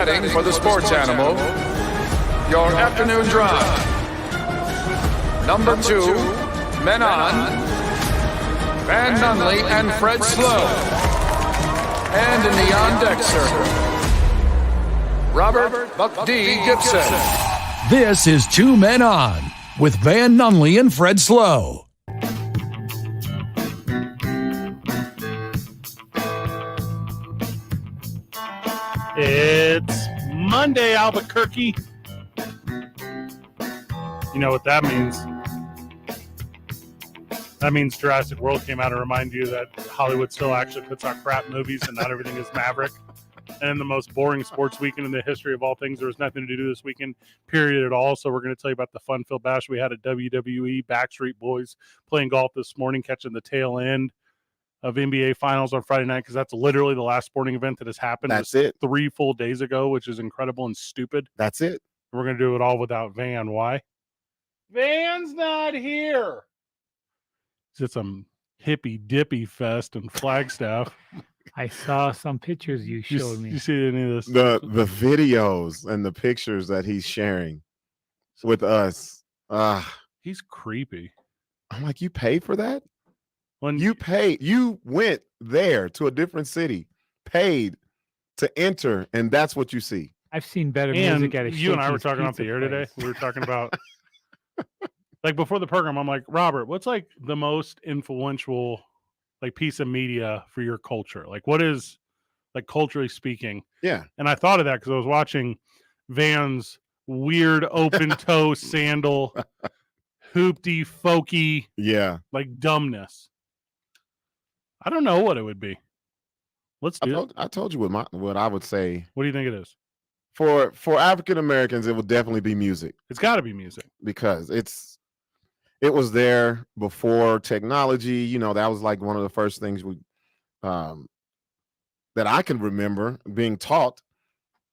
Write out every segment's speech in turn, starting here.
batting for the sports animal, your afternoon drive. Number 2, men on, Van Nunley and Fred Slow. And in the on-deck circle, Robert Buck D. Gibson. This is Two Men On with Van Nunley and Fred Slow. It's Monday, Albuquerque. You know what that means? That means Jurassic World came out to remind you that Hollywood still actually puts out crap movies and not everything is Maverick. And the most boring sports weekend in the history of all things. There was nothing to do this weekend, period, at all. So we're going to tell you about the fun-filled bash we had at WWE. Backstreet Boys playing golf this morning, catching the tail end of NBA Finals on Friday night, because that's literally the last sporting event that has happened. That's it. 3 full days ago, which is incredible and stupid. That's it. We're going to do it all without Van. Why? Van's not here. He's at some hippy-dippy fest in Flagstaff. I saw some pictures you showed me. You see any of this? The videos and the pictures that he's sharing with us. He's creepy. I'm like, you pay for that? When You went there to a different city, paid to enter, and that's what you see. I've seen better and music at a you and I were Shakey's talking off the Pizza air today. place. We were talking about like before the program. I'm like, Robert, what's like the most influential like piece of media for your culture? Like, what is like culturally speaking? Yeah. And I thought of that because I was watching Van's weird open toe sandal, hoopty folky, Yeah. like dumbness. I don't know what it would be. Let's do it. I told you what I would say. What do you think it is? For African Americans, it would definitely be music, It's got to be music. because it was there before technology. You know, that was like one of the first things that I can remember being taught.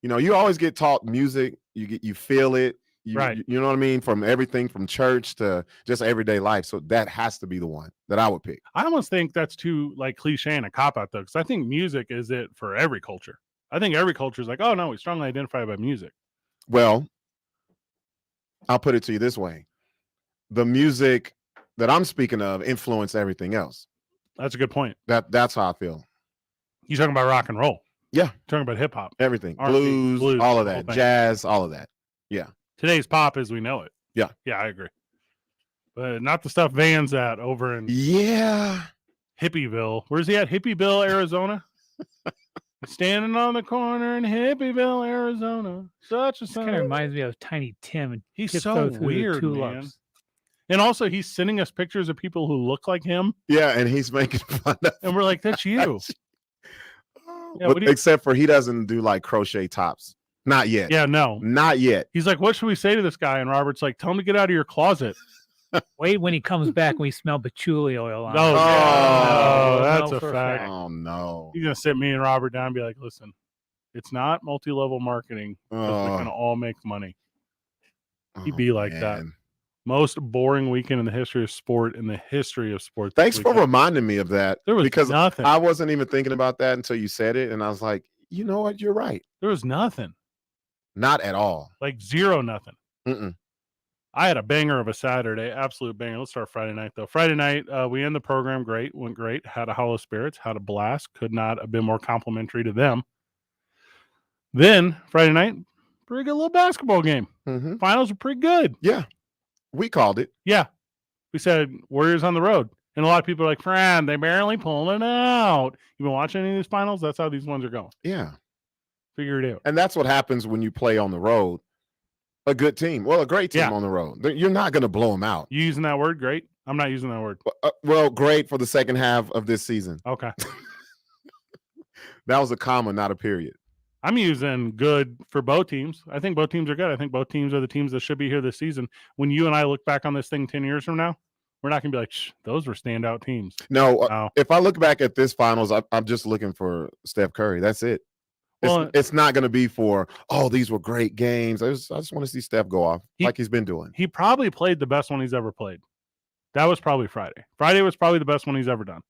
You know, you always get taught music. You feel it. Right. You know what I mean? From everything from church to just everyday life. So that has to be the one that I would pick. I almost think that's too like cliche and a cop out though, because I think music is it for every culture. I think every culture is like, oh no, we strongly identify by music. Well, I'll put it to you this way. The music that I'm speaking of influenced everything else. That's a good point. That's how I feel. You talking about rock and roll? Yeah. You're talking about hip hop. Everything. R&B, Blues, all of the whole that. thing. Jazz, all of that. Today's pop as we know it. Yeah. Yeah, I agree. But not the stuff Van's at over in Yeah. Hippieville. Where's he at? Hippieville, Arizona? Standing on the corner in Hippieville, Arizona. Such a This kind of reminds me of Tiny Tim. And He's Tiptoe so Through the weird, man. Tulips. And also, he's sending us pictures of people who look like him, Yeah. And he's making fun of and we're like, "That's you." Yeah, but what do you- except for he doesn't do like crochet tops. Not yet. Yeah, no. Not yet. He's like, "What should we say to this guy?" And Robert's like, "Tell him to get out of your closet." Wait when he comes back, we smell patchouli oil on Oh, him. yeah. No, That's no, a for a fact. fact. Oh no. He's gonna sit me and Robert down and be like, "Listen, it's not multi-level marketing. Because we can all make money." He'd be like that. man. Most boring weekend in the history of sport. In the history of sports. Thanks this for weekend. reminding me of that. There was because nothing. I wasn't even thinking about that until you said it. And I was like, you know what? You're right. There was nothing. Not at all. Like zero, nothing. Mm-mm. I had a banger of a Saturday, absolute banger. Let's start Friday night though. Friday night, we end the program great, went great, had a Hollow Spirits, had a blast, could not have been more complimentary to them. Then Friday night, pretty good little basketball game. Mm-hmm. Finals were pretty good. Yeah. We called it. Yeah. We said Warriors on the road. And a lot of people are like, friend, they barely pulling it out. You been watching any of these finals? That's how these ones are going. Yeah. Figure it out. And that's what happens when you play on the road. A good team. Well, a great team Yeah. on the road. You're not going to blow them out. You using that word? Great. I'm not using that word. Well, great for the second half of this season. Okay. That was a comma, not a period. I'm using good for both teams. I think both teams are good. I think both teams are the teams that should be here this season. When you and I look back on this thing 10 years from now, we're not going to be like, Shh, those were standout temes. No, No. if I look back at this finals, I'm just looking for Steph Curry. That's it. Well, It's not going to be for, oh, these were great games. I just want to see Steph go off like he's been doing. he probably played the best one he's ever played. That was probably Friday. Friday was probably the best one he's ever done.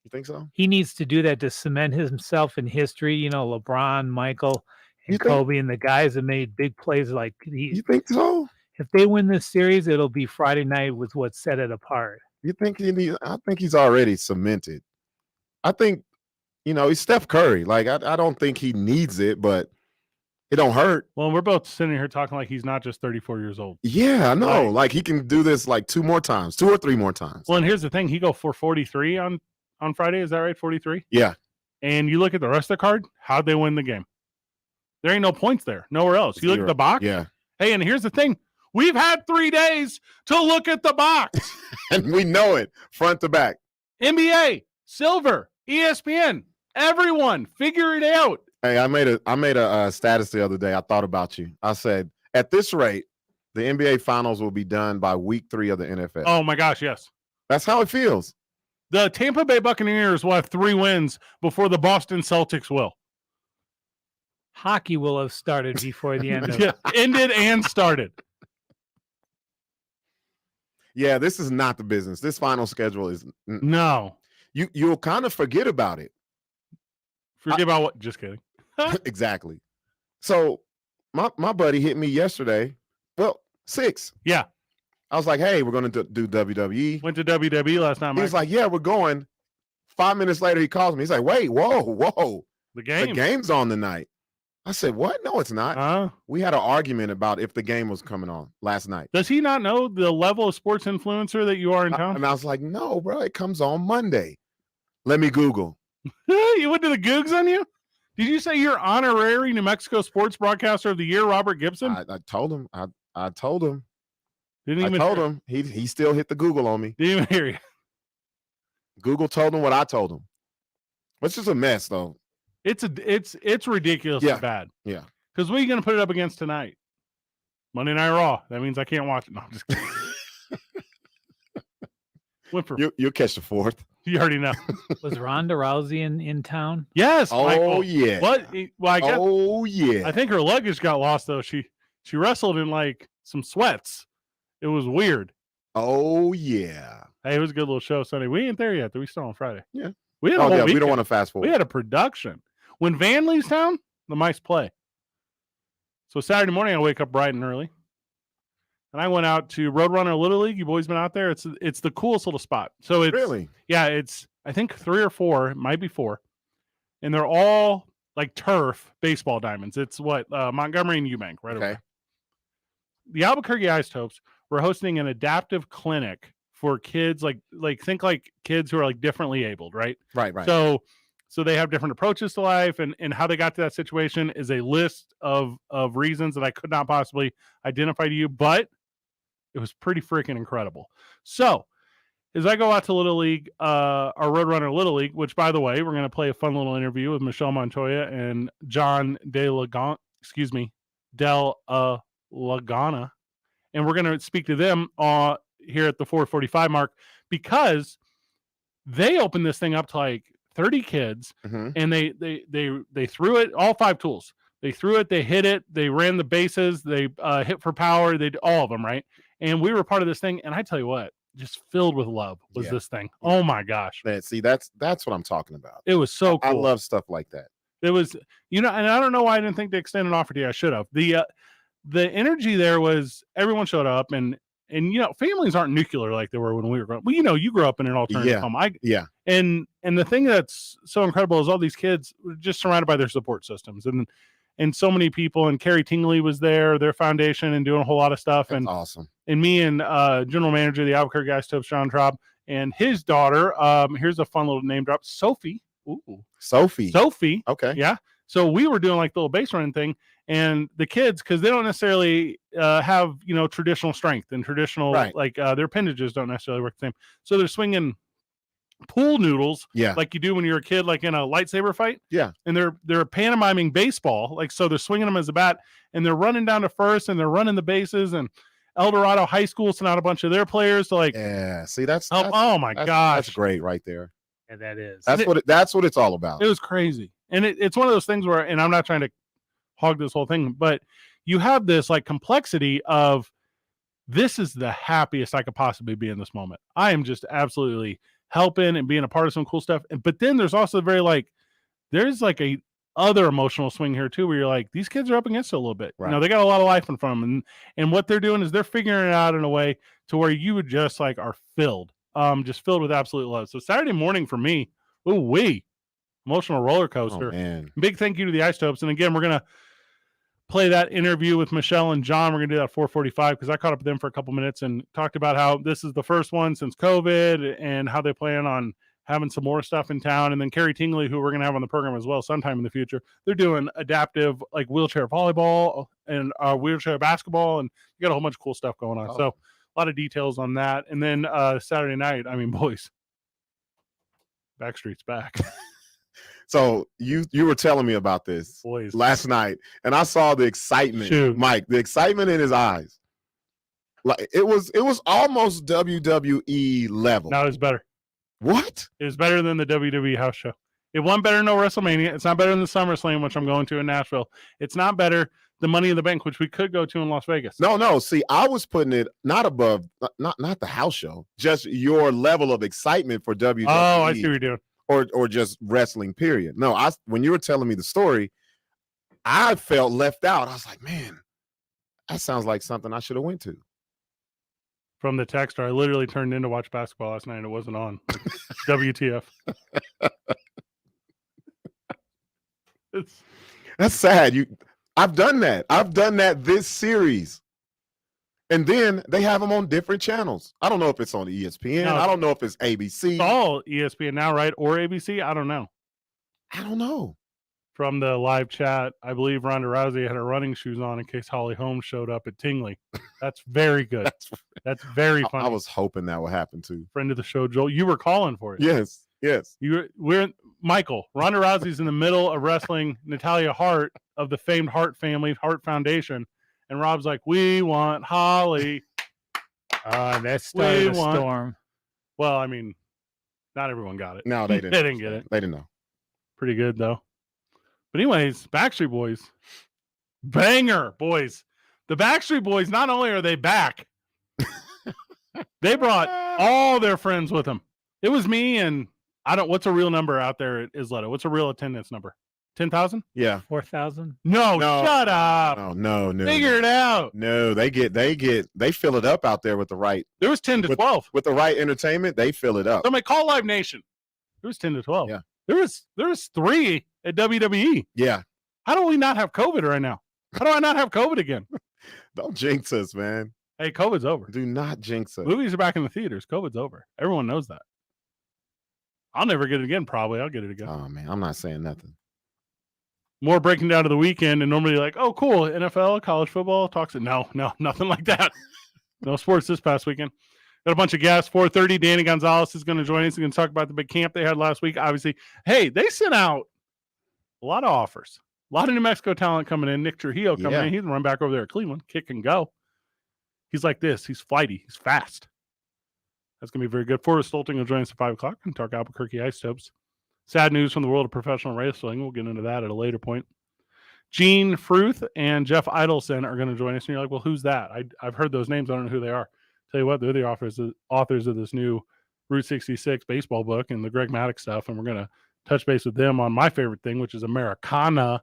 You think so? He needs to do that to cement himself in history. You know, LeBron, Michael, And You think- Kobe and the guys have made big plays. Like You think so? if they win this series, it'll be Friday night with what set it apart. You think I think he's already cemented. I think, he's Steph Curry. Like, I don't think he needs it, but it don't hurt. Well, we're both sitting here talking like he's not just 34 years old. Yeah, I know. Right. Like, he can do this like 2 or 3 more times. Well, and here's the thing: he go for 43 on Friday. Is that right? 43. Yeah. And you look at the rest of the card. How'd they win the game? There ain't no points there. Nowhere else. You look at the box. Yeah. Hey, and here's the thing: we've had 3 days to look at the box. And we know it front to back. NBA, Silver, ESPN, everyone, figure it out. Hey, I made a status the other day. I thought about you. I said, at this rate, the NBA finals will be done by week 3 of the NFL. Oh my gosh, yes. That's how it feels. The Tampa Bay Buccaneers will have 3 wins before the Boston Celtics will. Hockey will have started before the end of Yeah, ended and started. Yeah, this is not the business. This final schedule is No. you'll kind of forget about it. Forget about what? Just kidding. Exactly. So my buddy hit me yesterday. Well, 6. Yeah. I was like, hey, we're going to do WWE. Went to WWE last night. He was like, yeah, we're going. 5 minutes later, he calls me. He's like, wait, whoa. the game. The game's on tonight. I said, what? No, it's not. We had an argument about if the game was coming on last night. Does he not know the level of sports influencer that you are in town? And I was like, no, bro, it comes on Monday. Let me Google. You went to the Googs on you? Did you say you're honorary New Mexico Sports Broadcaster of the Year, Robert Gibson? I told him. I told him. Didn't I even told hear- him. He still hit the Google on me. Didn't even hear you. Google told him what I told him. It's just a mess, though. It's ridiculously Yeah. bad. Yeah. Because what are you going to put it up against tonight? Monday Night Raw. That means I can't watch it. No, I'm just kidding. Went for You'll catch the 4th. you already know. Was Ronda Rousey in town? Yes. Oh, Michael. yeah. What? Well, I guess Oh, yeah. I think her luggage got lost though. She wrestled in like some sweats. It was weird. Oh, yeah. Hey, it was a good little show Sunday. We ain't there yet. Though. We still on Friday. Yeah. We had a Oh, whole yeah. We don't weekend. want to fast We forward. had a production. When Van leaves town, the mice play. So Saturday morning, I wake up bright and early, and I went out to Roadrunner Little League. You boys been out there? It's the coolest little spot. So it's Really? yeah, it's I think 3 or 4, it might be 4, and they're all like turf baseball diamonds. It's what Montgomery and Eubank, right? Okay. Over there. The Albuquerque Isotopes were hosting an adaptive clinic for kids, like think like kids who are like differently abled, right? Right. So they have different approaches to life, and how they got to that situation is a list of reasons that I could not possibly identify to you, but it was pretty freaking incredible. So as I go out to Little League, our Roadrunner Little League, which by the way, we're going to play a fun little interview with Michelle Montoya and John Del Lagana, and we're going to speak to them here at the 4:45 mark because they opened this thing up to like 30 kids, Mm-hmm. and they threw it, all 5 tools. They threw it, they hit it, they ran the bases, they hit for power, they did all of them, right? And we were part of this thing, and I tell you what, just filled with love was Yeah. this thing. Oh my gosh. See, that's what I'm talking about. It was so cool. I love stuff like that. It was, and I don't know why I didn't think they extended an offer to you. I should have. The energy there was everyone showed up, and families aren't nuclear like they were when we were growing. Well, you grew up in an alternative Yeah. home. Yeah. And the thing that's so incredible is all these kids were just surrounded by their support systems, and so many people. And Carrie Tingley was there, their foundation, and doing a whole lot of stuff. That's And awesome. and me and general manager of the Albuquerque Isotopes, Sean Traub, and his daughter. Here's a fun little name drop, Sophie. Ooh, Sophie. Sophie. Okay. Yeah. So we were doing like the little base running thing, and the kids, because they don't necessarily have traditional strength and traditional Right. like their appendages don't necessarily work the same. So they're swinging pool noodles Yeah. like you do when you're a kid, like in a lightsaber fight. Yeah. And they're pantomiming baseball, like so they're swinging them as a bat, and they're running down to first, and they're running the bases. And El Dorado High School sent out a bunch of their players to like, Yeah. See, that's oh my that's gosh, great right there. Yeah, that is. That's what it's all about. it was crazy. And it's one of those things where, and I'm not trying to hog this whole thing, but you have this like complexity of this is the happiest I could possibly be in this moment. I am just absolutely helping and being a part of some cool stuff. But then there's also very like, there's like a other emotional swing here too, where you're like, these kids are up against it a little bit. Right. You know, they got a lot of life in front of them, and what they're doing is they're figuring it out in a way to where you would just like are just filled with absolute love. So Saturday morning for me, emotional roller Oh, coaster. man. Big thank you to the Isotopes. And again, we're gonna play that interview with Michelle and John. We're gonna do that at 4:45 because I caught up with them for a couple minutes and talked about how this is the first one since COVID and how they plan on having some more stuff in town. And then Carrie Tingley, who we're going to have on the program as well sometime in the future, they're doing adaptive like wheelchair volleyball and wheelchair basketball, and you got a whole bunch of cool stuff going on. Oh. So a lot of details on that. And then Saturday night, I mean, boys, Backstreet's back. So you were telling me about this Boys. last night, and I saw the excitement, Shoot. Mike, the excitement in his eyes. Like it was almost WWE level. Now it's better. What? It was better than the WWE house show. It wasn't better than no WrestleMania. It's not better than the SummerSlam, which I'm going to in Nashville. It's not better than Money in the Bank, which we could go to in Las Vegas. No. See, I was putting it not above, not the house show, just your level of excitement for WWE. Oh, I see what you're doing. Or just wrestling. Period. No, when you were telling me the story, I felt left out. I was like, man, that sounds like something I should have went to. From the texter, I literally turned in to watch basketball last night and it wasn't on. WTF. That's sad. I've done that. I've done that this series. And then they have them on different channels. I don't know if it's on ESPN. No. I don't know if it's ABC. It's all ESPN now, right? Or ABC? I don't know. I don't know. From the live chat, I believe Ronda Rousey had her running shoes on in case Holly Holmes showed up at Tingley. That's very good. That's very funny. I was hoping that would happen too. Friend of the show, Joel. You were calling for it. Yes. Michael. Ronda Rousey's in the middle of wrestling Natalia Hart of the famed Hart family, Hart Foundation. And Rob's like, we want Holly. That started a storm. Well, I mean, not everyone got it. No, they didn't. They didn't get it. They didn't know. Pretty good, though. But anyways, Backstreet Boys. Banger, boys. The Backstreet Boys, not only are they back, they brought all their friends with them. It was me and what's a real number out there at Isleta? What's a real attendance number? 10,000? Yeah. 4,000. No, No. shut up. No. Figure it out. No, they fill it up out there with the right There was 10 to 12. with the right entertainment. They fill it up. Somebody call Live Nation. There was 10 to 12. Yeah. There was 3 at WWE. Yeah. How do we not have COVID right now? How do I not have COVID again? Don't jinx us, man. Hey, COVID's over. Do not jinx us. Movies are back in the theaters. COVID's over. Everyone knows that. I'll never get it again, probably. I'll get it again. Oh man, I'm not saying nothing. More breaking down to the weekend, and normally like, oh, cool, NFL, college football, talks. No, nothing like that. No sports this past weekend. Got a bunch of guests. 4:30, Danny Gonzalez is going to join us. He's going to talk about the big camp they had last week. Obviously, hey, they sent out a lot of offers. A lot of New Mexico talent coming in. Nick Trujillo coming in. He's going to run back over there at Cleveland, kick and go. He's like this. He's flighty. He's fast. That's going to be very good. Forrest Stolting will join us at 5 o'clock and talk Albuquerque Isotopes. Sad news from the world of professional wrestling. We'll get into that at a later point. Gene Fruth and Jeff Idelson are going to join us. And you're like, well, who's that? I've heard those names. I don't know who they are. Tell you what, they're the authors of this new Route 66 baseball book and the Greg Maddox stuff. And we're going to touch base with them on my favorite thing, which is Americana.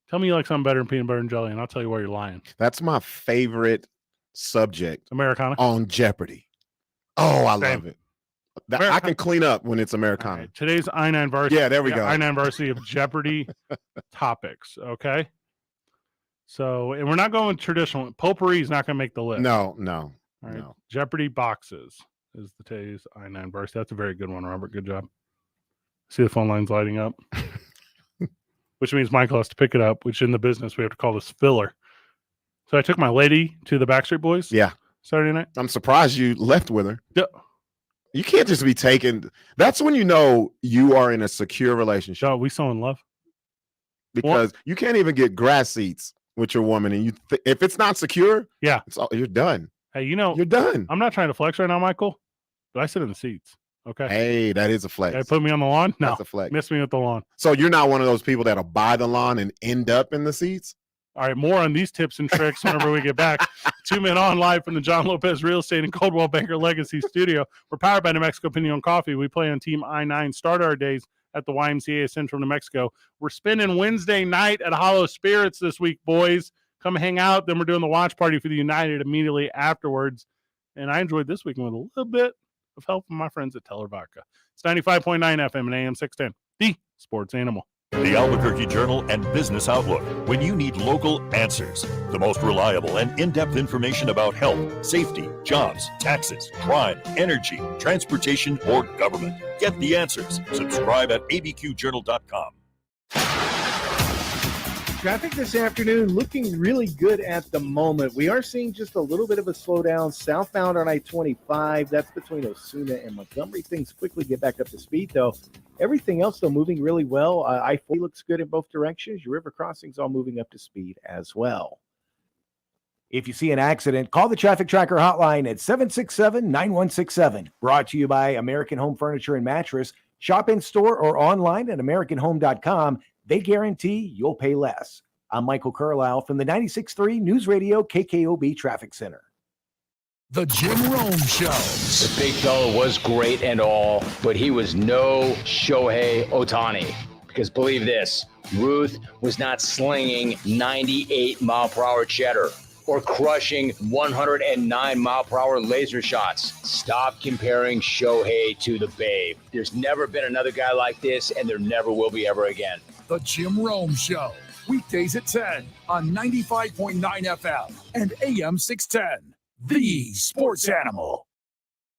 Tell me you like something better than peanut butter and jelly, and I'll tell you where you're lying. That's my favorite subject Americana. on Jeopardy. Oh, I Same. love it. I can clean up when it's Americana. Right. Today's I-9 varsity. Yeah, there we go. I-9 varsity of Jeopardy topics. Okay. So, and we're not going traditional. Potpourri is not going to make the list. No. All right. No. Jeopardy boxes is the today's I-9 varsity. That's a very good one, Robert. Good job. See the phone lines lighting up, which means Michael has to pick it up, which in the business we have to call this filler. So I took my lady to the Backstreet Boys. Yeah. Saturday night. I'm surprised you left with her. Yeah. You can't just be taken. That's when you know you are in a secure relationship, So we so in love. because you can't even get grass seats with your woman, and if it's not secure, Yeah. you're done. Hey, you know, You're done. I'm not trying to flex right now, Michael, but I sit in the seats. Okay. Hey, that is a flex. Hey, put me on the lawn. No, That's a flex. miss me at the lawn. So you're not one of those people that'll buy the lawn and end up in the seats? All right, more on these tips and tricks whenever we get back. 2 Men On live from the John Lopez Real Estate and Coldwell Banker Legacy Studio. We're powered by New Mexico Pinion Coffee. We play on Team I-9. Start our days at the YMCA of Central New Mexico. We're spending Wednesday night at Hollow Spirits this week, boys. Come hang out. Then we're doing the watch party for the United immediately afterwards. And I enjoyed this weekend with a little bit of help from my friends at Teller Vodka. It's 95.9 FM and AM 610, the sports animal. The Albuquerque Journal and Business Outlook. When you need local answers, the most reliable and in-depth information about health, safety, jobs, taxes, crime, energy, transportation, or government. Get the answers. Subscribe at abqjournal.com. Traffic this afternoon looking really good at the moment. We are seeing just a little bit of a slowdown southbound on I-25. That's between Osuna and Montgomery. Things quickly get back up to speed, though. Everything else, though, moving really well. I-40 looks good in both directions. Your river crossings all moving up to speed as well. If you see an accident, call the Traffic Tracker hotline at 767-9167. Brought to you by American Home Furniture and Mattress. Shop in store or online at AmericanHome.com. They guarantee you'll pay less. I'm Michael Carlisle from the 96.3 News Radio KKOB Traffic Center. The Jim Rome Show. The big fella was great and all, but he was no Shohei Ohtani. Because believe this, Ruth was not slinging 98-mile-per-hour cheddar or crushing 109-mile-per-hour laser shots. Stop comparing Shohei to the Babe. There's never been another guy like this, and there never will be ever again. The Jim Rome Show. Weekdays at 10 on 95.9 FM and AM 610. The Sports Animal.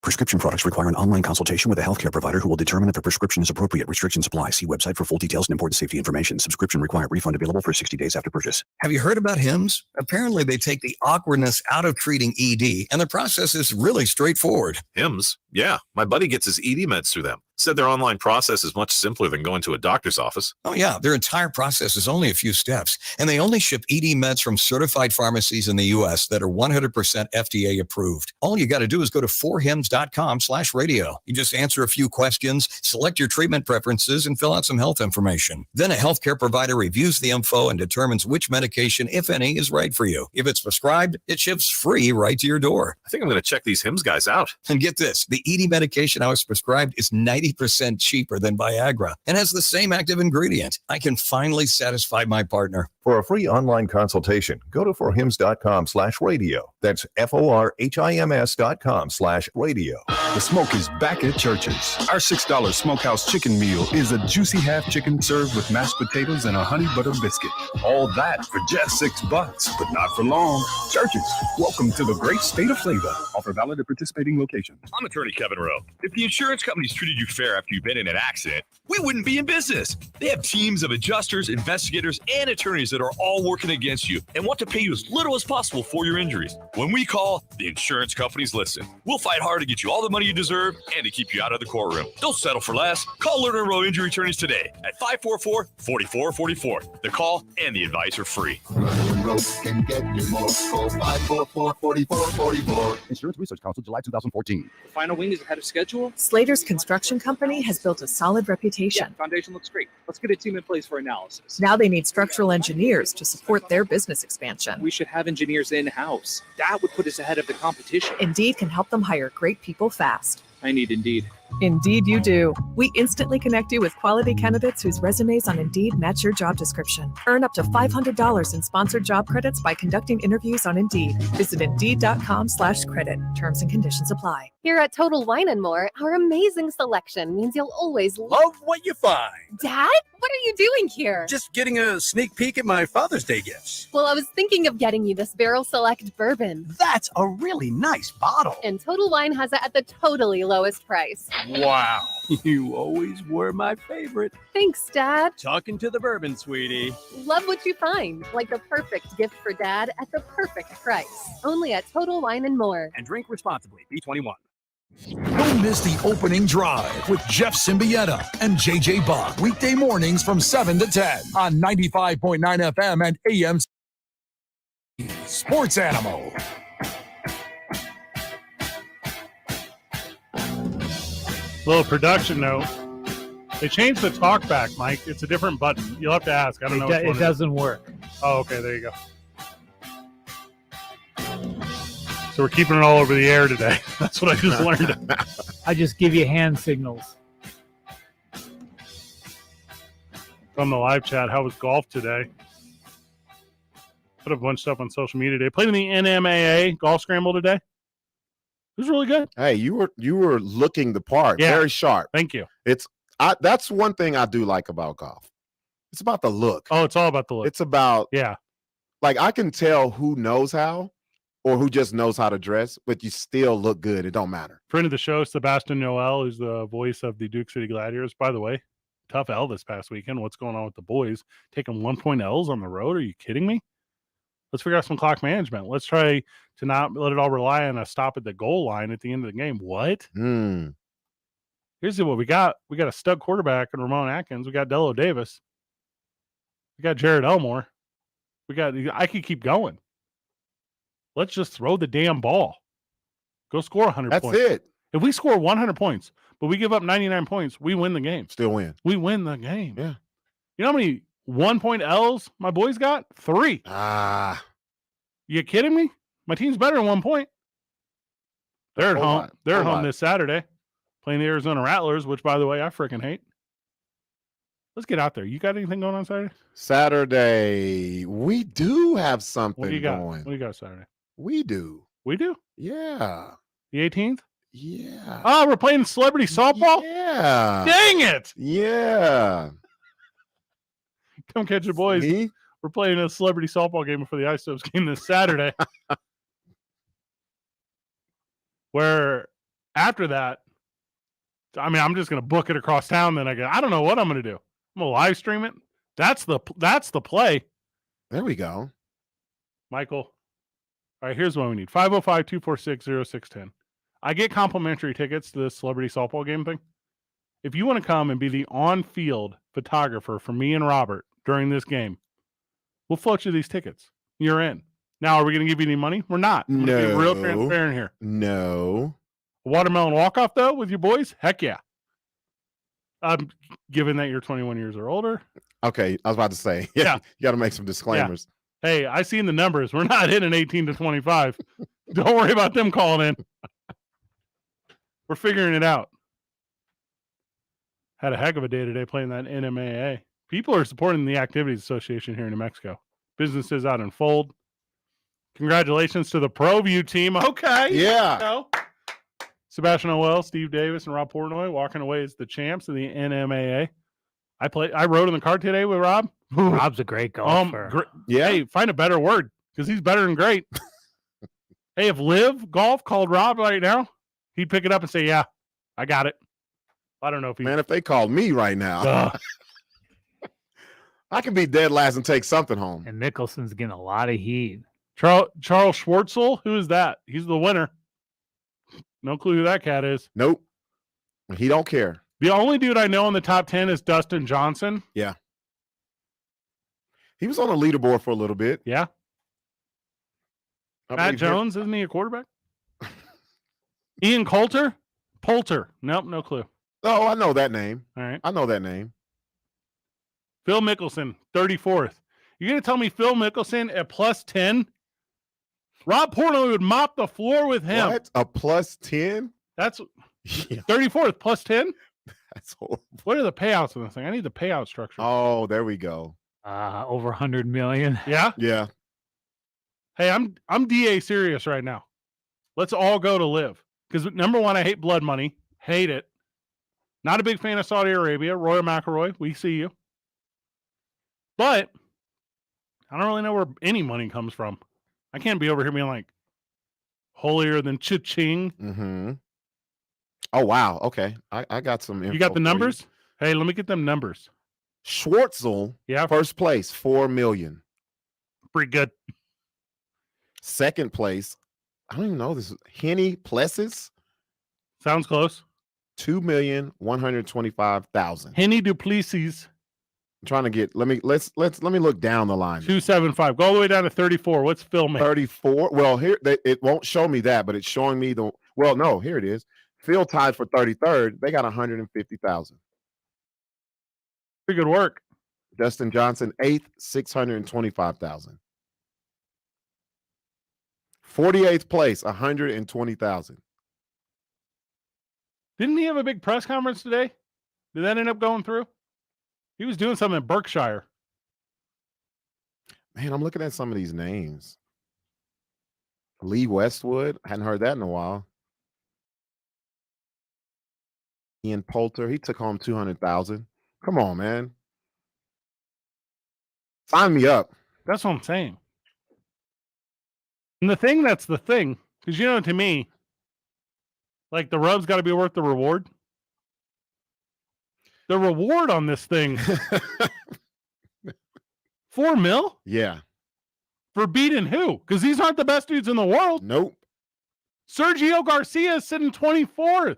Prescription products require an online consultation with a healthcare provider who will determine if a prescription is appropriate. Restrictions apply. See website for full details and important safety information. Subscription required. Refund available for 60 days after purchase. Have you heard about HIMS? Apparently, they take the awkwardness out of treating ED, and the process is really straightforward. HIMS? Yeah, my buddy gets his ED meds through them. Said their online process is much simpler than going to a doctor's office. Oh, yeah. Their entire process is only a few steps, and they only ship ED meds from certified pharmacies in the U.S. that are 100% FDA approved. All you got to do is go to 4hims.com/radio. You just answer a few questions, select your treatment preferences, and fill out some health information. Then a healthcare provider reviews the info and determines which medication, if any, is right for you. If it's prescribed, it ships free right to your door. I think I'm going to check these HIMS guys out. And get this, the ED medication I was prescribed is 90% cheaper than Viagra and has the same active ingredient. I can finally satisfy my partner. For a free online consultation, go to forhims.com/radio. That's FORHIMS.com/radio. The smoke is back at Church's. Our $6 smokehouse chicken meal is a juicy half chicken served with mashed potatoes and a honey butter biscuit. All that for just $6, but not for long. Church's, welcome to the great state of flavor. Offer valid at participating locations. I'm attorney Kevin Rowe. If the insurance companies treated you fair after you've been in an accident, we wouldn't be in business. They have teams of adjusters, investigators, and attorneys that are all working against you and want to pay you as little as possible for your injuries. When we call, the insurance companies listen. We'll fight hard to get you all the money you deserve and to keep you out of the courtroom. Don't settle for less. Call Lerner and Rowe Injury Attorneys today at 544-4444. The call and the advice are free. Can get you more. Call 544-4444. Insurance Research Council, July 2014. The final wing is ahead of schedule. Slater's Construction Company has built a solid reputation. Yeah, foundation looks great. Let's get a team in place for analysis. Now they need structural engineers to support their business expansion. We should have engineers in-house. That would put us ahead of the competition. Indeed can help them hire great people fast. I need Indeed. Indeed you do. We instantly connect you with quality candidates whose resumes on Indeed match your job description. Earn up to $500 in sponsored job credits by conducting interviews on Indeed. Visit Indeed.com/credit. Terms and conditions apply. Here at Total Wine & More, our amazing selection means you'll always love what you find. Dad, what are you doing here? Just getting a sneak peek at my Father's Day gifts. Well, I was thinking of getting you this Barrel Select bourbon. That's a really nice bottle. And Total Wine has it at the totally lowest price. Wow, you always were my favorite. Thanks, Dad. Talking to the bourbon, sweetie. Love what you find, like the perfect gift for Dad at the perfect price. Only at Total Wine & More. And drink responsibly, B21. Don't miss the opening drive with Jeff Symbieta and JJ Buck. Weekday mornings from 7 to 10 on 95.9 FM and AM Sports Animal. Little production note. They changed the talk back, Mike. It's a different button. You'll have to ask. I don't know. It doesn't work. Oh, okay. There you go. So we're keeping it all over the air today. That's what I just learned. I just give you hand signals. From the live chat, how was golf today? Put a bunch of stuff on social media today. Played in the NMAA golf scramble today. It was really good. Hey, you were looking the part. Yeah. Very sharp. Thank you. That's one thing I do like about golf. It's about the look. Oh, it's all about the look. It's about, yeah. Like, I can tell who knows how or who just knows how to dress, but you still look good. It don't matter. Friend of the show, Sebastian Noel, who's the voice of the Duke City Gladiators. By the way, tough L this past weekend. What's going on with the boys? Taking 1-point L's on the road. Are you kidding me? Let's figure out some clock management. Let's try to not let it all rely on a stop at the goal line at the end of the game. What? Here's what we got. We got a stud quarterback in Ramon Atkins. We got Dello Davis. We got Jared Elmore. I could keep going. Let's just throw the damn ball. Go score 100 That's points. it. If we score 100 points, but we give up 99 points, we win the game. Still win. We win the game. Yeah. You know how many 1-point L's my boys got? 3. You kidding me? My team's better than 1 point. They're at home. They're at home this Saturday playing the Arizona Rattlers, which, by the way, I freaking hate. Let's get out there. You got anything going on Saturday? Saturday, we do have something What do you got? going. What do you got Saturday? We do. We do? Yeah. The 18th? Yeah. Oh, we're playing celebrity softball? Yeah. Dang it. Yeah. Come catch the boys. See? We're playing a celebrity softball game before the Ice Stoves game this Saturday. Where after that, I mean, I'm just going to book it across town. Then I don't know what I'm going to do. I'm going to live stream it. That's the play. There we go. Michael. All right, here's what we need. 505-246-0610. I get complimentary tickets to this celebrity softball game thing. If you want to come and be the on-field photographer for me and Robert during this game, we'll float you these tickets. You're in. Now, are we going to give you any money? We're not. I'm going to be real transparent here. No. Watermelon walk-off, though, with your boys? Heck yeah. Given that you're 21 years or older. Okay, I was about to say. Yeah. You got to make some disclaimers. Yeah. Hey, I seen the numbers. We're not hitting 18 to 25. Don't worry about them calling in. We're figuring it out. Had a heck of a day today playing that NMAA. People are supporting the Activities Association here in New Mexico. Businesses out in Fold. Congratulations to the ProView team. Okay. Yeah. Sebastian Noel, Steve Davis, and Rob Portnoy walking away as the champs of the NMAA. I rode in the car today with Rob. Rob's a great golfer. Yeah. Hey, find a better word because he's better than great. Hey, if Live Golf called Rob right now, he'd pick it up and say, yeah, I got it. I don't know if he... Man, if they called me right now, I could be dead last and take something home. And Mickelson's getting a lot of heat. Charles Schwartzel, who is that? He's the winner. No clue who that cat is. Nope. He don't care. The only dude I know in the top 10 is Dustin Johnson. Yeah. He was on the leaderboard for a little bit. Yeah. Matt Jones, isn't he a quarterback? Ian Poulter? Nope, no clue. Oh, I know that name. All right. I know that name. Phil Mickelson, 34th. You're going to tell me Phil Mickelson at plus 10? Rob Portnoy would mop the floor with him. What? A plus 10? That's 34th, plus 10? That's horrible. What are the payouts on this thing? I need the payout structure. Oh, there we go. Over 100 million. Yeah? Yeah. Hey, I'm DA serious right now. Let's all go to Live. Because number one, I hate blood money. Hate it. Not a big fan of Saudi Arabia. Roy McIlroy, we see you. But I don't really know where any money comes from. I can't be over here being like holier than cha-ching. Mm-hmm. Oh, wow. Okay. I got some info. You got the numbers? Hey, let me get them numbers. Schwartzel, first place, 4 million. Pretty good. Second place, I don't even know this. Henny Plessis. Sounds close. 2,125,000. Henny Duplessis. I'm trying to get. Let me look down the line. 275. Go all the way down to 34. What's Phil make? 34. Well, here it won't show me that, but it's showing me the. Well, no, here it is. Phil tied for 33rd. They got 150,000. Pretty good work. Dustin Johnson, 8th, 625,000. 48th place, 120,000. Didn't he have a big press conference today? Did that end up going through? He was doing something in Berkshire. Man, I'm looking at some of these names. Lee Westwood. Hadn't heard that in a while. Ian Poulter. He took home 200,000. Come on, man. Sign me up. That's what I'm saying. And the thing that's the thing, because to me, like the rub's got to be worth the reward. The reward on this thing, $4 million? Yeah. For beating who? Because these aren't the best dudes in the world. Nope. Sergio Garcia is sitting 24th.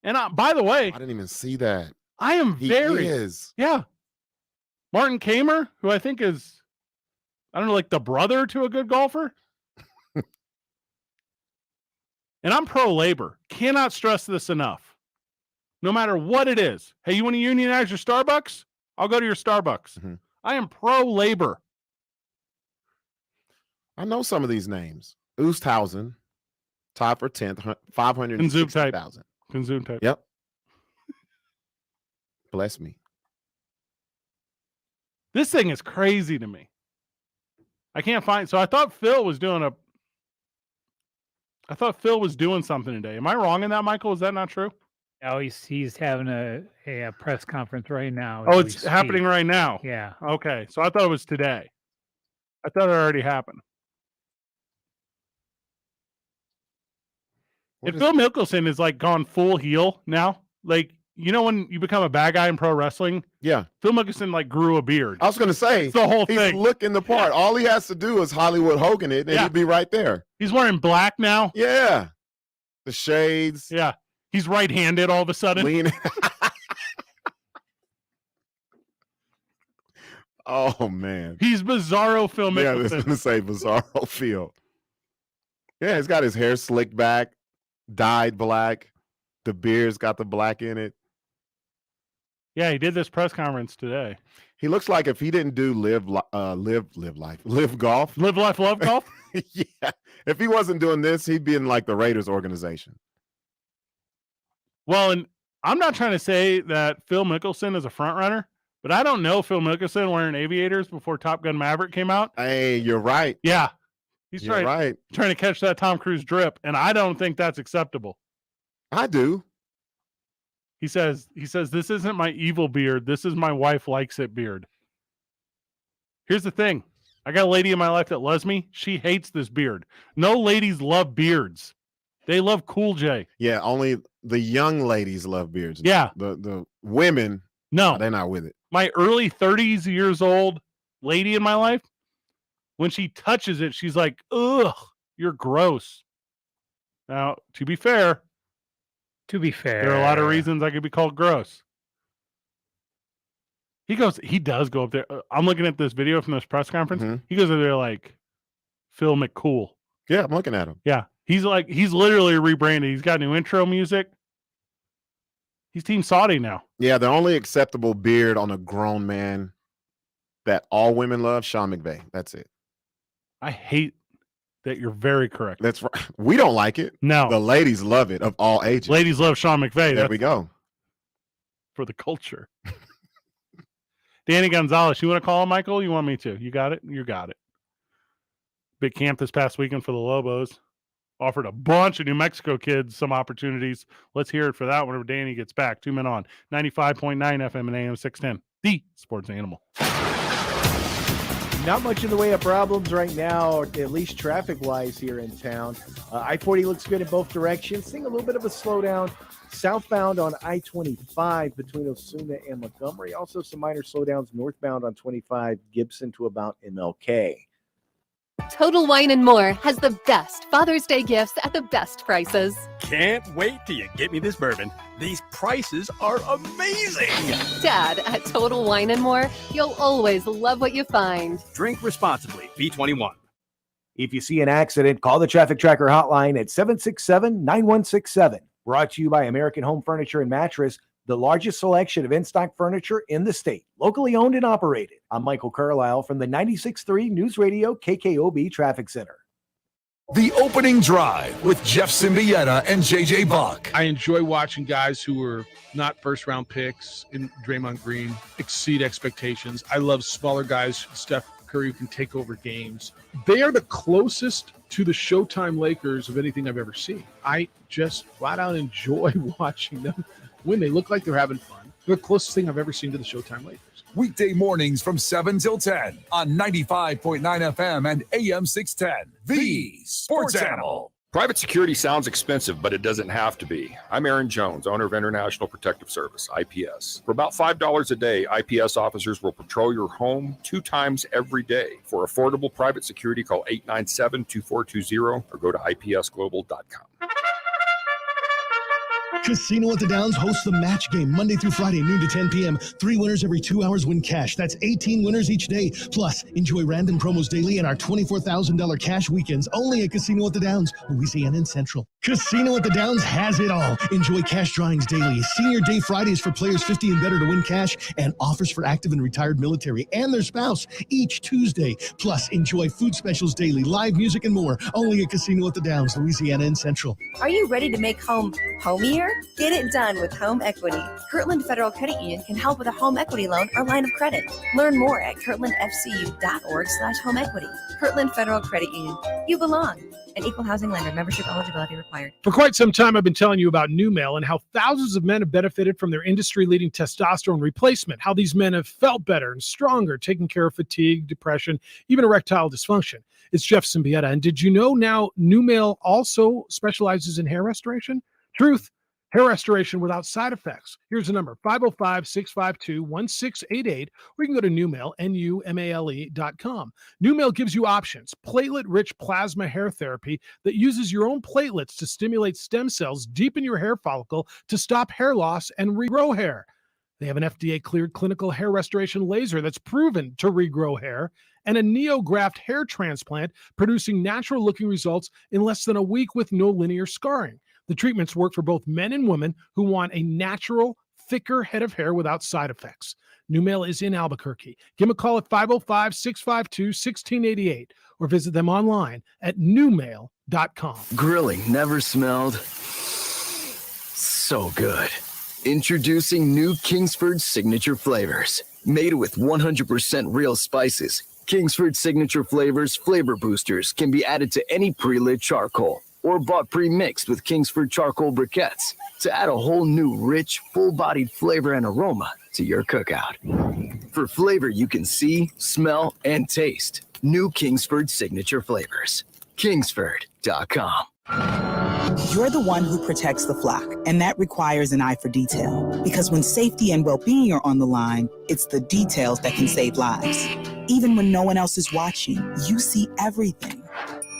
And by the way, I didn't even see that. I am He very is. Yeah. Martin Kamer, who I think is, I don't know, like the brother to a good golfer. And I'm pro-labor. Cannot stress this enough. No matter what it is. Hey, you want to unionize your Starbucks? I'll go to your Starbucks. Mm-hmm. I am pro-labor. I know some of these names. Oosthausen, tied for 10th, 560,000. Consume type. Yep. Bless me. This thing is crazy to me. I can't find. So I thought Phil was doing something today. Am I wrong in that, Michael? Is that not true? Oh, he's having a press conference right now. Oh, as we it's speak. happening right now. Yeah. Okay. So I thought it was today. I thought it already happened. If Phil Mickelson is like gone full heel now, like, when you become a bad guy in pro wrestling? Yeah. Phil Mickelson like grew a beard. I was going to say, it's the whole he's thing. looking the part. All he has to do is Hollywood Hogan it, and he'd be right there. He's wearing black now. Yeah. The shades. Yeah. He's right-handed all of a sudden. Leaning. Oh, man. He's Bizarro Phil Yeah, I was Mickelson. going to say Bizarro Phil. Yeah, he's got his hair slicked back, dyed black. The beard's got the black in it. Yeah, he did this press conference today. He looks like if he didn't do live golf. Live life, love golf? Yeah. If he wasn't doing this, he'd be in like the Raiders organization. Well, and I'm not trying to say that Phil Mickelson is a front runner, but I don't know Phil Mickelson wearing aviators before Top Gun Maverick came out. Hey, you're right. Yeah. He's You're right. trying to catch that Tom Cruise drip, and I don't think that's acceptable. I do. He says, this isn't my evil beard. This is my wife likes it beard. Here's the thing. I got a lady in my life that loves me. She hates this beard. No ladies love beards. They love Cool J. Yeah, only the young ladies love beards. Yeah. The women, no, they're not with it. My early 30s years old lady in my life, when she touches it, she's like, ugh, you're gross. Now, to be fair, there are a lot of reasons I could be called gross. He does go up there. I'm looking at this video from this press conference. Mm-hmm. He goes over there like Phil McCool. Yeah, I'm looking at him. Yeah. He's literally rebranded. He's got new intro music. He's Team Saudi now. Yeah, the only acceptable beard on a grown man that all women love, Sean McVay. That's it. I hate that you're very correct. That's right. We don't like it. No. The ladies love it of all ages. Ladies love Sean McVay. There we go. For the culture. Danny Gonzalez, you want to call him, Michael? You want me to? You got it? You got it. Big camp this past weekend for the Lobos. Offered a bunch of New Mexico kids some opportunities. Let's hear it for that whenever Danny gets back. 2 men on 95.9 FM and AM 610. The Sports Animal. Not much in the way of problems right now, at least traffic-wise here in town. I-40 looks good in both directions. Seeing a little bit of a slowdown southbound on I-25 between Osuna and Montgomery. Also some minor slowdowns northbound on 25 Gibson to about MLK. Total Wine and More has the best Father's Day gifts at the best prices. Can't wait till you get me this bourbon. These prices are amazing. Dad, at Total Wine and More, you'll always love what you find. Drink responsibly. B21. If you see an accident, call the Traffic Tracker hotline at 767-9167. Brought to you by American Home Furniture and Mattress, the largest selection of in-stock furniture in the state, locally owned and operated. I'm Michael Carlisle from the 96.3 News Radio KKOB Traffic Center. The Opening Drive with Jeff Symbieta and JJ Buck. I enjoy watching guys who are not first-round picks in Draymond Green exceed expectations. I love smaller guys, Steph Curry, who can take over games. They are the closest to the Showtime Lakers of anything I've ever seen. I just flat out enjoy watching them when they look like they're having fun. They're the closest thing I've ever seen to the Showtime Lakers. Weekday mornings from 7 till 10 on 95.9 FM and AM 610. The Sports Animal. Private security sounds expensive, but it doesn't have to be. I'm Aaron Jones, owner of International Protective Service, IPS. For about $5 a day, IPS officers will patrol your home 2 times every day. For affordable private security, call 897-2420 or go to ipsglobal.com. Casino at the Downs hosts the match game Monday through Friday, noon to 10 p.m. 3 winners every 2 hours win cash. That's 18 winners each day. Plus, enjoy random promos daily and our $24,000 cash weekends only at Casino at the Downs, Louisiana and Central. Casino at the Downs has it all. Enjoy cash drawings daily, Senior Day Fridays for players 50 and better to win cash, and offers for active and retired military and their spouse each Tuesday. Plus, enjoy food specials daily, live music, and more only at Casino at the Downs, Louisiana and Central. Are you ready to make home homier? Get it done with Home Equity. Kirtland Federal Credit Union can help with a home equity loan or line of credit. Learn more at kirtlandfcu.org/home equity. Kirtland Federal Credit Union. You belong. An equal housing lender. Membership eligibility required. For quite some time, I've been telling you about NuMale and how thousands of men have benefited from their industry-leading testosterone replacement, how these men have felt better and stronger, taking care of fatigue, depression, even erectile dysfunction. It's Jeff Symbieta. And did you know now NuMale also specializes in hair restoration? Truth. Hair restoration without side effects. Here's the number, 505-652-1688, or you can go to NuMale, NuMale.com. NuMale gives you options. Platelet-rich plasma hair therapy that uses your own platelets to stimulate stem cells deep in your hair follicle to stop hair loss and regrow hair. They have an FDA-cleared clinical hair restoration laser that's proven to regrow hair, and a NeoGraft hair transplant producing natural-looking results in less than a week with no linear scarring. The treatments work for both men and women who want a natural, thicker head of hair without side effects. NuMale is in Albuquerque. Give them a call at 505-652-1688 or visit them online at NuMale.com. Grilling never smelled so good. Introducing new Kingsford Signature Flavors. Made with 100% real spices, Kingsford Signature Flavors flavor boosters can be added to any pre-lit charcoal or bought pre-mixed with Kingsford charcoal briquettes to add a whole new rich, full-bodied flavor and aroma to your cookout. For flavor you can see, smell, and taste. New Kingsford Signature Flavors. Kingsford.com. You're the one who protects the flock, and that requires an eye for detail. Because when safety and well-being are on the line, it's the details that can save lives. Even when no one else is watching, you see everything.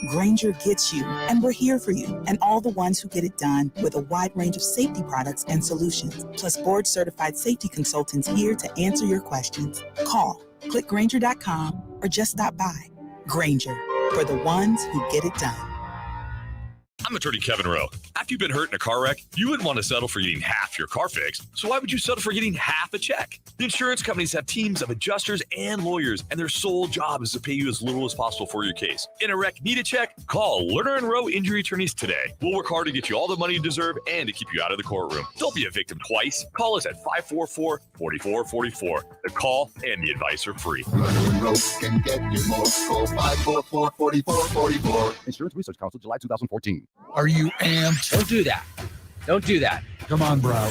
Grainger gets you, and we're here for you, and all the ones who get it done with a wide range of safety products and solutions, plus board-certified safety consultants here to answer your questions. Call, click Grainger.com, or just stop by. Grainger, for the ones who get it done. I'm attorney Kevin Rowe. After you've been hurt in a car wreck, you wouldn't want to settle for getting half your car fixed. So why would you settle for getting half a check? The insurance companies have teams of adjusters and lawyers, and their sole job is to pay you as little as possible for your case. In a wreck, need a check? Call Lerner & Rowe Injury Attorneys today. We'll work hard to get you all the money you deserve and to keep you out of the courtroom. Don't be a victim twice. Call us at 544-4444. The call and the advice are free. Lerner & Rowe can get you more. Call 544-4444. Insurance Research Council, July 2014. Are you amped? Don't do that. Don't do that. Come on, bro.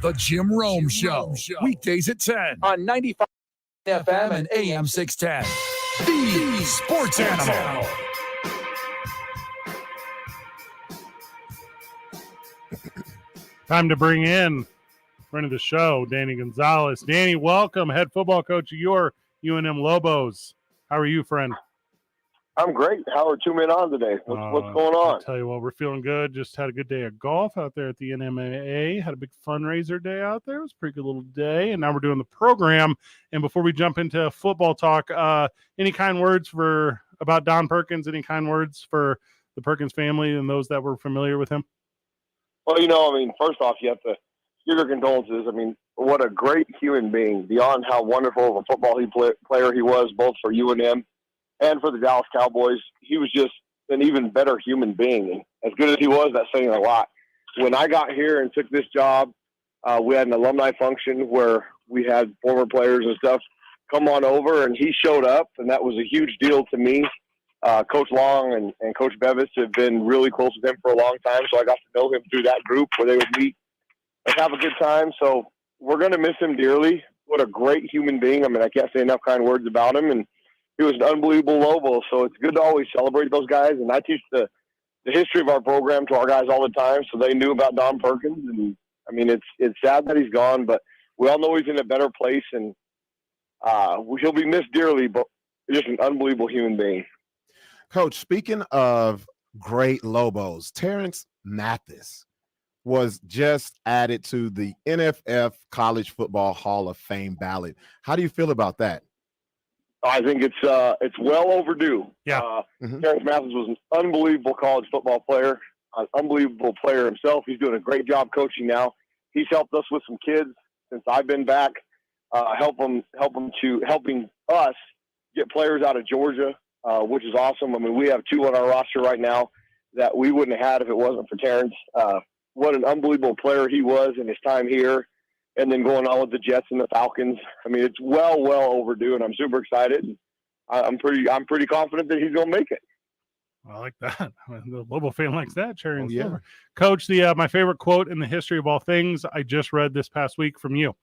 The Jim Rome Show. Weekdays at 10 on 95 FM and AM 610. The Sports Animal. Time to bring in friend of the show, Danny Gonzalez. Danny, welcome, head football coach of your UNM Lobos. How are you, friend? I'm great. How are 2 men on today? What's going on? I'll tell you what, we're feeling good. Just had a good day of golf out there at the NMAA. Had a big fundraiser day out there. It was a pretty good little day. And now we're doing the program. And before we jump into football talk, any kind words about Don Perkins? Any kind words for the Perkins family and those that were familiar with him? Well, first off, you have to give your condolences. What a great human being, beyond how wonderful of a football player he was, both for UNM and for the Dallas Cowboys. He was just an even better human being. And as good as he was, that's saying a lot. When I got here and took this job, we had an alumni function where we had former players and stuff come on over, and he showed up, and that was a huge deal to me. Coach Long and Coach Bevis have been really close with him for a long time, so I got to know him through that group where they would meet and have a good time. So we're going to miss him dearly. What a great human being. I mean, I can't say enough kind words about him, and he was an unbelievable Lobo, so it's good to always celebrate those guys, and I teach the history of our program to our guys all the time, so they knew about Don Perkins, and I mean, it's sad that he's gone, but we all know he's in a better place, and he'll be missed dearly, but just an unbelievable human being. Coach, speaking of great Lobos, Terrence Mathis was just added to the NFF College Football Hall of Fame ballot. How do you feel about that? I think it's well overdue. Yeah. Terrence Mathis was an unbelievable college football player, an unbelievable player himself. He's doing a great job coaching now. He's helped us with some kids since I've been back, helping us get players out of Georgia, which is awesome. I mean, we have 2 on our roster right now that we wouldn't have had if it wasn't for Terrence. What an unbelievable player he was in his time here, and then going on with the Jets and the Falcons. I mean, it's well overdue, and I'm super excited. I'm pretty confident that he's going to make it. I like that. The Lobo fan likes that. Cherry and yeah. Silver. Coach, my favorite quote in the history of all things, I just read this past week from you.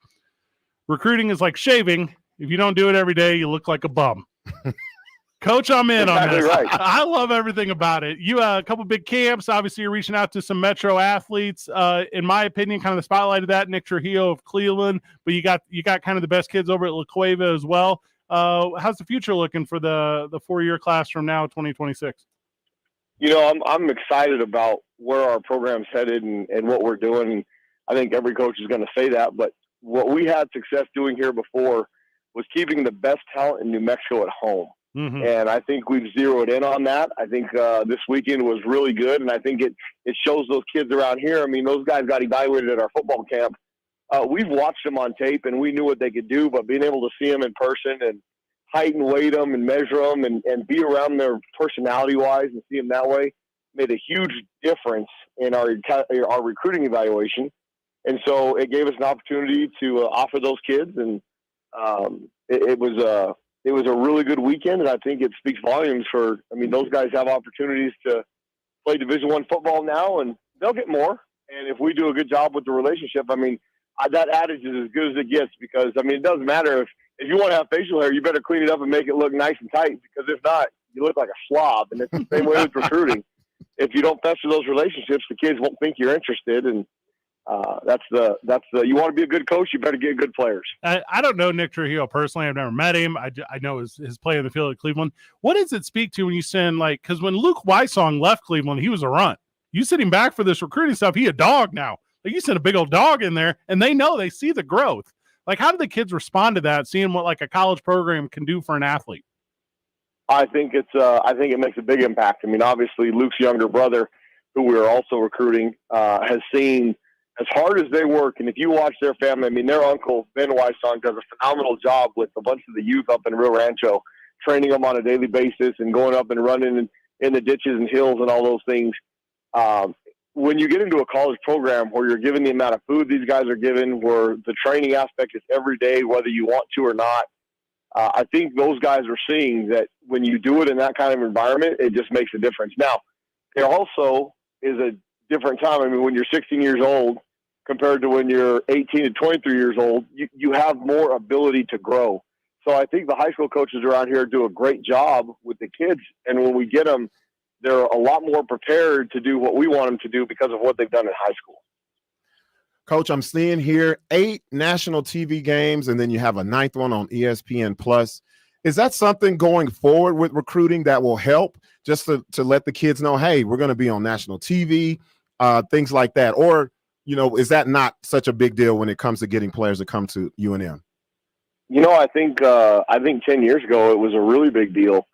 Recruiting is like shaving. If you don't do it every day, you look like a bum. Coach, I'm in on this. Right. I love everything about it. You a couple big camps. Obviously, you're reaching out to some Metro athletes. In my opinion, kind of the spotlight of that, Nick Trujillo of Cleveland. But you got kind of the best kids over at La Cueva as well. How's the future looking for the 4-year class from now, 2026? You know, I'm excited about where our program's headed and what we're doing. I think every coach is going to say that, but what we had success doing here before was keeping the best talent in New Mexico at home. Mm-hmm. And I think we've zeroed in on that. I think this weekend was really good, and I think it shows those kids around here. I mean, those guys got evaluated at our football camp. We've watched them on tape, and we knew what they could do, but being able to see them in person and height and weight them and measure them and be around their personality-wise and see them that way made a huge difference in our recruiting evaluation. And so it gave us an opportunity to offer those kids, and it was a really good weekend, and I think it speaks volumes for. I mean, those guys have opportunities to play Division I football now, and they'll get more. And if we do a good job with the relationship, I mean, that adage is as good as it gets, because I mean, it doesn't matter if you want to have facial hair, you better clean it up and make it look nice and tight, because if not, you look like a slob. And it's the same way with recruiting. If you don't fester those relationships, the kids won't think you're interested, and that's the you want to be a good coach, you better get good players. I don't know Nick Trujillo personally. I've never met him. I know his play in the field at Cleveland. What does it speak to when you send, like, because when Luke Wysong left Cleveland, he was a runt. You send him back for this recruiting stuff, he a dog now. Like, you send a big old dog in there, and they see the growth. Like, how do the kids respond to that, seeing what like a college program can do for an athlete? I think it makes a big impact. I mean, obviously Luke's younger brother, who we are also recruiting, has seen as hard as they work. And if you watch their family, I mean, their uncle, Ben Wysong, does a phenomenal job with a bunch of the youth up in Rio Rancho, training them on a daily basis and going up and running in the ditches and hills and all those things. When you get into a college program where you're given the amount of food these guys are given, where the training aspect is every day, whether you want to or not, I think those guys are seeing that when you do it in that kind of environment, it just makes a difference. Now, there also is a different time. I mean, when you're 16 years old compared to when you're 18 to 23 years old, you have more ability to grow. So I think the high school coaches around here do a great job with the kids. And when we get them, they're a lot more prepared to do what we want them to do because of what they've done in high school. Coach, I'm seeing here 8 national TV games, and then you have a 9th one on ESPN Plus. Is that something going forward with recruiting that will help, just to let the kids know, hey, we're going to be on national TV, things like that? Or, you know, is that not such a big deal when it comes to getting players to come to UNM? You know, I think 10 years ago it was a really big deal.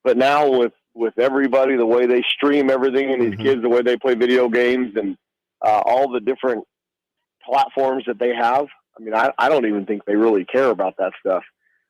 But now with everybody, the way they stream everything, and these kids, the way they play video games, and all the different platforms that they have, I mean, I don't even think they really care about that stuff.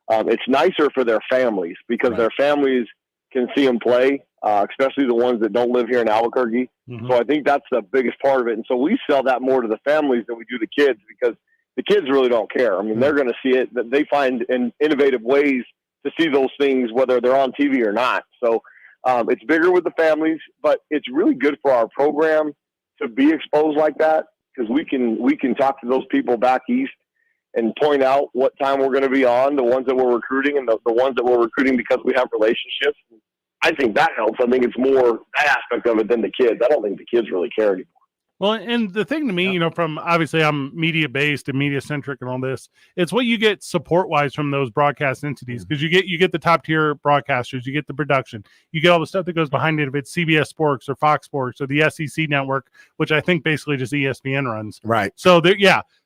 It's nicer for their families, because their families can see them play, especially the ones that don't live here in Albuquerque. Mm-hmm. So I think that's the biggest part of it. And so we sell that more to the families than we do the kids, because the kids really don't care. I mean, they're going to see it. They find innovative ways to see those things, whether they're on TV or not. So it's bigger with the families, but it's really good for our program to be exposed like that, because we can talk to those people back east and point out what time we're going to be on, the ones that we're recruiting and the ones that we're recruiting because we have relationships. I think that helps. I think it's more that aspect of it than the kids. I don't think the kids really care anymore. Well, and the thing to me, you know, from obviously I'm media based and media centric and all this, it's what you get support wise from those broadcast entities, because you get the top tier broadcasters, you get the production, you get all the stuff that goes behind it. If it's CBS Sports or Fox Sports or the SEC network, which I think basically just ESPN runs. Right. So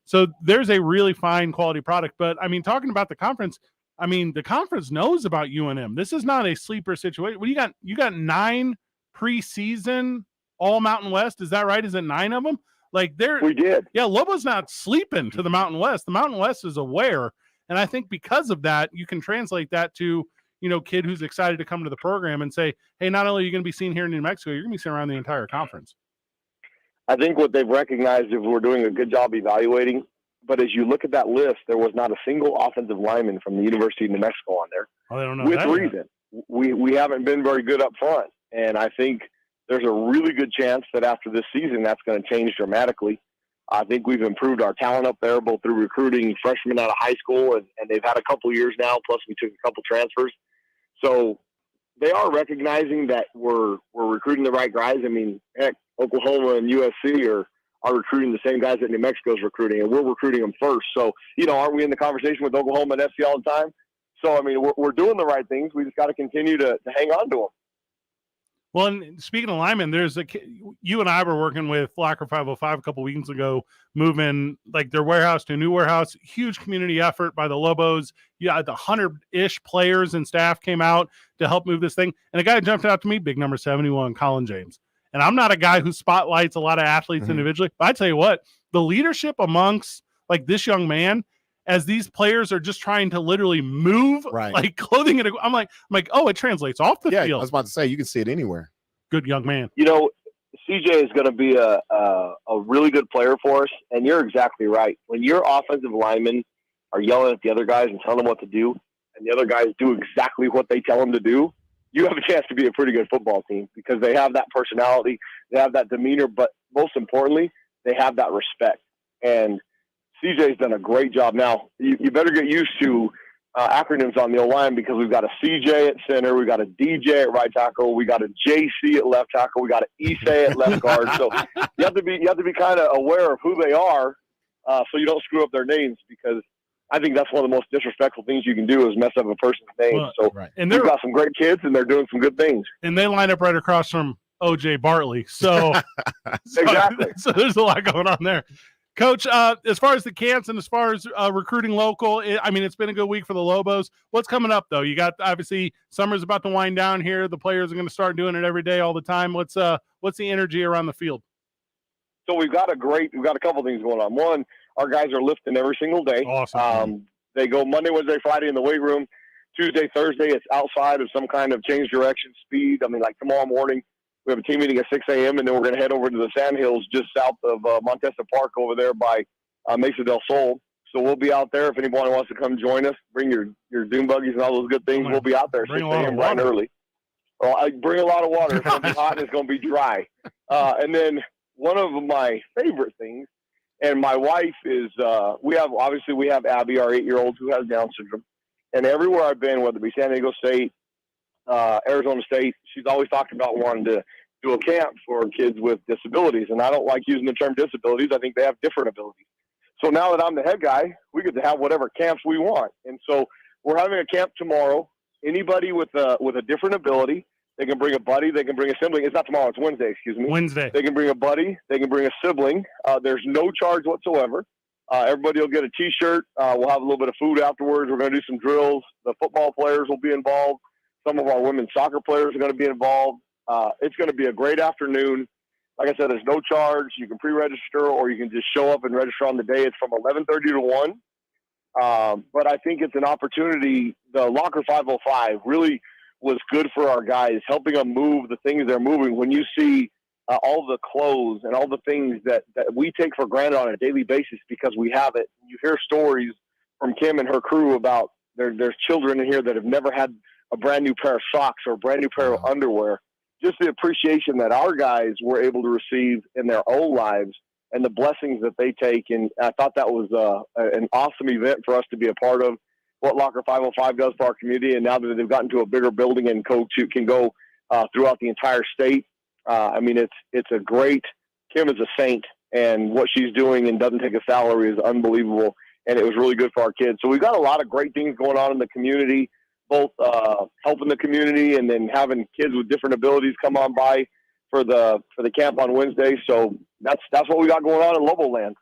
so there's a really fine quality product. But I mean, talking about the conference, I mean, the conference knows about UNM. This is not a sleeper situation. Well, you got 9 preseason all Mountain West. Is that right? Is it 9 of them? Like we did. Yeah. Lobo's not sleeping to the Mountain West. The Mountain West is aware. And I think because of that, you can translate that to, you know, kid who's excited to come to the program and say, hey, not only are you going to be seen here in New Mexico, you're going to be seen around the entire conference. I think what they've recognized is we're doing a good job evaluating, but as you look at that list, there was not a single offensive lineman from the University of New Mexico on there. Oh, they don't know with that reason. We haven't been very good up front. And I think there's a really good chance that after this season, that's going to change dramatically. I think we've improved our talent up there, both through recruiting freshmen out of high school, and they've had a couple years now, plus we took a couple transfers. So they are recognizing that we're recruiting the right guys. I mean, heck, Oklahoma and USC are recruiting the same guys that New Mexico's recruiting, and we're recruiting them first. So, you know, aren't we in the conversation with Oklahoma and SC all the time? So, I mean, we're doing the right things. We just got to continue to hang on to them. Well, and speaking of linemen, you and I were working with Locker 505 a couple weeks ago, moving like their warehouse to a new warehouse. Huge community effort by the Lobos. Yeah, the 100-ish players and staff came out to help move this thing. And a guy jumped out to me, big number 71, Colin James. And I'm not a guy who spotlights a lot of athletes individually, but I tell you what, the leadership amongst like this young man, as these players are just trying to literally move like clothing. I'm like, oh, it translates off the field. I was about to say, you can see it anywhere. Good young man. You know, CJ is going to be a really good player for us. And you're exactly right. When your offensive linemen are yelling at the other guys and telling them what to do, and the other guys do exactly what they tell them to do, you have a chance to be a pretty good football team, because they have that personality, they have that demeanor, but most importantly, they have that respect. And CJ's done a great job. Now, you better get used to acronyms on the O-line, because we've got a CJ at center, we've got a DJ at right tackle, we got a JC at left tackle, we got an Issei at left guard. So you have to be kind of aware of who they are, so you don't screw up their names, because I think that's one of the most disrespectful things you can do is mess up a person's name. And we've got some great kids, and they're doing some good things. And they line up right across from OJ Bartley. So exactly. So there's a lot going on there. Coach, as far as the camps and as far as recruiting local, I mean, it's been a good week for the Lobos. What's coming up, though? You got, obviously, summer's about to wind down here. The players are going to start doing it every day, all the time. What's the energy around the field? So we've got a couple things going on. One, our guys are lifting every single day. Awesome. They go Monday, Wednesday, Friday in the weight room. Tuesday, Thursday, it's outside of some kind of change direction speed. I mean, like tomorrow morning, we have a team meeting at 6 a.m., and then we're going to head over to the Sandhills just south of Montesa Park over there by Mesa del Sol. So we'll be out there. If anybody wants to come join us, bring your dune buggies and all those good things. We'll be out there 6 a.m. bright and early. Well, I bring a lot of water. It's going to be hot and it's going to be dry. And then one of my favorite things, and my wife is, we have Abby, our 8-year-old, who has Down syndrome. And everywhere I've been, whether it be San Diego State, Arizona State, she's always talking about wanting to do a camp for kids with disabilities. And I don't like using the term disabilities. I think they have different abilities. So now that I'm the head guy, we get to have whatever camps we want. And so we're having a camp tomorrow. Anybody with a different ability, they can bring a buddy, they can bring a sibling. It's not tomorrow, it's Wednesday, excuse me. Wednesday. They can bring a buddy, they can bring a sibling. There's no charge whatsoever. Everybody will get a T-shirt. We'll have a little bit of food afterwards. We're going to do some drills. The football players will be involved. Some of our women's soccer players are going to be involved. It's going to be a great afternoon. Like I said, there's no charge. You can pre-register, or you can just show up and register on the day. It's from 11:30 to 1. But I think it's an opportunity. The Locker 505, really, was good for our guys, helping them move the things they're moving. When you see all the clothes and all the things that we take for granted on a daily basis because we have it, you hear stories from Kim and her crew about there's children in here that have never had a brand new pair of socks or a brand new pair of underwear. Just the appreciation that our guys were able to receive in their own lives and the blessings that they take. And I thought that was an awesome event for us to be a part of. What Locker 505 does for our community, and now that they've gotten to a bigger building and Coach can go throughout the entire state. I mean, it's a great. Kim is a saint, and what she's doing and doesn't take a salary is unbelievable, and it was really good for our kids. So we've got a lot of great things going on in the community, both helping the community and then having kids with different abilities come on by for the camp on Wednesday. So that's what we got going on in Lobo Land.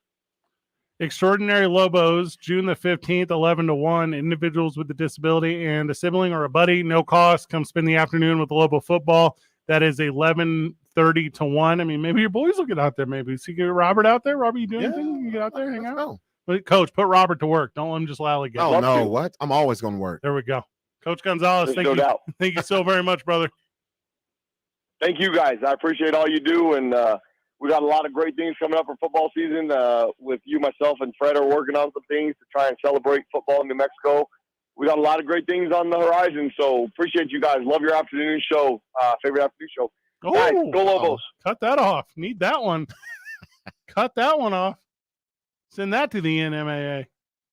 Extraordinary Lobos, June the 15th, 11-1. Individuals with a disability and a sibling or a buddy, no cost. Come spend the afternoon with Lobo football. That is 11:30 to 1. I mean, maybe your boys will get out there. Maybe see Robert out there. Robert, you doing anything? You get out there, hang out. But Coach, put Robert to work. Don't let him just lollygag. Oh no, what? I'm always going to work. There we go. Coach Gonzalez, There's no doubt. Thank you so very much, brother. Thank you, guys. I appreciate all you do, and we got a lot of great things coming up for football season. With you, myself, and Fred are working on some things to try and celebrate football in New Mexico. We got a lot of great things on the horizon, so appreciate you guys. Love your afternoon show, favorite afternoon show. Oh, guys, go Lobos. Cut that off. Need that one. Cut that one off. Send that to the NMAA.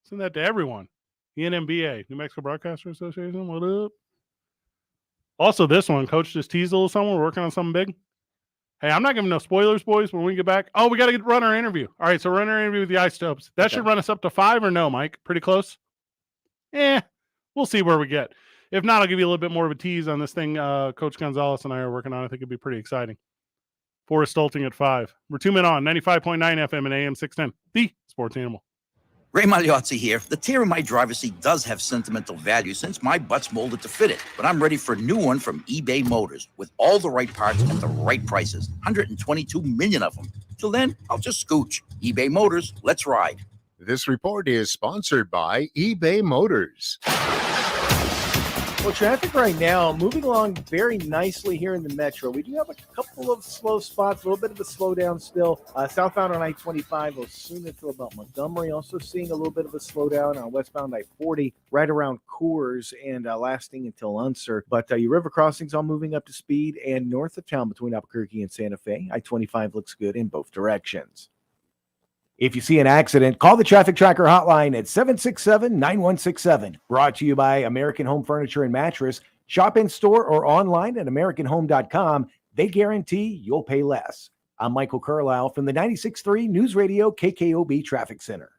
Send that to everyone. The NMBA, New Mexico Broadcaster Association. What up? Also, this one, Coach just teased a little something. We're working on something big. Hey, I'm not giving no spoilers, boys, when we get back. Oh, we got to run our interview. All right, so run our interview with the Isotopes. That should run us up to 5 or no, Mike? Pretty close? We'll see where we get. If not, I'll give you a little bit more of a tease on this thing Coach Gonzalez and I are working on. I think it'd be pretty exciting. Forrest Stolting at 5. We're 2 men on, 95.9 FM and AM 610, the Sports Animal. Ray Magliozzi here. The tear in my driver's seat does have sentimental value since my butt's molded to fit it. But I'm ready for a new one from eBay Motors with all the right parts at the right prices. 122 million of them. Till then, I'll just scooch. eBay Motors, let's ride. This report is sponsored by eBay Motors. Well, traffic right now moving along very nicely here in the metro. We do have a couple of slow spots, a little bit of a slowdown still. Southbound on I-25, Osuna to about Montgomery. Also seeing a little bit of a slowdown on westbound I-40 right around Coors and lasting until Unser. But your river crossings all moving up to speed, and north of town between Albuquerque and Santa Fe, I-25 looks good in both directions. If you see an accident, call the Traffic Tracker hotline at 767-9167. Brought to you by American Home Furniture and Mattress. Shop in store or online at AmericanHome.com. They guarantee you'll pay less. I'm Michael Carlisle from the 96.3 News Radio KKOB Traffic Center.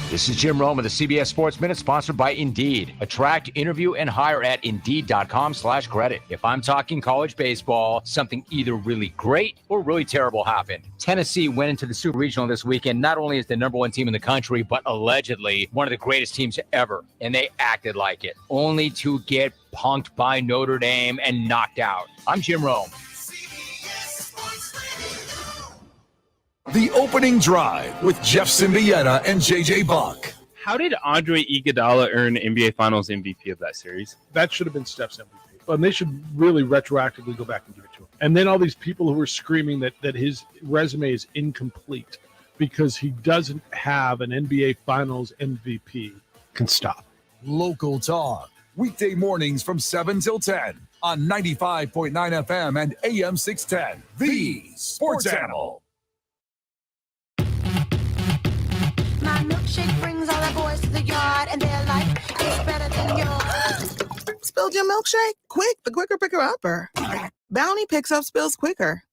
This is Jim Rome of the CBS Sports Minute, sponsored by Indeed. Attract, interview, and hire at Indeed.com/credit. If I'm talking college baseball, something either really great or really terrible happened. Tennessee went into the Super Regional this weekend, not only as the number 1 team in the country, but allegedly one of the greatest teams ever. And they acted like it, only to get punked by Notre Dame and knocked out. I'm Jim Rome. The Opening Drive with Jeff Symbieta and JJ Buck. How did Andre Iguodala earn NBA Finals MVP of that series? That should have been Steph's MVP. And they should really retroactively go back and give it to him. And then all these people who were screaming that his resume is incomplete because he doesn't have an NBA Finals MVP can stop. Local talk. Weekday mornings from 7 till 10 on 95.9 FM and AM 610. The Sports Animal. My milkshake brings all the boys to the yard, and they're like, it's better than yours. Spilled your milkshake? Quick, the quicker picker upper. Bounty picks up spills quicker.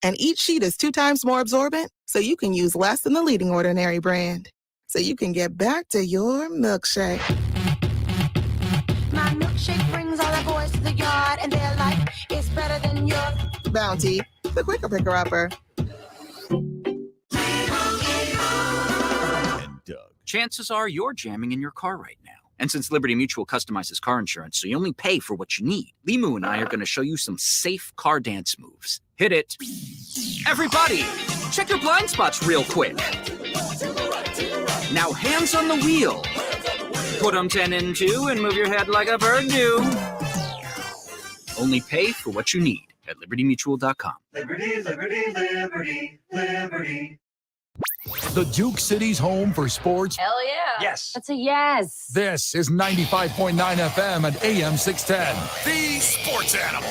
And each sheet is 2 times more absorbent, so you can use less than the leading Ordinary brand. So you can get back to your milkshake. My milkshake brings all the boys to the yard, and they're like, it's better than yours. Bounty, the quicker picker upper. Chances are you're jamming in your car right now. And since Liberty Mutual customizes car insurance, so you only pay for what you need, Limu and I are going to show you some safe car dance moves. Hit it. Everybody, check your blind spots real quick. Now hands on the wheel. Put 'em 10 and 2 and move your head like a bird do. Only pay for what you need at libertymutual.com. Liberty, liberty, liberty, liberty. The Duke City's home for sports. Hell yeah. Yes. That's a yes. This is 95.9 FM and AM 610. The Sports Animal.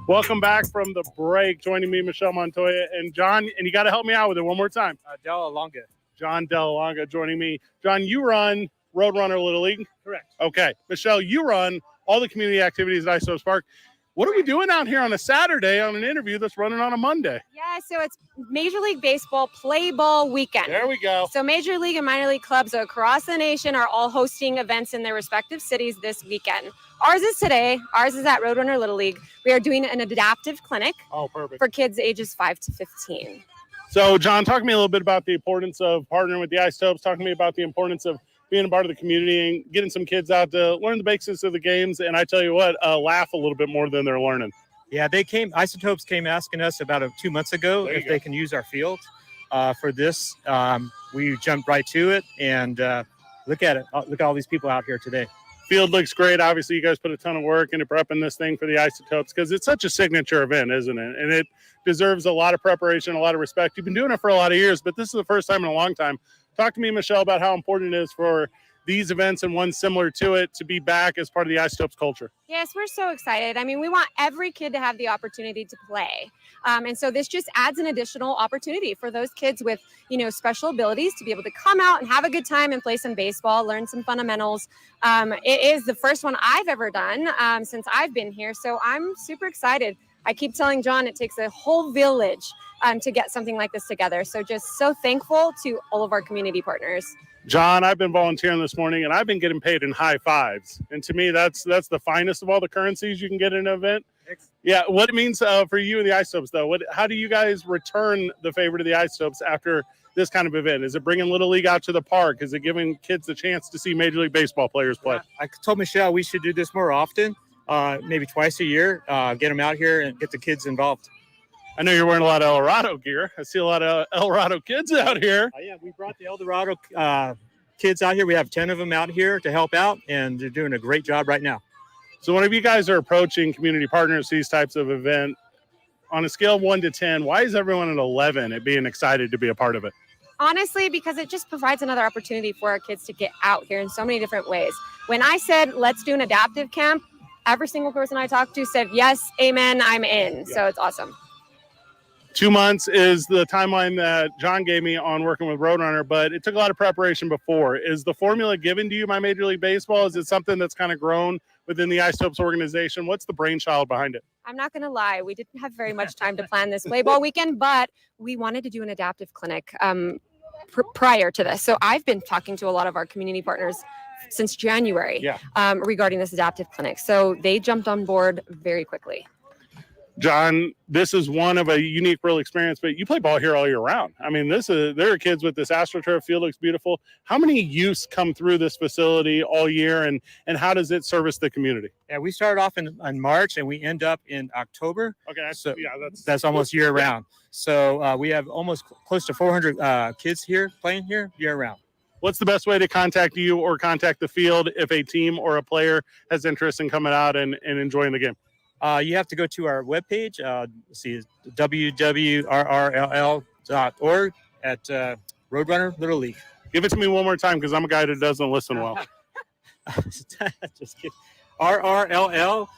Welcome back from the break. Joining me, Michelle Montoya and John. And you got to help me out with it one more time. Della Longa. John Della Longa joining me. John, you run Roadrunner Little League? Correct. Okay. Michelle, you run all the community activities at Isotopes Park. What are we doing out here on a Saturday on an interview that's running on a Monday? Yeah, so it's Major League Baseball play ball weekend. There we go. So Major League and minor league clubs across the nation are all hosting events in their respective cities this weekend. Ours is today. Ours is at Roadrunner Little League. We are doing an adaptive clinic for kids ages 5 to 15. So, John, talk to me a little bit about the importance of partnering with the Isotopes. Talk to me about the importance of being a part of the community and getting some kids out to learn the basics of the games. And I tell you what, laugh a little bit more than they're learning. Yeah, Isotopes came asking us about 2 months ago if they can use our field for this. We jumped right to it, and look at it. Look at all these people out here today. Field looks great. Obviously, you guys put a ton of work into prepping this thing for the Isotopes because it's such a signature event, isn't it? And it deserves a lot of preparation, a lot of respect. You've been doing it for a lot of years, but this is the first time in a long time. Talk to me, Michelle, about how important it is for these events and one similar to it to be back as part of the Isotopes culture. Yes, we're so excited. I mean, we want every kid to have the opportunity to play. And so this just adds an additional opportunity for those kids with, special abilities to be able to come out and have a good time and play some baseball, learn some fundamentals. It is the first one I've ever done since I've been here. So I'm super excited. I keep telling John it takes a whole village to get something like this together. So just so thankful to all of our community partners. John, I've been volunteering this morning, and I've been getting paid in high fives. And to me, that's the finest of all the currencies you can get in an event. Yeah, what it means for you and the Isotopes, though. How do you guys return the favor to the Isotopes after this kind of event? Is it bringing Little League out to the park? Is it giving kids the chance to see Major League Baseball players play? I told Michelle we should do this more often, maybe twice a year, get them out here and get the kids involved. I know you're wearing a lot of El Dorado gear. I see a lot of El Dorado kids out here. Yeah, we brought the El Dorado kids out here. We have 10 of them out here to help out, and they're doing a great job right now. So whenever you guys are approaching community partners, these types of event, on a scale of 1 to 10, why is everyone at 11 at being excited to be a part of it? Honestly, because it just provides another opportunity for our kids to get out here in so many different ways. When I said, let's do an adaptive camp, every single person I talked to said, yes, amen, I'm in. Yeah. So it's awesome. 2 months is the timeline that John gave me on working with Roadrunner, but it took a lot of preparation before. Is the formula given to you by Major League Baseball? Is it something that's kind of grown within the Isotopes organization? What's the brainchild behind it? I'm not going to lie. We didn't have very much time to plan this play ball weekend, but we wanted to do an adaptive clinic prior to this. So I've been talking to a lot of our community partners since January regarding this adaptive clinic. So they jumped on board very quickly. John, this is one of a unique real experience, but you play ball here all year round. I mean, there are kids with this AstroTurf field, looks beautiful. How many youths come through this facility all year, and how does it service the community? Yeah, we started off in March and we end up in October. Okay, that's almost year round. So we have almost close to 400 kids here playing here year round. What's the best way to contact you or contact the field if a team or a player has interest in coming out and enjoying the game? You have to go to our webpage, www.rrll.org at Roadrunner Little League. Give it to me one more time because I'm a guy that doesn't listen well. Just kidding. rrll.org,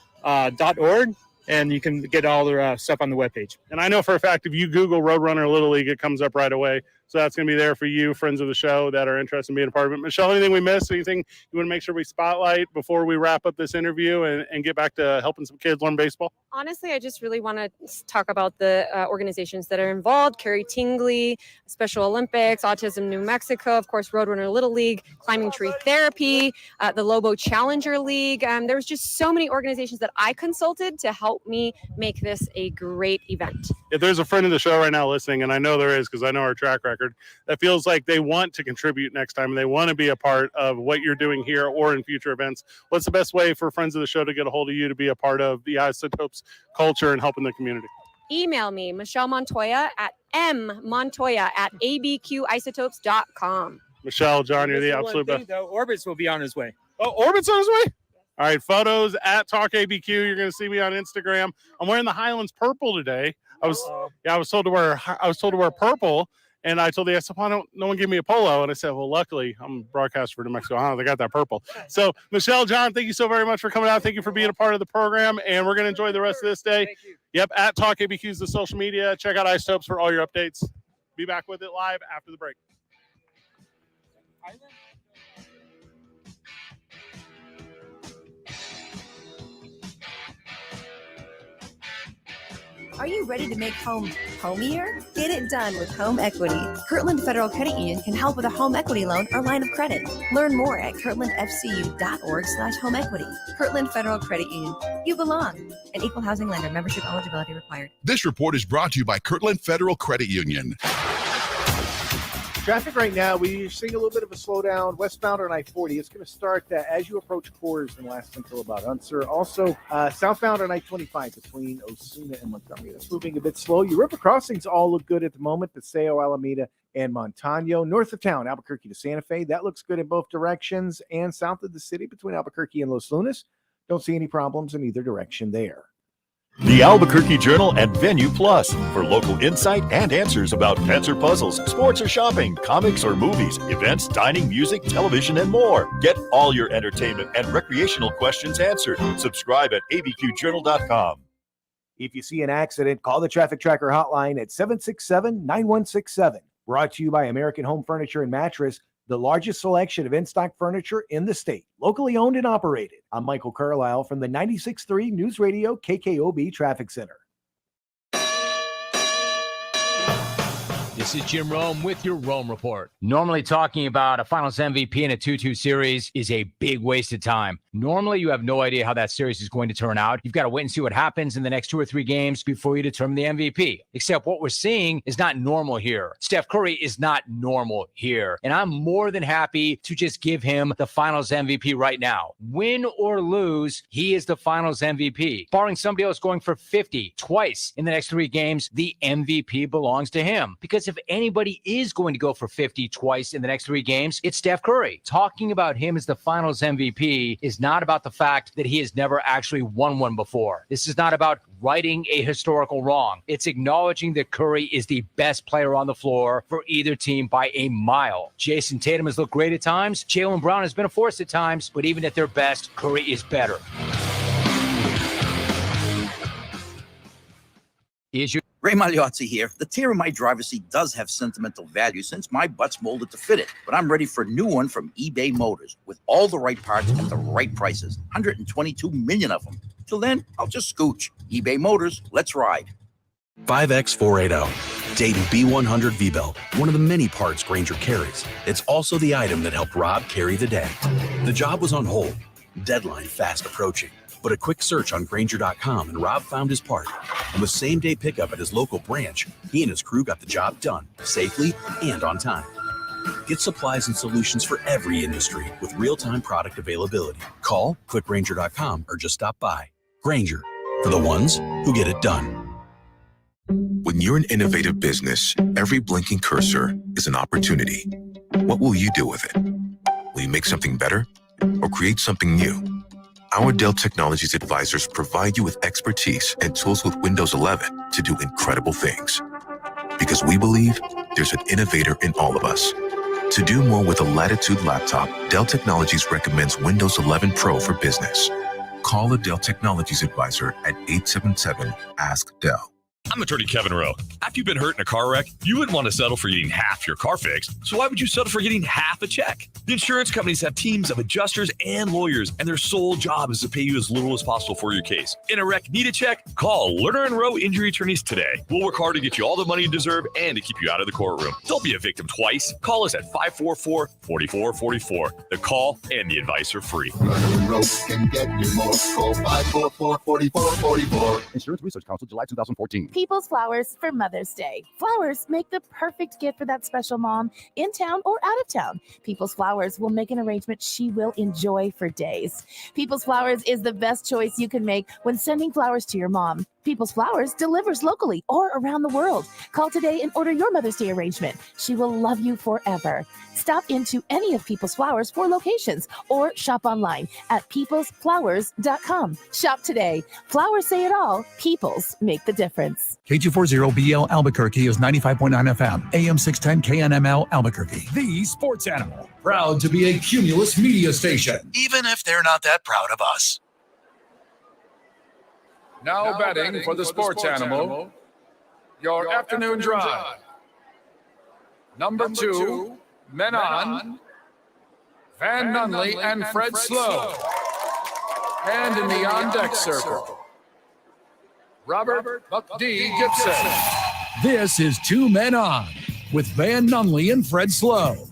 and you can get all the stuff on the webpage. And I know for a fact if you Google Roadrunner Little League, it comes up right away. So that's going to be there for you, friends of the show that are interested in being a part of it. Michelle, anything we missed? Anything you want to make sure we spotlight before we wrap up this interview and get back to helping some kids learn baseball? Honestly, I just really want to talk about the organizations that are involved. Carrie Tingley, Special Olympics, Autism New Mexico, of course, Roadrunner Little League, Climbing Tree Therapy, the Lobo Challenger League. There was just so many organizations that I consulted to help me make this a great event. If there's a friend of the show right now listening, and I know there is because I know our track record, that feels like they want to contribute next time and they want to be a part of what you're doing here or in future events, what's the best way for friends of the show to get a hold of you to be a part of the Isotopes culture and helping the community? Email me, Michelle Montoya at mmontoya@abqisotopes.com. Michelle, John, you're the One absolute thing, best. though, Orbitz will be on his way. Oh, Orbit's on his way? All right, photos at Talk ABQ. You're going to see me on Instagram. I'm wearing the Highlands purple today. I was told to wear purple, and I told the SFA, no one gave me a polo, and I said, well, luckily I'm a broadcaster for New Mexico. They got that purple. So, Michelle, John, thank you so very much for coming out. Thank you for being a part of the program, and we're going to enjoy the rest of this day. Thank you. Yep, at Talk ABQ is the social media. Check out Isotopes for all your updates. Be back with it live after the break. Are you ready to make home homier? Get it done with Home Equity. Kirtland Federal Credit Union can help with a home equity loan or line of credit. Learn more at kirtlandfcu.org/homeequity. Kirtland Federal Credit Union. You belong. An equal housing lender. Membership eligibility required. This report is brought to you by Kirtland Federal Credit Union. Traffic right now, we're seeing a little bit of a slowdown westbound on I-40. It's going to start as you approach Coors and last until about Unser. Also, southbound on I-25 between Osuna and Montgomery. That's moving a bit slow. Your river crossings all look good at the moment. Paseo, Alameda, and Montano. North of town, Albuquerque to Santa Fe. That looks good in both directions. And south of the city between Albuquerque and Los Lunas. Don't see any problems in either direction there. The Albuquerque Journal and Venue Plus for local insight and answers about pets or puzzles, sports or shopping, comics or movies, events, dining, music, television, and more. Get all your entertainment and recreational questions answered. Subscribe at abqjournal.com. If you see an accident, call the Traffic Tracker hotline at 767-9167. Brought to you by American Home Furniture and Mattress, the largest selection of in-stock furniture in the state. Locally owned and operated. I'm Michael Carlisle from the 96.3 News Radio KKOB Traffic Center. This is Jim Rome with your Rome Report. Normally talking about a finals MVP in a 2-2 series is a big waste of time. Normally you have no idea how that series is going to turn out. You've got to wait and see what happens in the next 2 or 3 games before you determine the MVP. Except what we're seeing is not normal here. Steph Curry is not normal here. And I'm more than happy to just give him the finals MVP right now. Win or lose, he is the finals MVP. Barring somebody else going for 50 twice in the next 3 games, the MVP belongs to him. Because if anybody is going to go for 50 twice in the next 3 games, it's Steph Curry. Talking about him as the finals MVP is not about the fact that he has never actually won one before. This is not about righting a historical wrong. It's acknowledging that Curry is the best player on the floor for either team by a mile. Jason Tatum has looked great at times. Jaylen Brown has been a force at times, but even at their best, Curry is better. Ray Magliozzi here. The tear in my driver's seat does have sentimental value since my butt's molded to fit it, but I'm ready for a new one from eBay Motors with all the right parts at the right prices. 122 million of them. Till then, I'll just scooch. eBay Motors, let's ride. 5X480. Dayton B100 V-Belt, one of the many parts Grainger carries. It's also the item that helped Rob carry the day. The job was on hold, deadline fast approaching, but a quick search on Grainger.com and Rob found his part. And with same-day pickup at his local branch, he and his crew got the job done, safely and on time. Get supplies and solutions for every industry with real-time product availability. Call, click Grainger.com, or just stop by. Grainger, for the ones who get it done. When you're an innovative business, every blinking cursor is an opportunity. What will you do with it? Will you make something better or create something new? Our Dell Technologies advisors provide you with expertise and tools with Windows 11 to do incredible things. Because we believe there's an innovator in all of us. To do more with a Latitude laptop, Dell Technologies recommends Windows 11 Pro for business. Call a Dell Technologies advisor at 877-ASK-DELL. I'm attorney Kevin Rowe. After you've been hurt in a car wreck, you wouldn't want to settle for getting half your car fixed. So why would you settle for getting half a check? The insurance companies have teams of adjusters and lawyers, and their sole job is to pay you as little as possible for your case. In a wreck, need a check? Call Lerner & Rowe Injury Attorneys today. We'll work hard to get you all the money you deserve and to keep you out of the courtroom. Don't be a victim twice. Call us at 544-4444. The call and the advice are free. Lerner & Rowe can get you more. Call 544-4444. Insurance Research Council, July 2014. People's Flowers for Mother's Day. Flowers make the perfect gift for that special mom in town or out of town. People's Flowers will make an arrangement she will enjoy for days. People's Flowers is the best choice you can make when sending flowers to your mom. People's Flowers delivers locally or around the world. Call today and order your Mother's Day arrangement. She will love you forever. Stop into any of People's Flowers 4 locations or shop online at peoplesflowers.com. Shop today. Flowers say it all. Peoples make the difference. K240BL Albuquerque is 95.9 FM, AM 610 KNML Albuquerque. The Sports Animal. Proud to be a Cumulus media station, even if they're not that proud of us. Now betting for the Sports Animal, your afternoon drive. Number 2, Men On, Van Nunley and Fred Slow. And in the on-deck circle, Robert Buck D. Gibson. This is 2 Men On with Van Nunley and Fred Slow.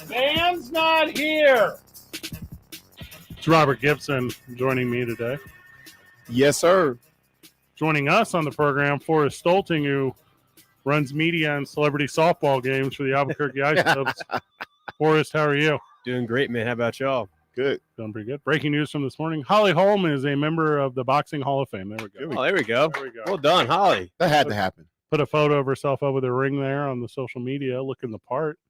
Van's not here. It's Robert Gibson joining me today. Yes, sir. Joining us on the program, Forrest Stolting, who runs media and celebrity softball games for the Albuquerque Isotopes. Forrest, how are you? Doing great, man. How about y'all? Good. Doing pretty good. Breaking news from this morning. Holly Holm is a member of the Boxing Hall of Fame. There we go. Oh, there we go. There we go. Well done, Holly. That had to happen. Put a photo of herself up with a ring there on the social media, looking the part.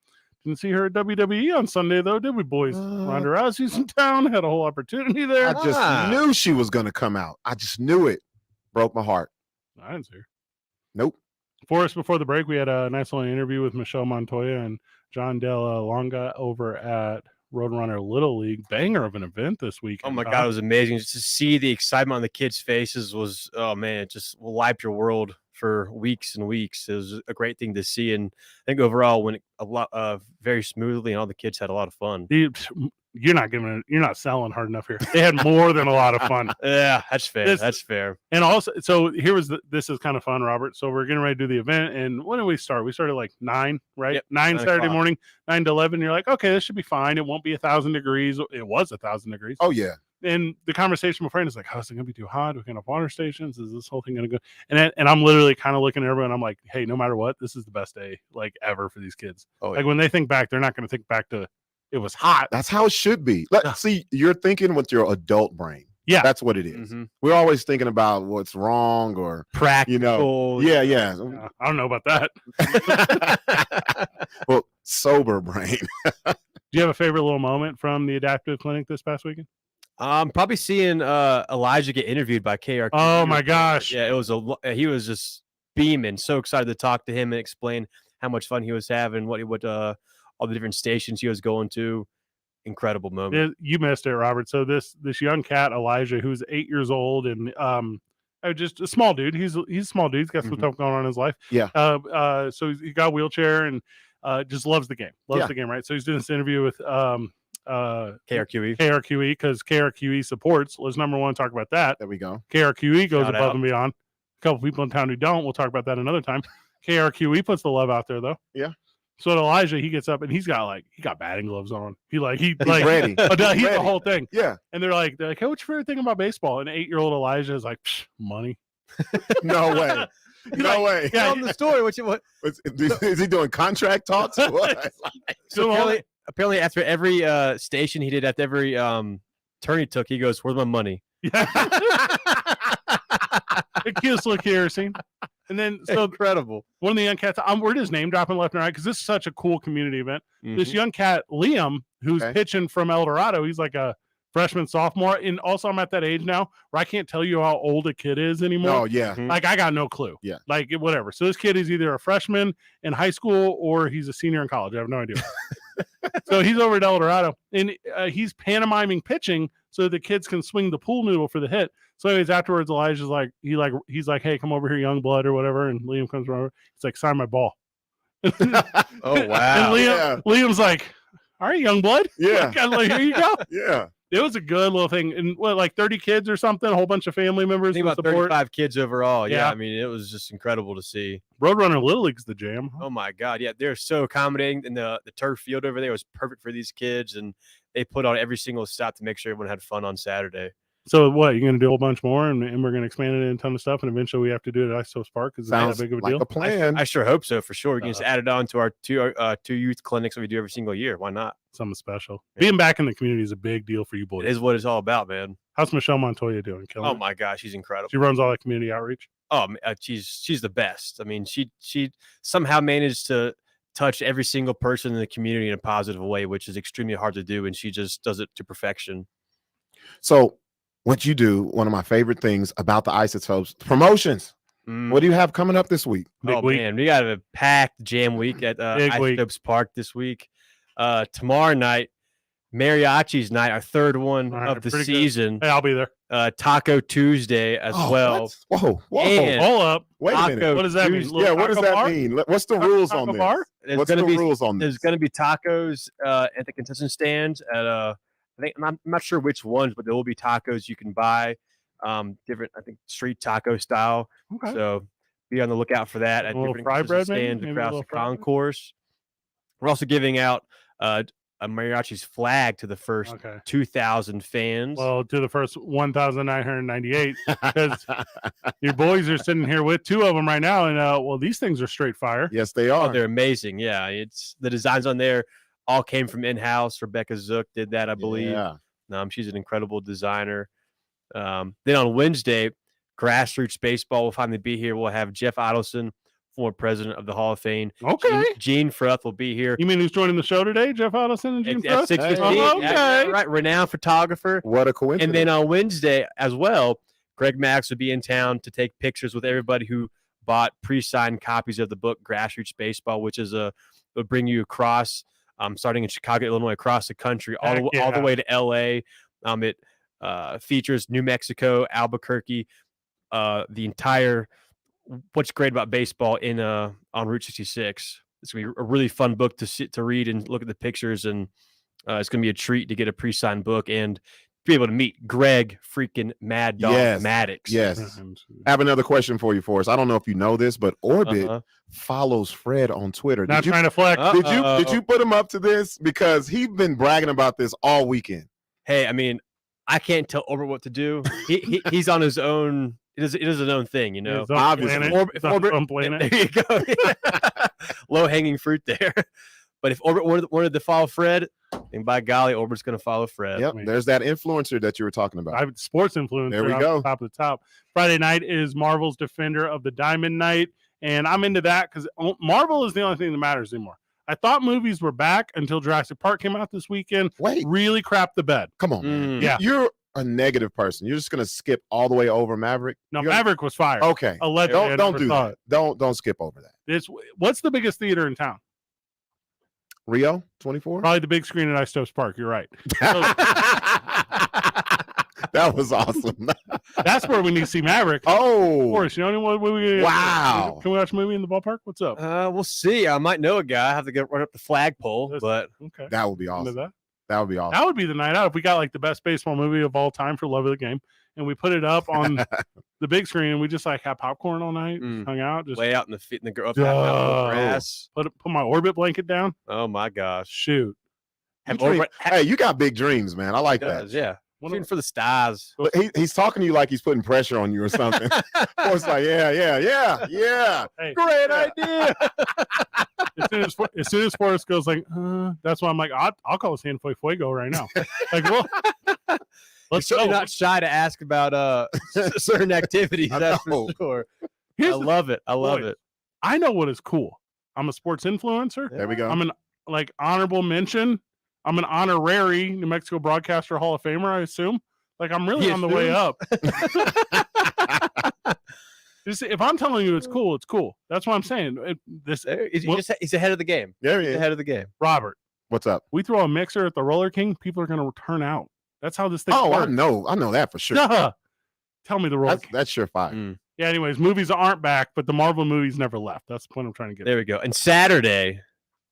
Didn't see her at WWE on Sunday, though, did we, boys? Ronda Rousey's in town. Had a whole opportunity there. I just knew she was going to come out. I just knew it. Broke my heart. I didn't see her. Nope. Forrest, before the break, we had a nice little interview with Michelle Montoya and John Della Longa over at Roadrunner Little League. Banger of an event this week. Oh my God, it was amazing. Just to see the excitement on the kids' faces was, oh man, it just wiped your world for weeks and weeks. It was a great thing to see, and I think overall went a lot very smoothly, and all the kids had a lot of fun. You're not selling hard enough here. They had more than a lot of fun. Yeah, that's fair. That's fair. And also, so this is kind of fun, Robert. So we're getting ready to do the event, and when did we start? We started like 9, right? Yep, 9 Saturday o'clock. morning, 9 to 11. You're like, okay, this should be fine. It won't be 1,000 degrees. It was 1,000 degrees. Oh yeah. And the conversation with friend is like, "Oh, is it gonna be too hot? We can have water stations. Is this whole thing gonna go?" And I'm literally kind of looking at everyone. I'm like, "Hey, no matter what, this is the best day like ever for these kids. Oh, like when they think back, they're not gonna think back to it was hot. That's how it should be. See, you're thinking with your adult brain. Yeah, that's what it is. Mm-hmm. We're always thinking about what's wrong or practical. Yeah. I don't know about that. Well, sober brain. Do you have a favorite little moment from the adaptive clinic this past weekend? Probably seeing Elijah get interviewed by KRQ. Oh my gosh. Yeah, he was just beaming, so excited to talk to him and explain how much fun he was having, what all the different stations he was going to. Incredible moment. You missed it, Robert. So this young cat, Elijah, who's 8 years old and just a small dude. He's a small dude. He's got some stuff going on in his life. Yeah. So he got a wheelchair and just loves the game. Loves the game, right? So he's doing this interview with KRQE because KRQE supports. Let's number one talk about that. There we go. KRQE goes Shout above out. and beyond. A couple people in town who don't. We'll talk about that another time. KRQE puts the love out there though. Yeah. So Elijah, he gets up and he got batting gloves on. He's ready. He's Ready. the whole thing. Yeah. And they're like, hey, what's your favorite thing about baseball? And 8-year-old Elijah is like, money. No way. No way. Yeah, Tell him the story. Is he doing contract talks? Or what? So apparently after every station he did, after every turn he took, he goes, "Where's my money?" The kids look kerosene. And then so incredible. One of the young cats, we're just name dropping left and right because this is such a cool community event. This Mhm. young cat, Liam, who's pitching from El Dorado, he's like a freshman, sophomore. And also I'm at that age now where I can't tell you how old a kid is anymore. Oh, yeah. Like I got no clue. Yeah. Like whatever. So this kid is either a freshman in high school or he's a senior in college. I have no idea. So he's over at El Dorado and he's pantomiming pitching so the kids can swing the pool noodle for the hit. So anyways, afterwards, Elijah's like, he's like, hey, come over here, young blood or whatever. And Liam comes over. He's like, sign my ball. Oh, wow. And Liam's like, all right, young blood. Yeah. Like, here you go. Yeah. It was a good little thing. And like 30 kids or something, a whole bunch of family members. I think about support. 35 kids overall. Yeah, Yeah. I mean, it was just incredible to see. Roadrunner Little League's the jam. Oh my God. Yeah, they're so accommodating, and the turf field over there was perfect for these kids, and they put on every single stop to make sure everyone had fun on Saturday. So what, you're going to do a whole bunch more and we're going to expand it in a ton of stuff. And eventually we have to do it at Isotopes Park because it's Sounds that big of a like deal. a plan. I sure hope so, for sure. We can just add it on to our two youth clinics that we do every single year. Why not? something special. Being back in the community is a big deal for you boys. It is what it's all about, man. How's Michelle Montoya doing? Killing Oh it? my gosh, she's incredible. She runs all that community outreach. Oh, she's the best. I mean, she somehow managed to touch every single person in the community in a positive way, which is extremely hard to do, and she just does it to perfection. So, what you do, one of my favorite things about the Isotopes promotions. What do you have coming up this week? Man, we got a packed jam week at Isotopes Park this week. Tomorrow night, Mariachi's night, our third one of the season. Hey, I'll be there. Taco Tuesday as well. Whoa. And hold up. Wait a minute. What does that mean? Yeah, what does that mean? What's the rules on this? What's the rules on this? There's going to be tacos at the concession stands at I think I'm not sure which ones, but there will be tacos you can buy, different, I think, street taco style. Okay. So be on the lookout for that at different fry bread, stands maybe? across Maybe a the little fry bread? concourse. We're also giving out a Mariachi's flag to the first 2,000 fans. Well, to the first 1,998, because your boys are sitting here with two of them right now, and well, these things are straight fire. Yes, they are. Oh, they're amazing. Yeah, it's the designs on there all came from in-house. Rebecca Zook did that, I believe. Yeah. She's an incredible designer. Then on Wednesday, Grassroots Baseball will finally be here. We'll have Jeff Adelson, former president of the Hall of Fame. Okay. Gene Fruth will be here. You mean who's joining the show today? Jeff Adelson and Gene At Fruth? 6:15. Oh, okay. Right, renowned photographer. What a coincidence. And then on Wednesday as well, Greg Max will be in town to take pictures with everybody who bought pre-signed copies of the book Grassroots Baseball, which is will bring you across, starting in Chicago, Illinois, across the country, all the way to LA. It features New Mexico, Albuquerque, the entire what's great about baseball in on Route 66. It's gonna be a really fun book to read and look at the pictures, and it's gonna be a treat to get a pre-signed book and be able to meet Greg freaking Mad Dog Maddox. Yes. I have another question for you, Forrest. I don't know if you know this, but Orbit follows Fred on Twitter. Not trying to flex. Did you put him up to this? Because he's been bragging about this all weekend. Hey, I mean, I can't tell Orbit what to do. He's on his own. It is his own thing, you know. Obviously, There you go. Low hanging fruit there. But if Orbit wanted to follow Fred, then by golly, Orbit's going to follow Fred. Yep, there's that influencer that you were talking about. Sports influencer. There we off go. the top of the top. Friday night is Marvel's Defender of the Diamond Knight, and I'm into that because Marvel is the only thing that matters anymore. I thought movies were back until Jurassic Park came out this weekend. Wait, really crapped the bed. Come on, man. Yeah, you're a negative person. You're just going to skip all the way over Maverick. No, Maverick was fire. Okay, allegedly. Don't do that. Don't skip over that. What's the biggest theater in town? Rio 24. Probably the big screen at Isotopes Park. You're right. That was awesome. That's where we need to see Maverick. Oh, of course. You know what movie? Wow. Can we watch a movie in the ballpark? What's up? We'll see. I might know a guy. I have to run up the flagpole, but okay, that would be awesome. That would be awesome. That would be the night out if we got like the best baseball movie of all time for love of the game, and we put it up on the big screen, and we just like have popcorn all night, hung out, just lay out in the grass. Put my Orbit blanket down. Oh my gosh! Shoot. Hey, you got big dreams, man. I like that. Yeah. Shooting for the stars. He's talking to you like he's putting pressure on you or something. Or it's like, yeah. Hey, great idea. As soon as Forrest goes like, that's why I'm like, I'll call San Fuego right now. Like, well, let's go. Not shy to ask about certain activities. That's for sure. I love it. I know what is cool. I'm a sports influencer. There we go. I'm an honorable mention. I'm an honorary New Mexico Broadcaster Hall of Famer, I assume. Like, I'm really on the way up. If I'm telling you it's cool, it's cool. That's what I'm saying. He's ahead of the game. There he is. Ahead of the game. Robert, what's up? We throw a mixer at the Roller King, people are going to turn out. That's how this thing works. I know that for sure. Tell me the Roller King. That's surefire. Yeah, anyways, movies aren't back, but the Marvel movies never left. That's the point I'm trying to get. There we go. And Saturday,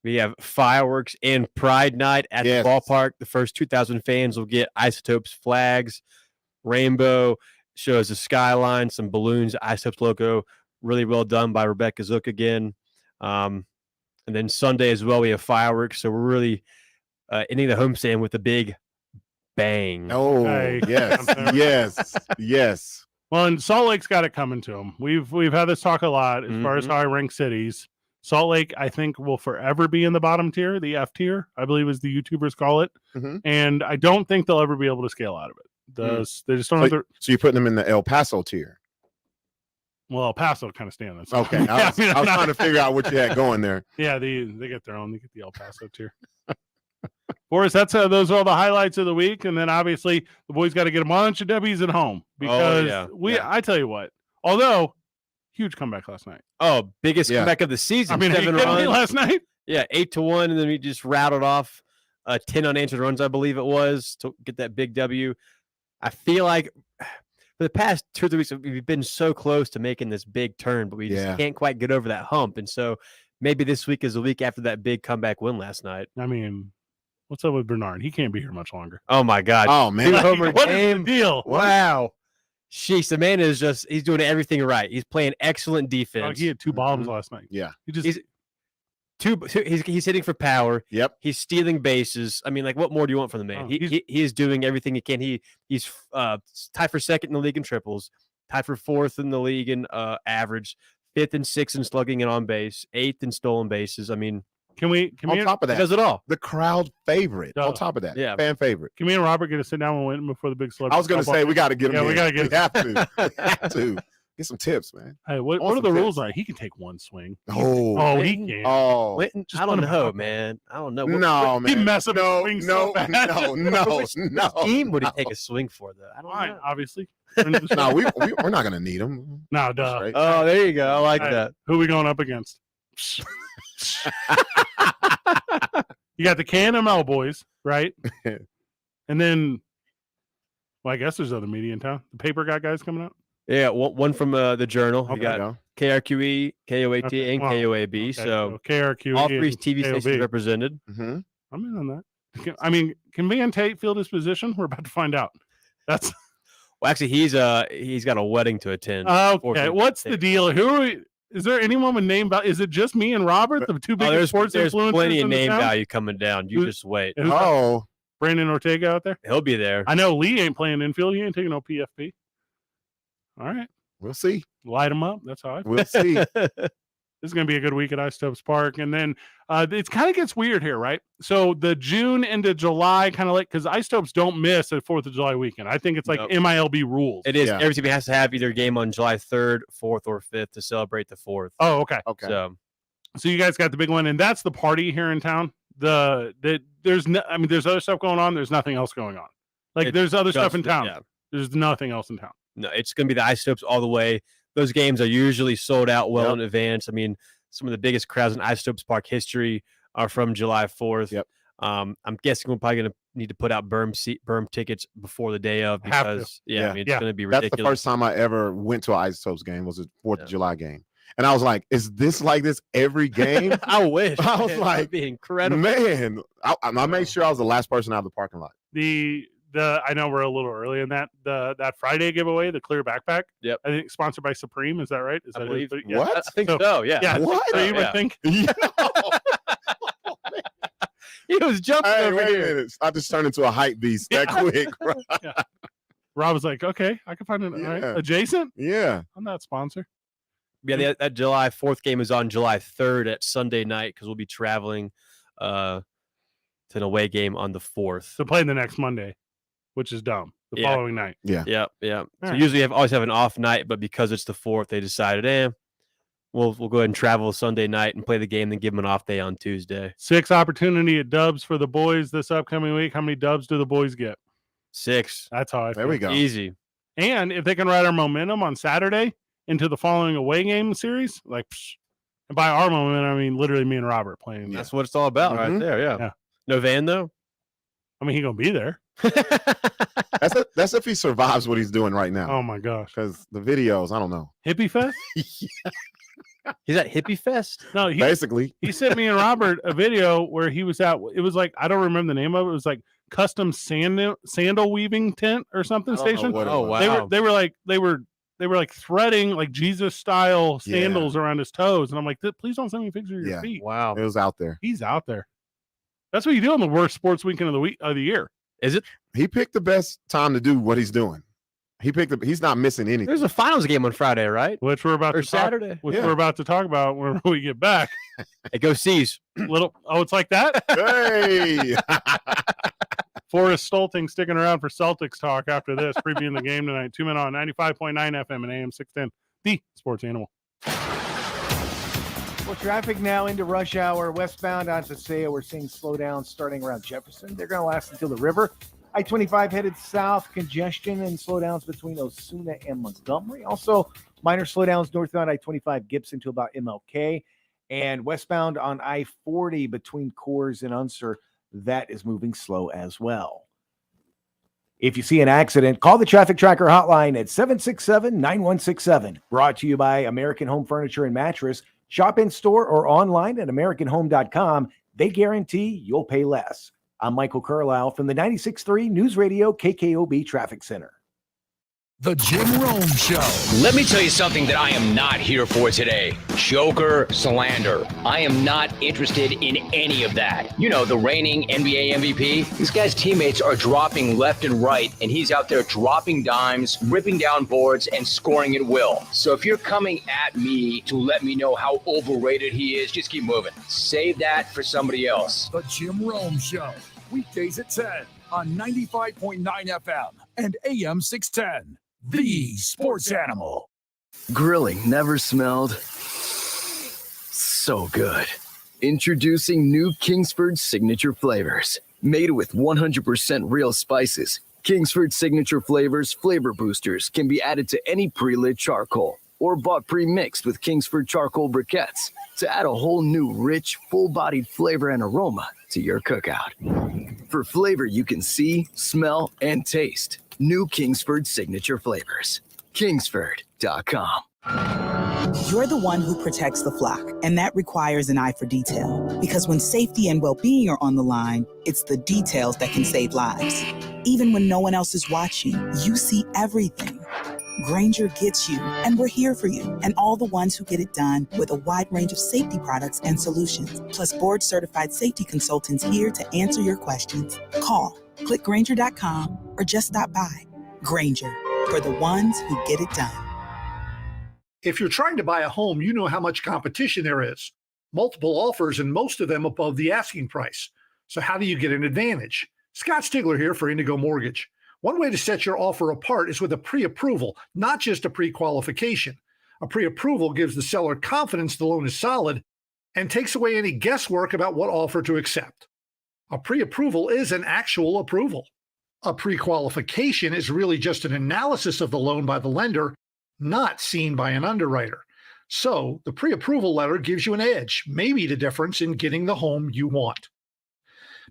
we have fireworks and Pride Night at the ballpark. The first 2,000 fans will get Isotopes flags, rainbow, shows the skyline, some balloons, Isotopes logo. Really well done by Rebecca Zook again. And then Sunday as well, we have fireworks. So we're really ending the homestand with a big bang. Oh, yes. Well, and Salt Lake's got it coming to them. We've had this talk a lot as far as how I rank cities. Salt Lake, I think, will forever be in the bottom tier, the F tier, I believe, as the YouTubers call it. And I don't think they'll ever be able to scale out of it. They just don't have the. So you're putting them in the El Paso tier. Well, El Paso kind of stay on this. Okay, I was trying to figure out what you had going there. Yeah, they get their own. They get the El Paso tier. Boris, those are all the highlights of the week, and then obviously the boys got to get a bunch of W's at home because I tell you what, although huge comeback last night. Oh, biggest comeback of the season. I mean, 7 runs last night. Yeah, 8-1, and then we just rattled off 10 unanswered runs, I believe it was, to get that big W. I feel like for the past 2 or 3 weeks, we've been so close to making this big turn, but we just can't quite get over that hump. And so maybe this week is the week after that big comeback win last night. I mean, what's up with Bernard? He can't be here much longer. Oh, my God. Oh, man. What is the deal? Wow. Sheesh, the man is he's doing everything right. He's playing excellent defense. He had 2 bombs last night. Yeah. He's hitting for power. Yep. He's stealing bases. I mean, like, what more do you want from the man? He is doing everything he can. He's tied for second in the league in triples, tied for 4th in the league in average, 5th and 6th in slugging and on base, 8th in stolen bases. I mean, can we on top of that, he does it all. The crowd favorite. On top of that, fan favorite. Can me and Robert get to sit down and win before the big slug? I was going to say we got to get him. Yeah, we got to get. We have to. We have to get some tips, man. Hey, what are the rules? Like, he can take 1 swing. Oh, he can. Oh, I don't know, man. I don't know. No, man. He messed up his swing so bad. No. Team would he take a swing for though? I don't know. Obviously. No, we're not going to need him. No, duh. Right. Oh, there you go. I like that. Who are we going up against? You got the KNML boys, right? And then, well, I guess there's other media in town. The paper guys coming out. Yeah, one from the Journal. Okay. You got KRQE, KOAT, and KOAB. Okay, so KRQE, all 3 TV KOB. stations represented. I'm in on that. I mean, can Van Tate field his position? We're about to find out. That's well, actually, he's got a wedding to attend. Okay, what's the deal? Who are we? Is there anyone with name value? Is it just me and Robert, the 2 biggest sports there's influencers? plenty of in the name town? value coming down. You just wait. Brandon Ortega out there? He'll be there. I know Lee ain't playing infield. He ain't taking no PFP. All right. We'll see. Light him up. That's how I feel. We'll see. This is going to be a good week at Isotopes Park. And then it kind of gets weird here, right? So the June into July kind of like, because Isotopes don't miss a 4th of July weekend. I think it's like MILB rules. It is. Yeah. Every team has to have either a game on July 3rd, 4th, or 5th to celebrate the 4th. Oh, okay. Okay. So you guys got the big one, and that's the party here in town. There's other stuff going on. There's nothing else going on. Like there's other stuff in town. Yeah. There's nothing else in town. No, it's going to be the Isotopes all the way. Those games are usually sold out well in advance. I mean, some of the biggest crowds in Isotopes Park history are from July 4th. Yep. I'm guessing we're probably going to need to put out berm tickets before the day of because I mean, it's going to be ridiculous. That's the first time I ever went to an Isotopes game was a 4th of July game. And I was like, is this like this every game? I wish. I was like, that'd be incredible. Man, I made sure I was the last person out of the parking lot. I know we're a little early in that. That Friday giveaway, the clear backpack. Yep. I think sponsored by Supreme. Is that right? Is I that believe. Yeah. What? I think so. Yeah. Yeah. What? Supreme, I think. He was jumping over wait here. a minute. I just turned into a hype beast that quick. Rob was like, okay, I can find it. All right. Adjacent. Yeah. I'm not sponsored. Yeah, that July 4th game is on July 3rd at Sunday night because we'll be traveling to an away game on the 4th. So playing the next Monday, which is dumb. The following night. Yeah. Yeah. So right. usually always have an off night, but because it's the 4th, they decided, we'll go ahead and travel Sunday night and play the game, then give them an off day on Tuesday. 6 opportunity at dubs for the boys this upcoming week. How many dubs do the boys get? 6. That's how I feel. There we go. Easy. And if they can ride our momentum on Saturday into the following away game series, like, and by our momentum, I mean literally me and Robert playing. That's what it's all about right there. Yeah. No van though. I mean, he gonna be there. That's if he survives what he's doing right now. Oh my gosh! Because the videos, I don't know. Hippie Fest. He's at Hippie Fest. No, basically, he sent me and Robert a video where he was at. It was like I don't remember the name of it. It was like custom sandal weaving tent or something station. Oh wow! They were like threading like Jesus style sandals around his toes, and I'm like, please don't send me a picture of your feet. Wow, it was out there. He's out there. That's what you do on the worst sports weekend of the year. Is it? He picked the best time to do what he's doing. He's not missing anything. There's a finals game on Friday, right? Which we're about Or to talk, Saturday. which Yeah. we're about to talk about when we get back. Hey, go C's. It's like that. Hey. Forrest Stolting sticking around for Celtics talk after this, previewing the game tonight. 2 Men On 95.9 FM and AM 610, the Sports Animal. Well, traffic now into rush hour. Westbound on Paseo, we're seeing slowdowns starting around Jefferson. They're going to last until the river. I-25 headed south, congestion and slowdowns between Osuna and Montgomery. Also, minor slowdowns northbound I-25 Gibson to about MLK. And westbound on I-40 between Coors and Unser, that is moving slow as well. If you see an accident, call the Traffic Tracker hotline at 767-9167. Brought to you by American Home Furniture and Mattress. Shop in store or online at AmericanHome.com. They guarantee you'll pay less. I'm Michael Carlisle from the 96.3 News Radio KKOB Traffic Center. The Jim Rome Show. Let me tell you something that I am not here for today. Joker slander. I am not interested in any of that. You know, the reigning NBA MVP. This guy's teammates are dropping left and right, and he's out there dropping dimes, ripping down boards, and scoring at will. So if you're coming at me to let me know how overrated he is, just keep moving. Save that for somebody else. The Jim Rome Show. Weekdays at 10 on 95.9 FM and AM 610. The Sports Animal. Grilling never smelled so good. Introducing new Kingsford Signature Flavors. Made with 100% real spices, Kingsford Signature Flavors flavor boosters can be added to any pre-lit charcoal or bought pre-mixed with Kingsford charcoal briquettes to add a whole new rich, full-bodied flavor and aroma to your cookout. For flavor you can see, smell, and taste. New Kingsford Signature Flavors. Kingsford.com. You're the one who protects the flock, and that requires an eye for detail. Because when safety and well-being are on the line, it's the details that can save lives. Even when no one else is watching, you see everything. Grainger gets you, and we're here for you, and all the ones who get it done with a wide range of safety products and solutions, plus board-certified safety consultants here to answer your questions. Call, click Grainger.com, or just stop by. Grainger, for the ones who get it done. If you're trying to buy a home, you know how much competition there is. Multiple offers and most of them above the asking price. So how do you get an advantage? Scott Stigler here for Indigo Mortgage. One way to set your offer apart is with a pre-approval, not just a pre-qualification. A pre-approval gives the seller confidence the loan is solid and takes away any guesswork about what offer to accept. A pre-approval is an actual approval. A pre-qualification is really just an analysis of the loan by the lender, not seen by an underwriter. So the pre-approval letter gives you an edge, maybe the difference in getting the home you want.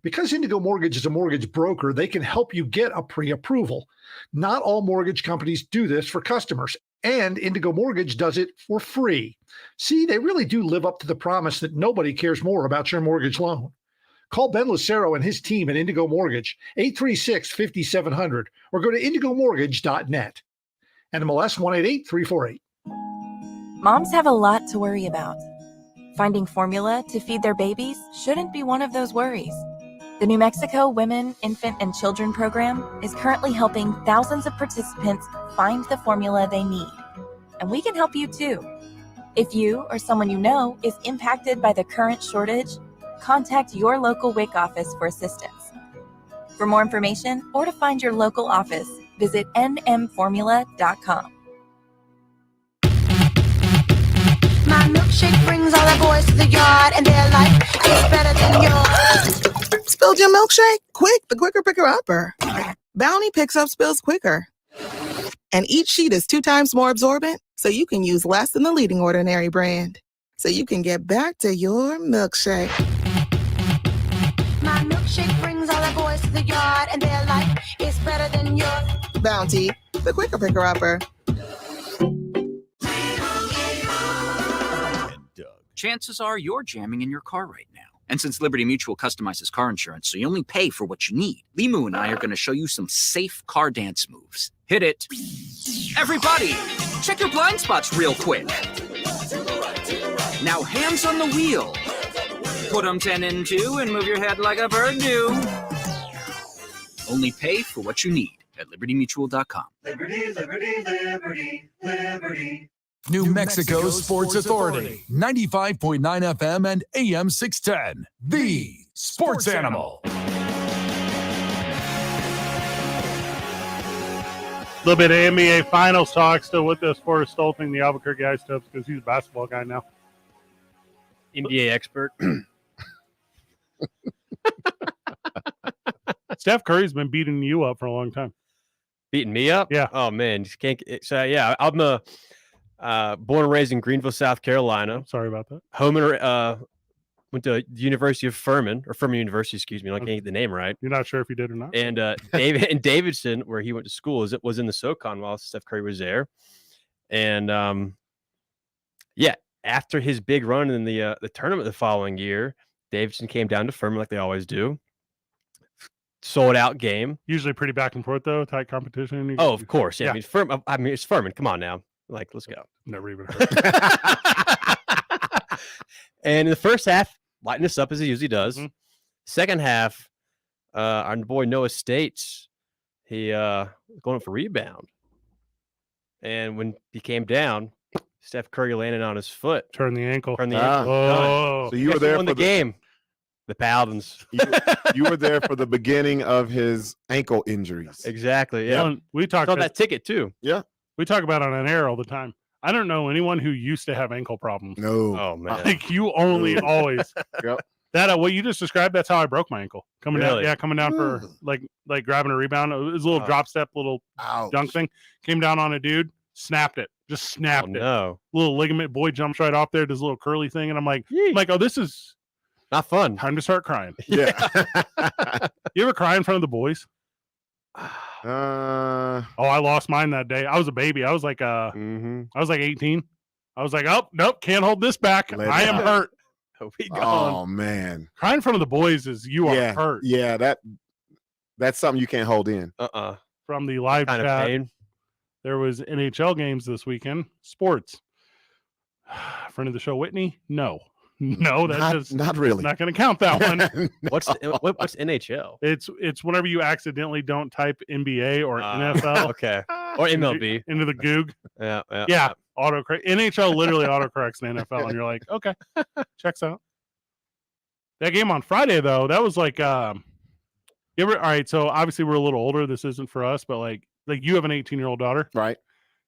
Because Indigo Mortgage is a mortgage broker, they can help you get a pre-approval. Not all mortgage companies do this for customers, and Indigo Mortgage does it for free. See, they really do live up to the promise that nobody cares more about your mortgage loan. Call Ben Lucero and his team at Indigo Mortgage, 836-5700, or go to indigomortgage.net. NMLS 188348. Moms have a lot to worry about. Finding formula to feed their babies shouldn't be one of those worries. The New Mexico Women, Infant, and Children program is currently helping thousands of participants find the formula they need. And we can help you too. If you or someone you know is impacted by the current shortage, contact your local WIC office for assistance. For more information or to find your local office, visit nmformula.com. My milkshake brings all the boys to the yard, and they're like, it's better than yours. Spilled your milkshake? Quick, the quicker picker upper. Bounty picks up spills quicker. And each sheet is 2 times more absorbent, so you can use less than the leading Ordinary brand. So you can get back to your milkshake. My milkshake brings all the boys to the yard, and they're like, it's better than yours. Bounty, the quicker picker upper. Chances are you're jamming in your car right now. And since Liberty Mutual customizes car insurance so you only pay for what you need, Limu and I are going to show you some safe car dance moves. Hit it. Everybody, check your blind spots real quick. Now hands on the wheel. Put them 10 and 2 and move your head like a bird do. Only pay for what you need at libertymutual.com. Liberty, liberty, liberty, liberty. New Mexico Sports Authority, 95.9 FM and AM 610. The Sports Animal. A little bit of NBA Finals talk still with us for Stolting, the Albuquerque Ice Tubs, because he's a basketball guy now. NBA expert. Steph Curry's been beating you up for a long time. Beating me up? Yeah. Oh, man. Just can't, so, yeah, I'm born and raised in Greenville, South Carolina. Sorry about that. Home and went to the University of Furman, or Furman University, excuse me. I can't get the name right. You're not sure if you did or not? And Davidson, where he went to school, was in the SoCon while Steph Curry was there. And yeah, after his big run in the tournament the following year, Davidson came down to Furman like they always do. Sold out game. Usually pretty back and forth though, tight competition. Oh, of course. Yeah. I mean, it's Furman. Come on now. Like, let's go. Never even heard. And in the first half, lighting us up as he usually does. Mm-hmm. Second half, our boy Noah States, he going up for rebound. And when he came down, Steph Curry landed on his foot. Turned the ankle. Oh. So you were there for for the game. The Paladins. You were there for the beginning of his ankle injuries. Exactly. Yeah. We talked about that ticket too. Yeah. We talk about it on air all the time. I don't know anyone who used to have ankle problems. No. Oh man. Like you only always. Yep. That what you just described, that's how I broke my ankle. Coming Really? down for like grabbing a rebound. It was a little drop step, little dunk thing. Came down on a dude, snapped it. Just snapped it. No. Little ligament, boy jumps right off there, does a little curly thing, and I'm like, oh, this is not fun. Time to start crying. Yeah. You ever cry in front of the boys? Oh, I lost mine that day. I was a baby. I was like I was like 18. I was like, oh nope, can't hold this back. I am hurt. Oh man. Crying in front of the boys is you are hurt. Yeah, that's something you can't hold in. From the live Kind of chat, pain. there was NHL games this weekend. Sports. Friend of the show, Whitney? No, that's not really. Not going to count that one. What's NHL? It's whenever you accidentally don't type NBA or NFL. Okay. Or MLB into the Goog. Yeah. Autocorrect. NHL literally autocorrects the NFL, and you're like, okay, checks out. That game on Friday though, that was like, all right. So obviously we're a little older. This isn't for us, but like you have an 18-year-old daughter, right?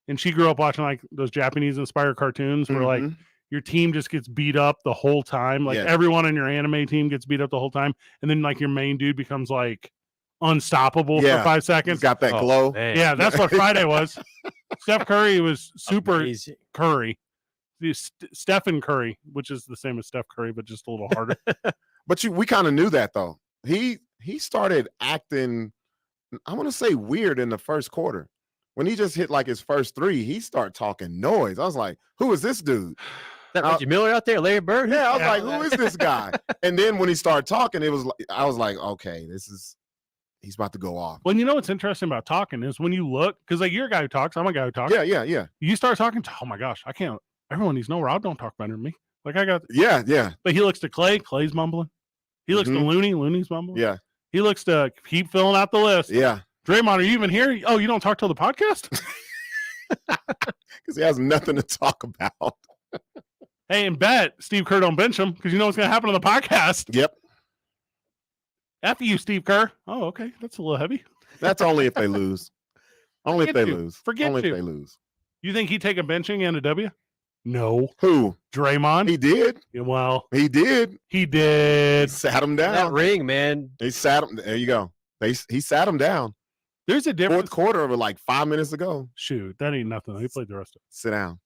And she grew up watching like those Japanese inspired cartoons where like your team just gets beat up the whole time. Like everyone in your anime team gets beat up the whole time. And then like your main dude becomes like unstoppable for 5 seconds. He's got that glow. Man. Yeah, that's what Friday was. Steph Curry was super Amazing. Curry. Stephen Curry, which is the same as Steph Curry, but just a little harder. But we kind of knew that though. He started acting, I want to say weird in the first quarter. When he just hit like his first three, he started talking noise. I was like, who is this dude? That Reggie Miller out there, Larry Bird? Yeah, I was like, who is this guy? And then when he started talking, I was like, okay, he's about to go off. Well, you know what's interesting about talking is when you look, because like you're a guy who talks, I'm a guy who talks. Yeah. You start talking, oh my gosh, I can't. Everyone needs to know Rob don't talk better than me. Like I got. Yeah. But he looks to Clay, Clay's mumbling. He looks to Looney, Looney's mumbling. Yeah. He looks to keep filling out the list. Yeah. Draymond, are you even here? Oh, you don't talk till the podcast? Because he has nothing to talk about. Hey, and bet Steve Kerr don't bench him because you know what's going to happen on the podcast. Yep. After you, Steve Kerr. Oh, okay. That's a little heavy. That's only if they lose. Only if they lose. Forget only you. if they lose. You think he'd take a benching and a W? No. Who? Draymond. He did. Yeah, well, he did. He did. Sat him down. That ring, man. They sat him. There you go. He sat him down. There's a difference. Fourth quarter of it, like 5 minutes ago. Shoot, that ain't nothing. He played the rest of it. Sit down.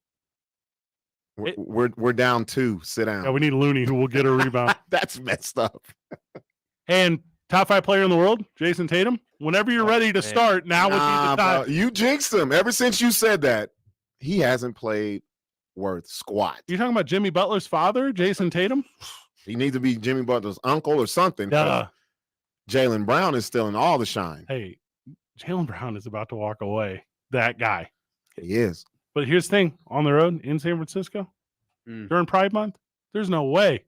We're down 2. Sit down. Yeah, we need Looney who will get a rebound. That's messed up. And top 5 player in the world, Jason Tatum. Whenever you're ready to start, now would be the time. Bro, you jinxed him. Ever since you said that, he hasn't played worth squat. You talking about Jimmy Butler's father, Jason Tatum? He needs to be Jimmy Butler's uncle or something. Yeah. Jaylen Brown is still in all the shine. Hey, Jaylen Brown is about to walk away. That guy. He is. But here's the thing. On the road in San Francisco, during Pride Month, there's no way.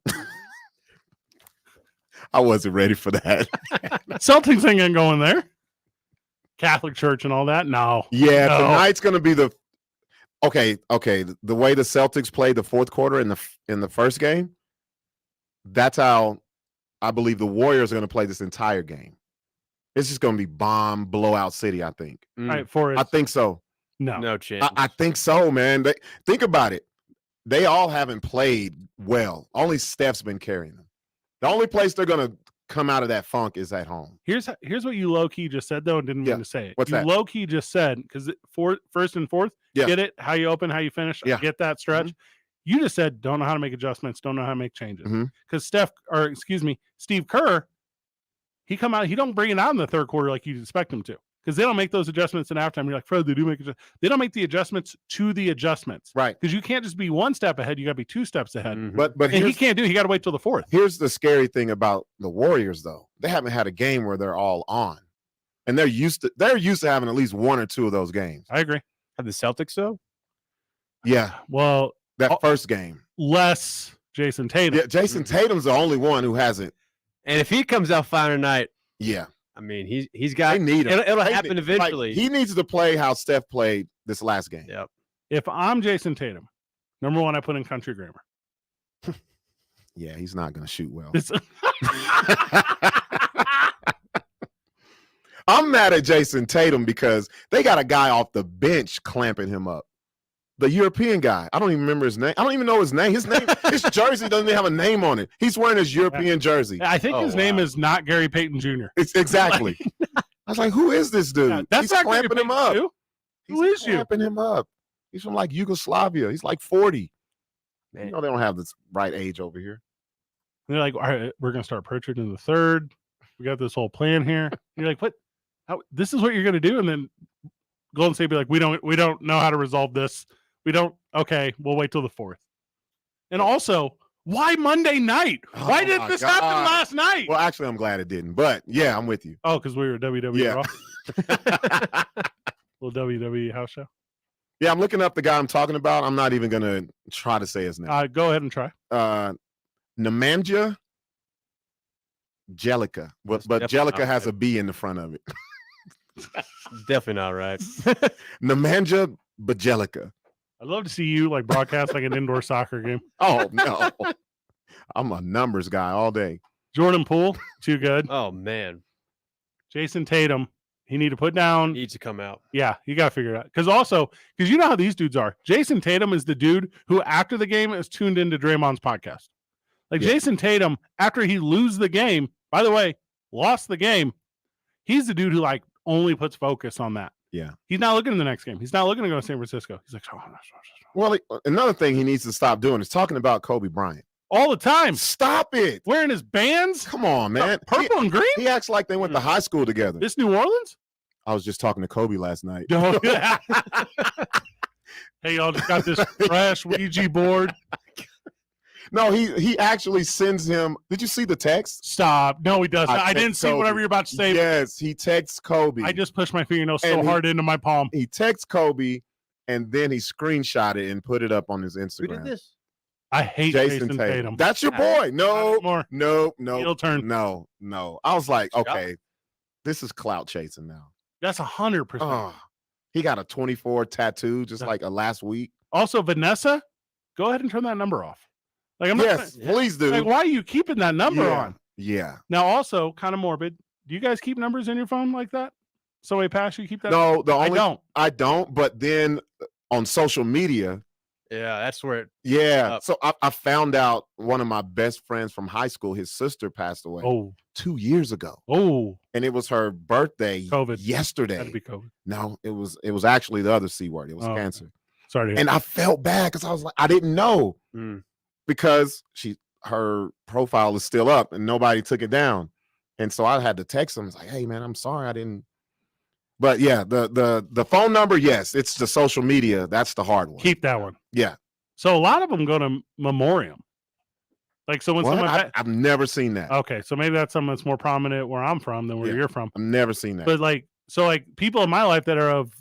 I wasn't ready for that. Celtics ain't going there. Catholic Church and all that. No. Yeah, No. tonight's going to be the okay. The way the Celtics played the fourth quarter in the first game, that's how I believe the Warriors are going to play this entire game. It's just going to be bomb blowout city. I think. All right, Forrest. I think so. No chance. I think so, man. Think about it. They all haven't played well. Only Steph's been carrying them. The only place they're going to come out of that funk is at home. Here's what you low key just said though, and didn't mean to say it. What's you that? Low key just said because first and fourth, Yeah. get it? How you open, how you finish. Yeah. Get that stretch. You just said don't know how to make adjustments, don't know how to make changes. Mhm. Because Steve Kerr, he don't bring it out in the third quarter like you'd expect him to. Because they don't make those adjustments in halftime. You're like, Fred, they do make adjustments. They don't make the adjustments to the adjustments. Right. Because you can't just be one step ahead. You got to be two steps ahead. But and he here's- can't do it. He got to wait till the fourth. Here's the scary thing about the Warriors, though. They haven't had a game where they're all on, and they're used to having at least one or two of those games. I agree. Have the Celtics though? Yeah. Well, that first game, less Jason Tatum. Yeah, Jason Tatum's the only one who hasn't. And if he comes out fine tonight, yeah, I mean he's got. They need him. It'll They happen need- eventually. like, he needs to play how Steph played this last game. Yep. If I'm Jason Tatum, number one, I put in country grammar. Yeah, he's not going to shoot well. I'm mad at Jason Tatum because they got a guy off the bench clamping him up. The European guy. I don't even remember his name. I don't even know his name. His jersey doesn't even have a name on it. He's wearing his European jersey. I think his name is not Gary Payton Jr. It's exactly. I was like, who is this dude? That's He's not Gary clamping him Payton up. too. Who is you? Clamping him up. He's from like Yugoslavia. He's like 40. Man. You know they don't have this right age over here. And they're like, all right, we're gonna start Pritchard in the third. We got this whole plan here. And you're like, what? This is what you're gonna do? And then Golden State be like, we don't know how to resolve this. We don't. Okay, we'll wait till the fourth. And also, why Monday night? Why did my this God. happen last night? Well, actually, I'm glad it didn't. But yeah, I'm with you. Oh, because we were WWE Yeah. Raw. Little WWE house show. Yeah, I'm looking up the guy I'm talking about. I'm not even gonna try to say his name. Go ahead and try. Nemanja Bjelica. But definitely Bjelica not has right. a B in the front of it. Definitely not right. Nemanja Bjelica. I'd love to see you like broadcast like an indoor soccer game. Oh no. I'm a numbers guy all day. Jordan Poole, too good. Oh man, Jason Tatum, he need to put down. needs to come out. Yeah, you got to figure it out. Because you know how these dudes are. Jason Tatum is the dude who, after the game, is tuned into Draymond's podcast. Like Jason Tatum, after he loses the game, by the way, lost the game, he's the dude who like only puts focus on that. Yeah. He's not looking at the next game. He's not looking to go to San Francisco. He's like, Well, another thing he needs to stop doing is talking about Kobe Bryant. all the time. Stop it. Wearing his bands. Come on, man. Purple and green? He acts like they went to high school together. This New Orleans? I was just talking to Kobe last night. Hey, y'all just got this fresh Ouija board. No, he actually sends him. Did you see the text? Stop. No, he doesn't. I didn't text see Kobe. whatever you're about to say. Yes, he texts Kobe. I just pushed my fingernail so And he- hard into my palm. He texts Kobe, and then he screenshot it and put it up on his Instagram. Who did this? I hate Jason Tatum. That's your boy. No, more. no. Heel turn. No. I was like, okay, this is clout chasing now. That's 100%. Oh, he got a 24 tattoo just like last week. Also, Vanessa, go ahead and turn that number off. Like, I'm not Yes, please do. Like, why are you keeping that number Yeah. on? Yeah. Now, also, kind of morbid. Do you guys keep numbers in your phone like that? Somebody pass you keep that? No, I don't. I don't. But then on social media, Yeah, that's where it. yeah. So I found out one of my best friends from high school, his sister passed away. Oh. 2 years ago. Oh. And it was her birthday COVID. yesterday. Had to be COVID. No, it was actually the other C word. It was Oh, cancer. Sorry. And I felt bad because I was like, I didn't know Mm. because her profile is still up and nobody took it down. And so I had to text him. I was like, hey man, I'm sorry I didn't. But yeah, the phone number, yes, it's the social media. That's the hard one. Keep that one. Yeah. So a lot of them go to Memoriam. Like, so when What? someone. I've never seen that. Okay, so maybe that's something that's more prominent where I'm from than where Yeah. you're from. I've never seen that. But like, so like people in my life that are of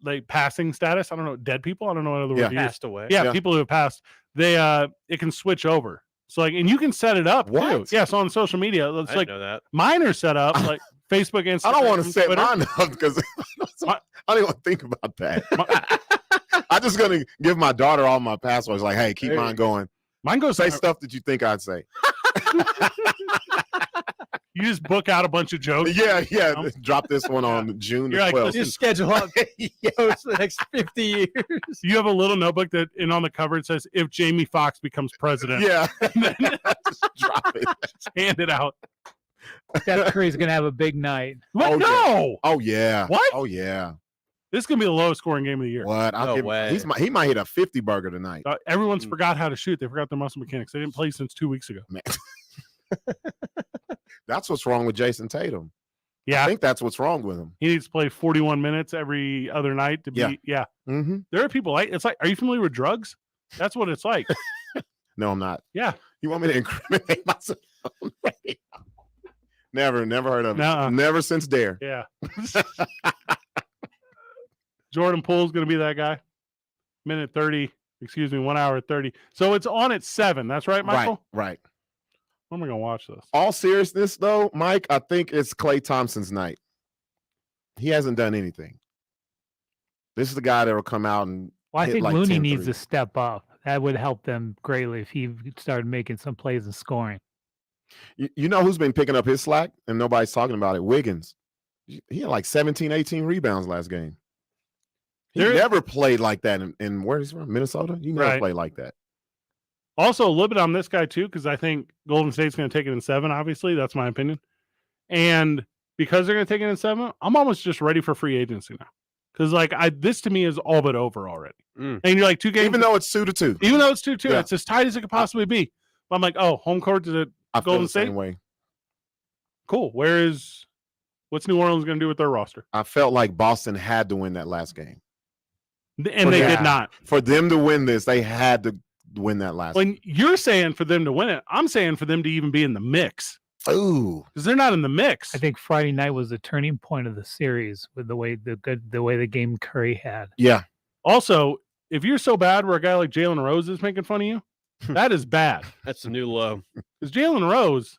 like passing status, I don't know, dead people, I don't know what other word to use. Passed away. Yeah, Yeah. people who have passed, they it can switch over. So like, and you can set it up too. What? Yeah, so on social media, it's I like didn't know that. mine are set up like Facebook, Instagram. I don't want to set Twitter. mine up because I don't even think about that. I'm just gonna give my daughter all my passwords. Like, hey, keep mine going. Mine goes say stuff that you think I'd say. You just book out a bunch of jokes. Yeah. Drop this one on June You're the like, 12th. listen, Just schedule out videos for the next 50 years. You have a little notebook that, and on the cover it says, "If Jamie Foxx becomes president." Yeah. And then just drop it. just hand it out. Steph Curry's gonna have a big night. What? Oh, No. Oh yeah. What? Oh yeah. This is gonna be the lowest scoring game of the year. What? No way. He might hit a 50 burger tonight. Everyone's forgot how to shoot. They forgot their muscle mechanics. They didn't play since 2 weeks ago. Man. That's what's wrong with Jason Tatum. Yeah. I think that's what's wrong with him. He needs to play 41 minutes every other night to be. Yeah. Mm-hmm. There are people like it's like. Are you familiar with drugs? That's what it's like. No, I'm not. Yeah. You want me to incriminate myself? Never heard of Nuh-uh. it. Never since Dare. Yeah. Jordan Poole's going to be that guy. 1 hour 30. So it's on at 7. That's right, Michael? Right. When am I going to watch this? All seriousness, though, Mike, I think it's Klay Thompson's night. He hasn't done anything. This is the guy that will come out and Well, I hit think like Looney 10 needs threes. to step up. That would help them greatly if he started making some plays and scoring. You know who's been picking up his slack and nobody's talking about it? Wiggins. He had like 17, 18 rebounds last game. He never played like that in where he's from, Minnesota? He never Right. played like that. Also, a little bit on this guy, too, because I think Golden State's going to take it in 7, obviously. That's my opinion. And because they're going to take it in 7, I'm almost just ready for free agency now. Because, like, this to me is all but over already. And you're like 2 games. Even though it's 2-2. Even though it's 2-2, Yeah. it's as tight as it could possibly be. But I'm like, oh, home court to the I feel Golden the State? same way. Cool. What's New Orleans going to do with their roster? I felt like Boston had to win that last game. And they did not. For them to win this, they had to win that last When you're saying for them to win it, I'm saying for them to even be in the mix. Ooh. Because they're not in the mix. I think Friday night was the turning point of the series with the way the game Curry had. Yeah. Also, if you're so bad where a guy like Jalen Rose is making fun of you, that is bad. That's a new low. Because Jalen Rose,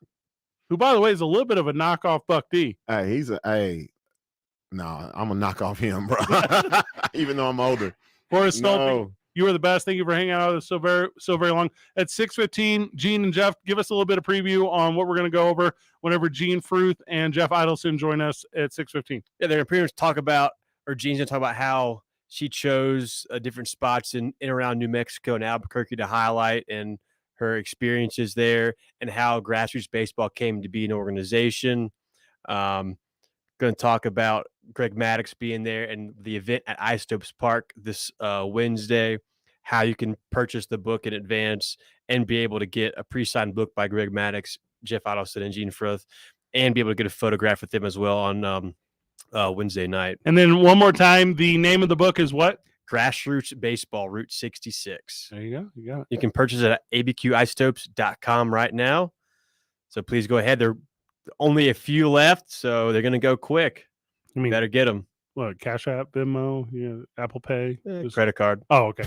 who, by the way, is a little bit of a knockoff Buck D. No, I'm gonna knock off him, bro. Even though I'm older. Forrest No. Stolpe, you were the best. Thank you for hanging out with us so very long. At 6:15, Gene and Jeff, give us a little bit of preview on what we're going to go over whenever Gene Fruth and Jeff Idelson join us at 6:15. Yeah, they're going to pretty much talk about, or Jean's going to talk about how she chose different spots in and around New Mexico and Albuquerque to highlight and her experiences there and how grassroots baseball came to be an organization. Going to talk about Greg Maddux being there and the event at Isotopes Park this Wednesday, how you can purchase the book in advance and be able to get a pre-signed book by Greg Maddux, Jeff Idelson, and Gene Fruth, and be able to get a photograph with them as well on Wednesday night. And then one more time, the name of the book is what? Grassroots Baseball, Route 66. There you go. You got it. You can purchase it at abqisotopes.com right now. So please go ahead. There are only a few left, so they're going to go quick. I mean, better get them. What, Cash App, Venmo, Apple Pay? Just- Credit card. Oh, okay.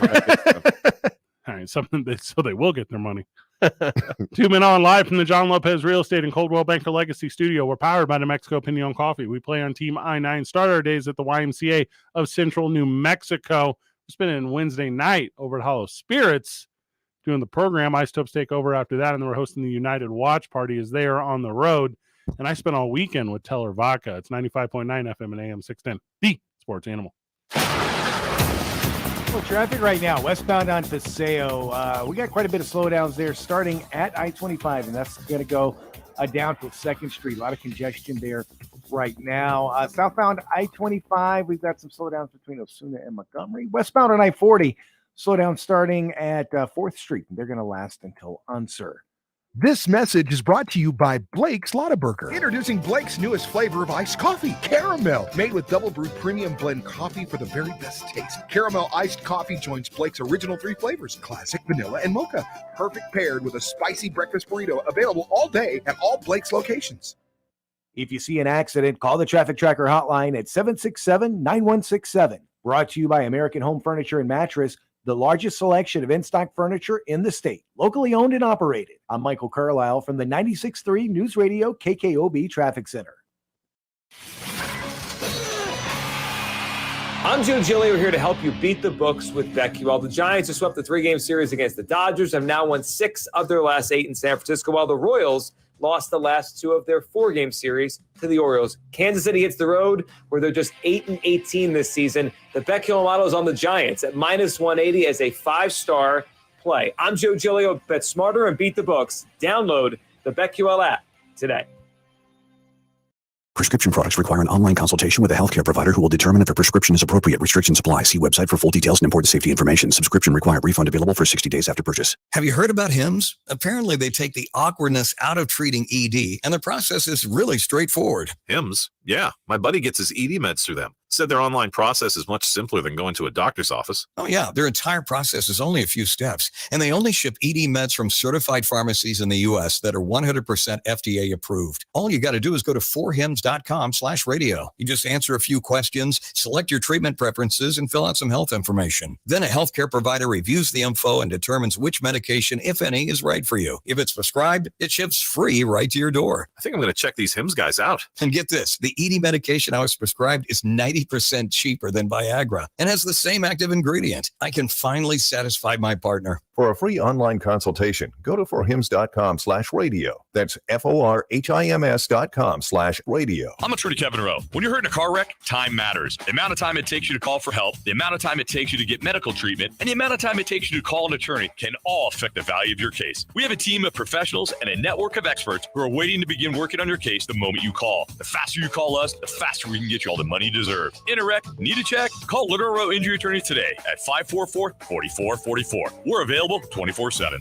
All right, so they will get their money. 2 Men On live from the John Lopez Real Estate and Coldwell Banker Legacy Studio. We're powered by New Mexico Pinon Coffee. We play on Team I-9. Start our days at the YMCA of Central New Mexico. We're spending Wednesday night over at Hollow Spirits doing the program. Isotopes take over after that, and then we're hosting the United Watch Party is there on the road. And I spent all weekend with Teller Vodka. It's 95.9 FM and AM 610, the sports animal. Well, traffic right now, westbound on Paseo. We got quite a bit of slowdowns there starting at I-25, and that's going to go down to 2nd Street. A lot of congestion there right now. Southbound I-25, we've got some slowdowns between Osuna and Montgomery. Westbound on I-40, slowdown starting at 4th Street. They're going to last until Unser. This message is brought to you by Blake's Lottaburger. Introducing Blake's newest flavor of iced coffee, caramel. Made with double brewed premium blend coffee for the very best taste. Caramel iced coffee joins Blake's original 3 flavors, classic, vanilla, and mocha. Perfect paired with a spicy breakfast burrito available all day at all Blake's locations. If you see an accident, call the Traffic Tracker hotline at 767-9167. Brought to you by American Home Furniture and Mattress, the largest selection of in-stock furniture in the state. Locally owned and operated. I'm Michael Carlisle from the 96.3 News Radio KKOB Traffic Center. I'm Joe Giglio here to help you beat the books with BetQL. The Giants have swept the 3-game series against the Dodgers, have now won 6 of their last 8 in San Francisco, while the Royals lost the last 2 of their 4-game series to the Orioles. Kansas City hits the road where they're just 8-18 this season. The BetQL model is on the Giants at -180 as a 5-star play. I'm Joe Giglio. Bet smarter and beat the books. Download the BetQL app today. Prescription products require an online consultation with a healthcare provider who will determine if a prescription is appropriate. Restrictions apply. See website for full details and important safety information. Subscription required. Refund available for 60 days after purchase. Have you heard about HIMS? Apparently, they take the awkwardness out of treating ED, and the process is really straightforward. HIMS? Yeah, my buddy gets his ED meds through them. Said their online process is much simpler than going to a doctor's office. Oh, yeah. Their entire process is only a few steps, and they only ship ED meds from certified pharmacies in the U.S. that are 100% FDA approved. All you got to do is go to 4hims.com/radio. You just answer a few questions, select your treatment preferences, and fill out some health information. Then a healthcare provider reviews the info and determines which medication, if any, is right for you. If it's prescribed, it ships free right to your door. I think I'm going to check these HIMS guys out. And get this, the ED medication I was prescribed is 90% cheaper than Viagra and has the same active ingredient. I can finally satisfy my partner. For a free online consultation, go to forhims.com/radio. That's FORHIMS.com/radio. I'm attorney Kevin Rowe. When you're hurt in a car wreck, time matters. The amount of time it takes you to call for help, the amount of time it takes you to get medical treatment, and the amount of time it takes you to call an attorney can all affect the value of your case. We have a team of professionals and a network of experts who are waiting to begin working on your case the moment you call. The faster you call us, the faster we can get you all the money you deserve. In a wreck, need a check? Call Literal Row Injury Attorney today at 544-4444. We're available 24/7.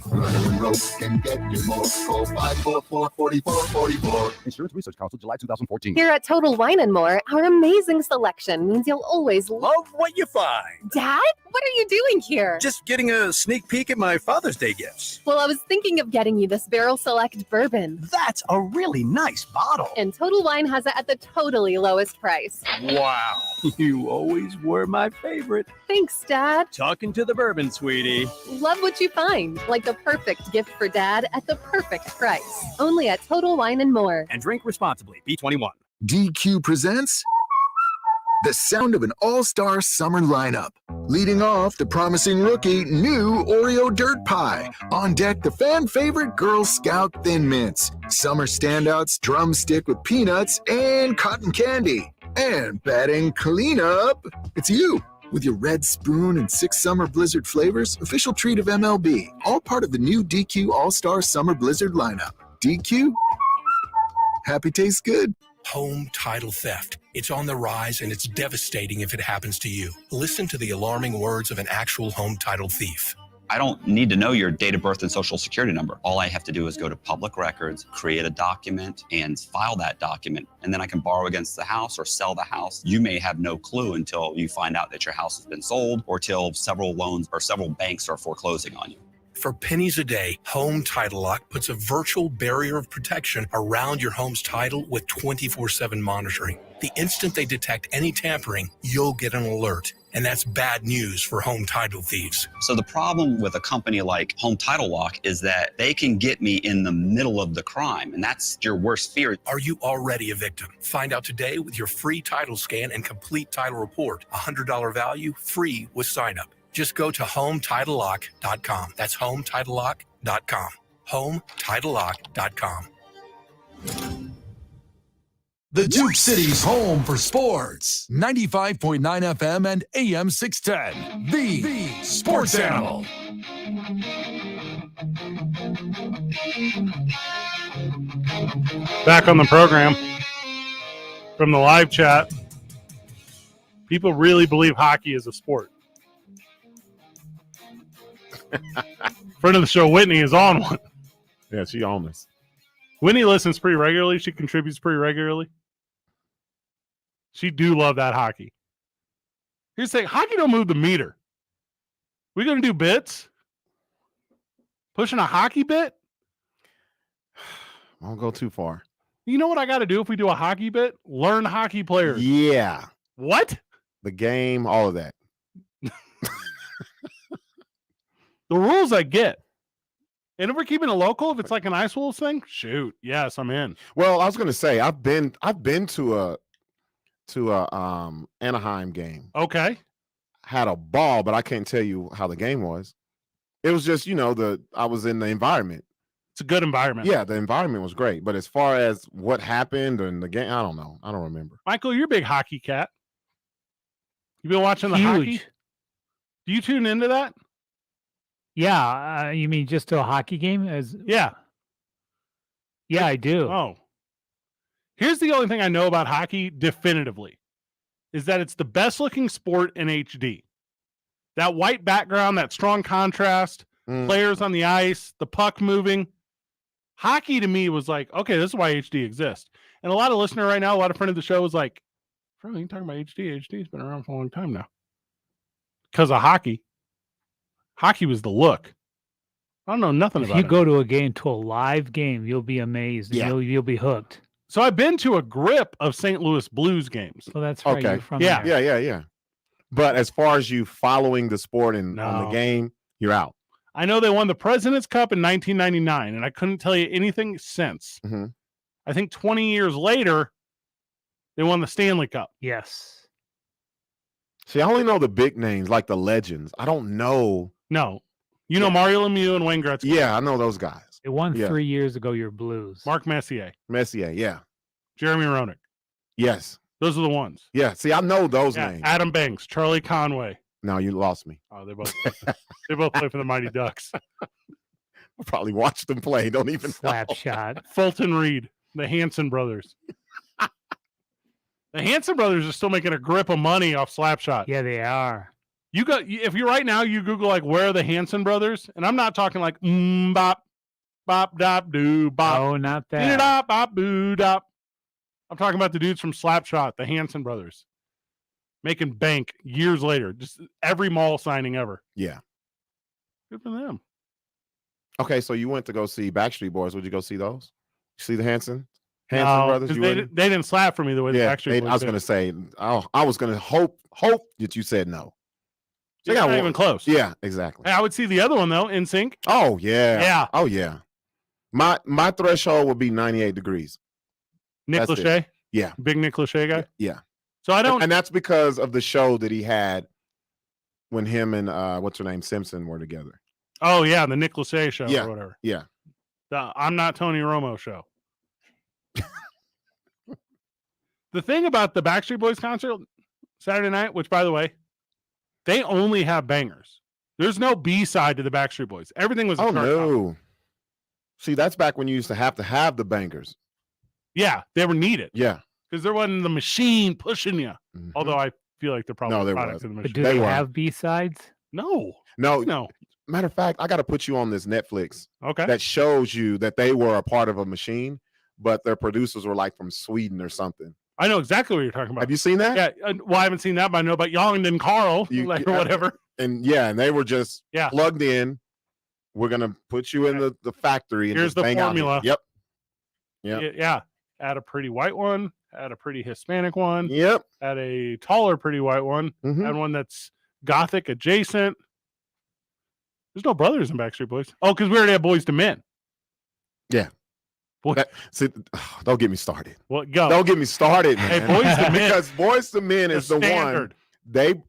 Can get you more. Call 544-4444. Insurance Research Council, July 2014. Here at Total Wine & More, our amazing selection means you'll always love what you find. Dad, what are you doing here? Just getting a sneak peek at my Father's Day gifts. Well, I was thinking of getting you this Barrel Select bourbon. That's a really nice bottle. And Total Wine has it at the totally lowest price. Wow. You always were my favorite. Thanks, Dad. Talking to the bourbon, sweetie. Love what you find. Like the perfect gift for Dad at the perfect price. Only at Total Wine & More. And drink responsibly. B21. DQ presents the sound of an all-star summer lineup. Leading off, the promising rookie, new Oreo Dirt Pie. On deck, the fan favorite Girl Scout Thin Mints. Summer standouts, Drumstick with peanuts and cotton candy. And batting cleanup, it's you. With your red spoon and 6 summer blizzard flavors, official treat of MLB. All part of the new DQ All-Star Summer Blizzard lineup. DQ? Happy tastes good. Home title theft. It's on the rise, and it's devastating if it happens to you. Listen to the alarming words of an actual home title thief. I don't need to know your date of birth and social security number. All I have to do is go to public records, create a document, and file that document. And then I can borrow against the house or sell the house. You may have no clue until you find out that your house has been sold or till several loans or several banks are foreclosing on you. For pennies a day, Home Title Lock puts a virtual barrier of protection around your home's title with 24/7 monitoring. The instant they detect any tampering, you'll get an alert. And that's bad news for home title thieves. So the problem with a company like Home Title Lock is that they can get me in the middle of the crime, and that's your worst fear. Are you already a victim? Find out today with your free title scan and complete title report. $100 value, free with sign up. Just go to HomeTitleLock.com. That's HomeTitleLock.com. HomeTitleLock.com. The Duke City's home for sports. 95.9 FM and AM 610. The Sports Animal. Back on the program from the live chat. People really believe hockey is a sport. Friend of the show, Whitney, is on one. Yeah, she on this. Whitney listens pretty regularly. She contributes pretty regularly. She do love that hockey. Here's the thing, hockey don't move the meter. We gonna do bits? Pushing a hockey bit? I won't go too far. You know what I got to do if we do a hockey bit? Learn hockey players. Yeah. What? The game, all of that. The rules I get. And if we're keeping it local, if it's like an Ice Wolves thing, shoot, yes, I'm in. Well, I was going to say I've been to to a Anaheim game. Okay. Had a ball, but I can't tell you how the game was. It was just, I was in the environment. It's a good environment. Yeah, the environment was great. But as far as what happened in the game, I don't know. I don't remember. Michael, you're a big hockey cat. You been watching the hockey? Do you tune into that? Yeah, you mean just to a hockey game? Yeah, I do. Oh. Here's the only thing I know about hockey definitively is that it's the best looking sport in HD. That white background, that strong contrast, players on the ice, the puck moving. Hockey to me was like, okay, this is why HD exists. And a lot of listener right now, a lot of friend of the show was like, bro, you talking about HD? HD's been around for a long time now. Because of hockey. Hockey was the look. I don't know nothing about it. If you go to a game, to a live game, you'll be amazed. Yeah. You'll be hooked. So I've been to a grip of St. Louis Blues games. So that's right. Okay. You're from Yeah. there. Yeah. But as far as you following the sport and on the game, you're out. I know they won the President's Cup in 1999, and I couldn't tell you anything since. Mm-hmm. I think 20 years later, they won the Stanley Cup. Yes. See, I only know the big names, like the legends. I don't know. No. You know Mario Lemieux and Wayne Gretzky. Yeah, I know those guys. It won Yeah. 3 years ago, your Blues. Mark Messier. Messier, yeah. Jeremy Roenick. Yes. Those are the ones. Yeah, see, I know those Yeah, names. Adam Banks, Charlie Conway. No, you lost me. Oh, they both play for the Mighty Ducks. I probably watched them play. Don't even Slap know. shot. Fulton Reed, the Hanson brothers. The Hanson brothers are still making a grip of money off Slapshot. Yeah, they are. If you right now you Google like where are the Hanson brothers, and I'm not talking like bop, bop, dop, doo, bop. No, not that. Dee-da-da, bop, boo, dop. I'm talking about the dudes from Slapshot, the Hanson brothers, making bank years later. Just every mall signing ever. Yeah. Good for them. Okay, so you went to go see Backstreet Boys. Would you go see those? See the Hanson No, brothers? 'cause You they wouldn't? didn't slap for me the way the Backstreet Boys I was did. going to say, I was going to hope that you said no. It's not even close. Yeah, exactly. Hey, I would see the other one though, NSYNC. Oh yeah. Yeah. Oh yeah. My threshold would be 98 degrees. Nick That's it. Lachey. Yeah. Big Nick Lachey guy. Yeah. So I don't. And that's because of the show that he had when him and what's her name Simpson were together. Oh yeah, the Nick Lachey show Yeah. or whatever. Yeah. The I'm Not Tony Romo show. The thing about the Backstreet Boys concert Saturday night, which by the way, they only have bangers. There's no B side to the Backstreet Boys. Everything was. A Oh chart no. topper. See, that's back when you used to have the bangers. Yeah, they were needed Yeah. because there wasn't the machine pushing you. Mhm. Although I feel like they're probably No, there products was. of the But machine. do They they were. have B-sides? No, No. no. Matter of fact, I got to put you on this Netflix Okay. that shows you that they were a part of a machine, but their producers were like from Sweden or something. I know exactly what you're talking about. Have you seen that? Yeah. Well, I haven't seen that, but I know about Young and Carl, You- like you- or whatever. And they were just Yeah. plugged in. We're gonna put you in the factory and Here's just the bang out here. formula. Yep. Yep. Yeah. Add a pretty white one. Add a pretty Hispanic one. Yep. Add a taller, pretty white one. Mhm. Add one that's Gothic adjacent. There's no brothers in Backstreet Boys. Oh, because we already have Boys to Men. Yeah. Boy- See, don't get me started. Well, go. Don't get me started, Hey, man. Boys to Men. Because Boys to Men The is the one. standard.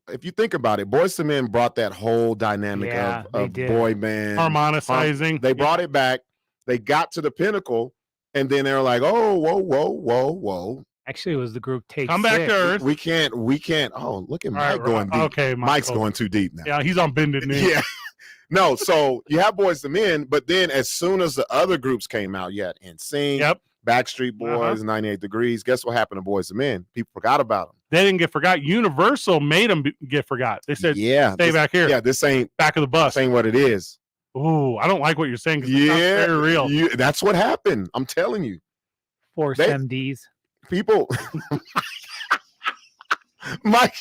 If you think about it, Boys to Men brought that whole dynamic Yeah, they of did. boy band Harmonicizing. They brought it back. They got to the pinnacle, and then they were like, "Oh, whoa!" Actually, it was the group Take Come back Six. to Earth. We can't. Oh, look at All right, Mike going deep. okay, Mike's Michael. going too deep now. Yeah, he's on bended knee. Yeah. No, so you have Boys to Men, but then as soon as the other groups came out, you had NSYNC, Yep. Backstreet Boys, 98 Degrees. Guess what happened to Boys to Men? People forgot about them. They didn't get forgot. Universal made them get forgot. They said, Yeah, stay this- back here. Yeah, this ain't Back of the bus. what it is. Ooh, I don't like what you're saying. 'Cause it sounds Yeah, very real. that's what happened. I'm telling you, Force They- MDs. people. Mike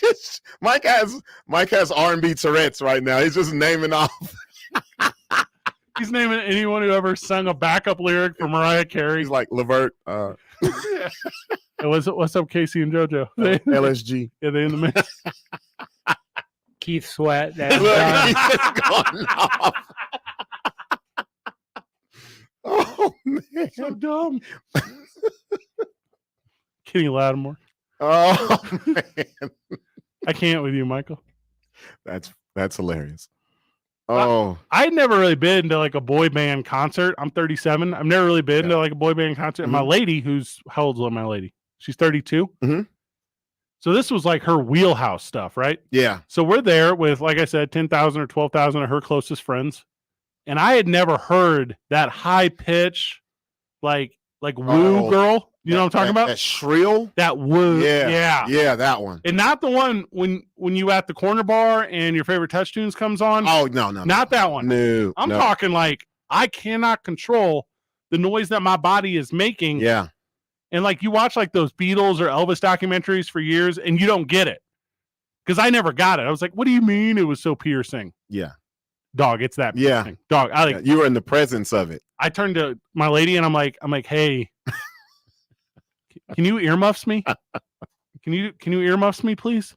has R&B Tourette's right now. He's just naming off. He's naming anyone who ever sung a backup lyric for Mariah Carey. He's like Levert, Hey, what's up, Casey and JoJo? LSG. Yeah, they in the mix. Keith Sweat. That's Look, he's just going off. Oh man, So dumb. Kenny Lattimore. Oh man, I can't with you, Michael. That's hilarious. Oh, I'd never really been to like a boy band concert. I'm 37. I've never really been to like a boy band concert. And my lady, how old is my lady? She's 32. Mhm. So this was like her wheelhouse stuff, right? Yeah. So we're there with, like I said, 10,000 or 12,000 of her closest friends. And I had never heard that high pitch, like woo girl. You know what I'm talking about? That shrill? That woo. Yeah. Yeah, that one. And not the one when you at the corner bar and your favorite touch tunes comes on. Oh, no. Not that one. No. I'm talking like I cannot control the noise that my body is making. Yeah. And like you watch like those Beatles or Elvis documentaries for years and you don't get it. Because I never got it. I was like, what do you mean it was so piercing? Yeah. Dog, it's that Yeah. piercing. Dog, you were in the presence of it. I turned to my lady and I'm like, hey, can you earmuffs me? Can you earmuffs me, please?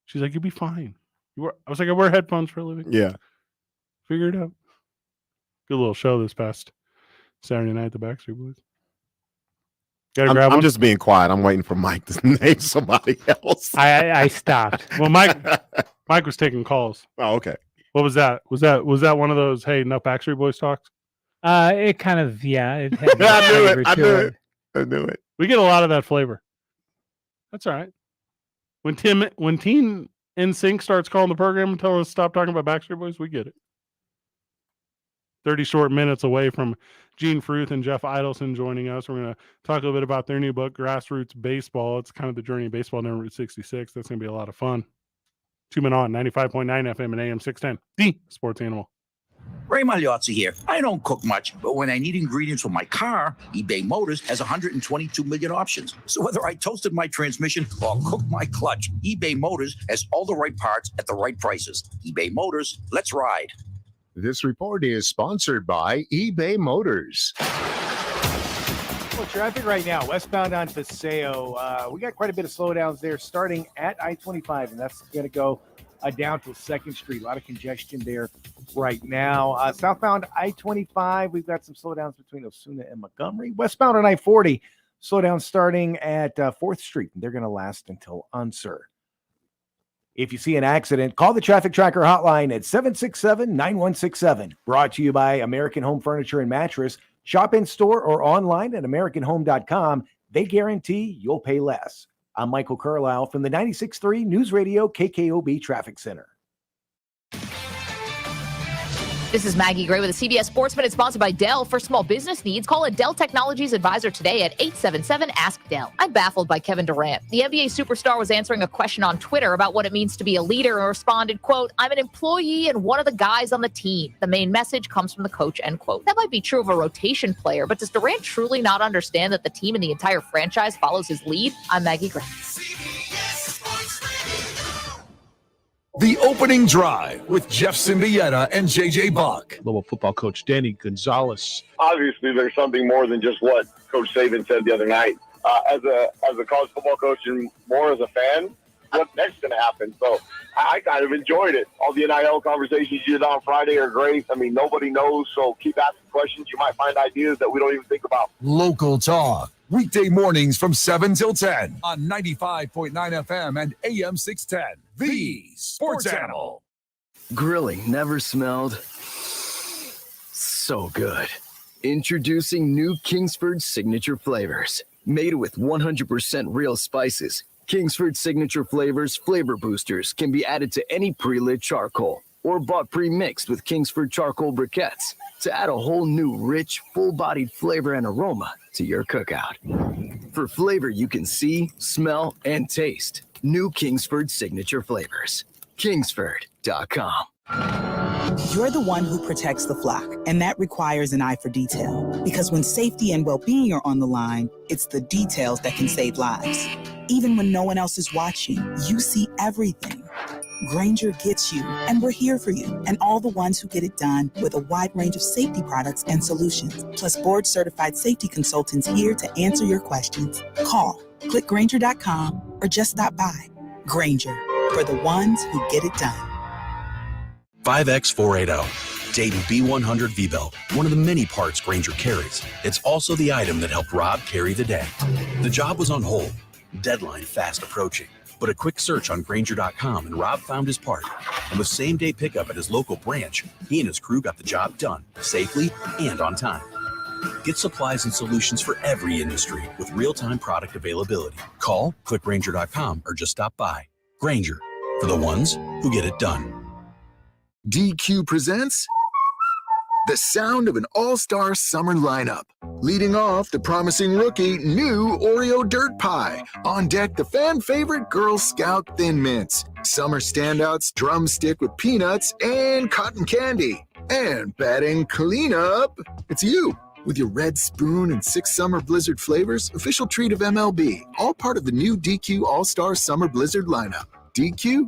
She's like, you'll be fine. I was like, I wear headphones for a living. Yeah. Figure it out. Good little show this past Saturday night at the Backstreet Boys. I'm just being quiet. I'm waiting for Mike to name somebody else. I stopped. Well, Mike was taking calls. Oh, okay. What was that? Was that one of those, hey, enough Backstreet Boys talks? It kind of, it had I knew flavor it. I to knew it. I knew it. We get a lot of that flavor. That's all right. When Teen NSYNC starts calling the program and telling us to stop talking about Backstreet Boys, we get it. 30 short minutes away from Gene Fruth and Jeff Idelson joining us. We're going to talk a little bit about their new book, Grassroots Baseball. It's kind of the journey of baseball down Route 66. That's going to be a lot of fun. 2 Men On, 95.9 FM and AM 610, the Sports Animal. Ray Magliozzi here. I don't cook much, but when I need ingredients for my car, eBay Motors has 122 million options. So whether I toasted my transmission or cooked my clutch, eBay Motors has all the right parts at the right prices. eBay Motors, let's ride. This report is sponsored by eBay Motors. Well, traffic right now, westbound on Paseo. We got quite a bit of slowdowns there starting at I-25, and that's going to go down to 2nd Street. A lot of congestion there right now. Southbound I-25, we've got some slowdowns between Osuna and Montgomery. Westbound on I-40, slowdown starting at 4th Street. They're going to last until Unser. If you see an accident, call the Traffic Tracker hotline at 767-9167. Brought to you by American Home Furniture and Mattress. Shop in store or online at AmericanHome.com. They guarantee you'll pay less. I'm Michael Carlisle from the 96.3 News Radio KKOB Traffic Center. This is Maggie Gray with the CBS Sports Minute, sponsored by Dell. For small business needs, call a Dell Technologies advisor today at 877-ASK-DELL. I'm baffled by Kevin Durant. The NBA superstar was answering a question on Twitter about what it means to be a leader and responded, quote, I'm an employee and one of the guys on the team. The main message comes from the coach, end quote. That might be true of a rotation player, but does Durant truly not understand that the team and the entire franchise follows his lead? I'm Maggie Gray. The Opening Drive with Jeff Symbieta and JJ Buck. Global football coach Danny Gonzalez. Obviously, there's something more than just what Coach Saban said the other night. As a college football coach and more as a fan, what's next going to happen? So I kind of enjoyed it. All the NIL conversations you did on Friday are great. I mean, nobody knows, so keep asking questions. You might find ideas that we don't even think about. Local talk. Weekday mornings from 7 till 10 on 95.9 FM and AM 610. The Sports Animal. Grilling never smelled so good. Introducing new Kingsford Signature Flavors. Made with 100% real spices, Kingsford Signature Flavors flavor boosters can be added to any pre-lit charcoal or bought pre-mixed with Kingsford charcoal briquettes to add a whole new rich, full-bodied flavor and aroma to your cookout. For flavor you can see, smell, and taste, new Kingsford Signature Flavors. Kingsford.com. You're the one who protects the flock, and that requires an eye for detail. Because when safety and well-being are on the line, it's the details that can save lives. Even when no one else is watching, you see everything. Grainger gets you, and we're here for you, and all the ones who get it done with a wide range of safety products and solutions, plus board-certified safety consultants here to answer your questions. Call, click Grainger.com, or just stop by. Grainger, for the ones who get it done. 5X480. Dayton B100 V-Belt, one of the many parts Grainger carries. It's also the item that helped Rob carry the day. The job was on hold. Deadline fast approaching. But a quick search on Grainger.com and Rob found his part. And with same-day pickup at his local branch, he and his crew got the job done safely and on time. Get supplies and solutions for every industry with real-time product availability. Call, click Grainger.com, or just stop by. Grainger, for the ones who get it done. DQ presents the sound of an all-star summer lineup. Leading off, the promising rookie, new Oreo Dirt Pie. On deck, the fan favorite Girl Scout Thin Mints. Summer standouts, drumstick with peanuts and cotton candy. And batting cleanup, it's you. With your red spoon and 6 summer blizzard flavors, official treat of MLB. All part of the new DQ All-Star Summer Blizzard lineup. DQ?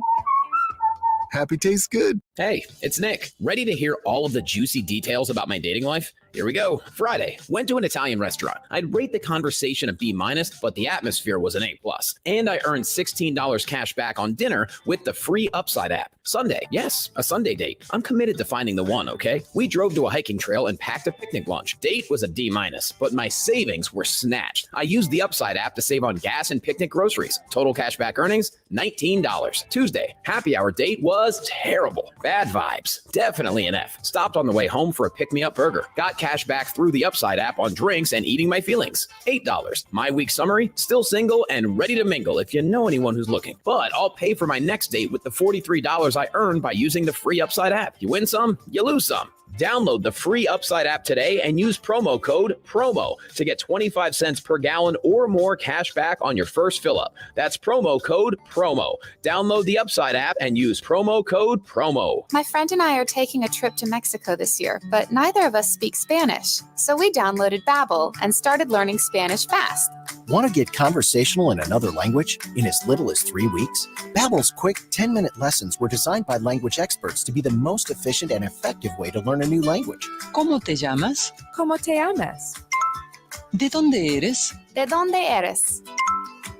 Happy tastes good. Hey, it's Nick. Ready to hear all of the juicy details about my dating life? Here we go. Friday, went to an Italian restaurant. I'd rate the conversation a B-, but the atmosphere was an A+. And I earned $16 cash back on dinner with the free Upside app. Sunday, yes, a Sunday date. I'm committed to finding the one, okay? We drove to a hiking trail and packed a picnic lunch. Date was a D-, but my savings were snatched. I used the Upside app to save on gas and picnic groceries. Total cash back earnings, $19. Tuesday, happy hour date was terrible. Bad vibes. Definitely an F. Stopped on the way home for a pick-me-up burger. Got cash back through the Upside app on drinks and eating my feelings. $8. My week summary, still single and ready to mingle if you know anyone who's looking. But I'll pay for my next date with the $43 I earned by using the free Upside app. You win some, you lose some. Download the free Upside app today and use promo code PROMO to get 25 cents per gallon or more cash back on your first fill up. That's promo code PROMO. Download the Upside app and use promo code PROMO. My friend and I are taking a trip to Mexico this year, but neither of us speak Spanish. So we downloaded Babbel and started learning Spanish fast. Want to get conversational in another language in as little as 3 weeks? Babbel's quick 10-minute lessons were designed by language experts to be the most efficient and effective way to learn a new language. ¿Cómo te llamas? ¿Cómo te llamas? ¿De dónde eres? ¿De dónde eres?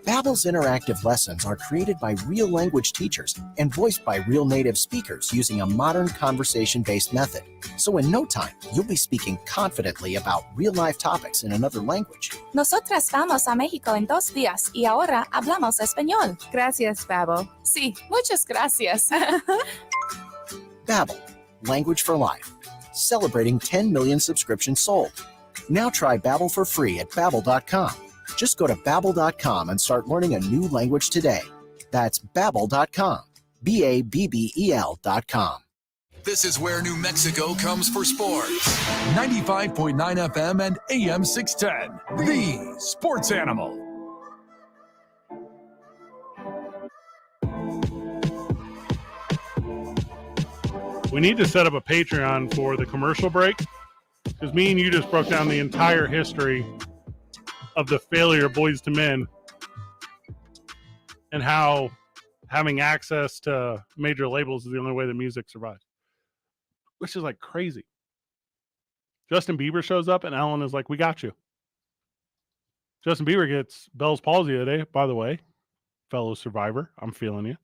Babbel's interactive lessons are created by real language teachers and voiced by real native speakers using a modern conversation-based method. So in no time, you'll be speaking confidently about real-life topics in another language. Nosotras vamos a México en 2 días y ahora hablamos español. Gracias, Babbel. Sí, muchas gracias. Babbel, language for life. Celebrating 10 million subscriptions sold. Now try Babbel for free at Babbel.com. Just go to Babbel.com and start learning a new language today. That's Babbel.com. Babbel.com. This is where New Mexico comes for sports. 95.9 FM and AM 610. The Sports Animal. We need to set up a Patreon for the commercial break because me and you just broke down the entire history of the failure of Boyz II Men and how having access to major labels is the only way that music survives, which is like crazy. Justin Bieber shows up and Ellen is like, we got you. Justin Bieber gets Bell's palsy today, by the way, fellow survivor. I'm feeling you.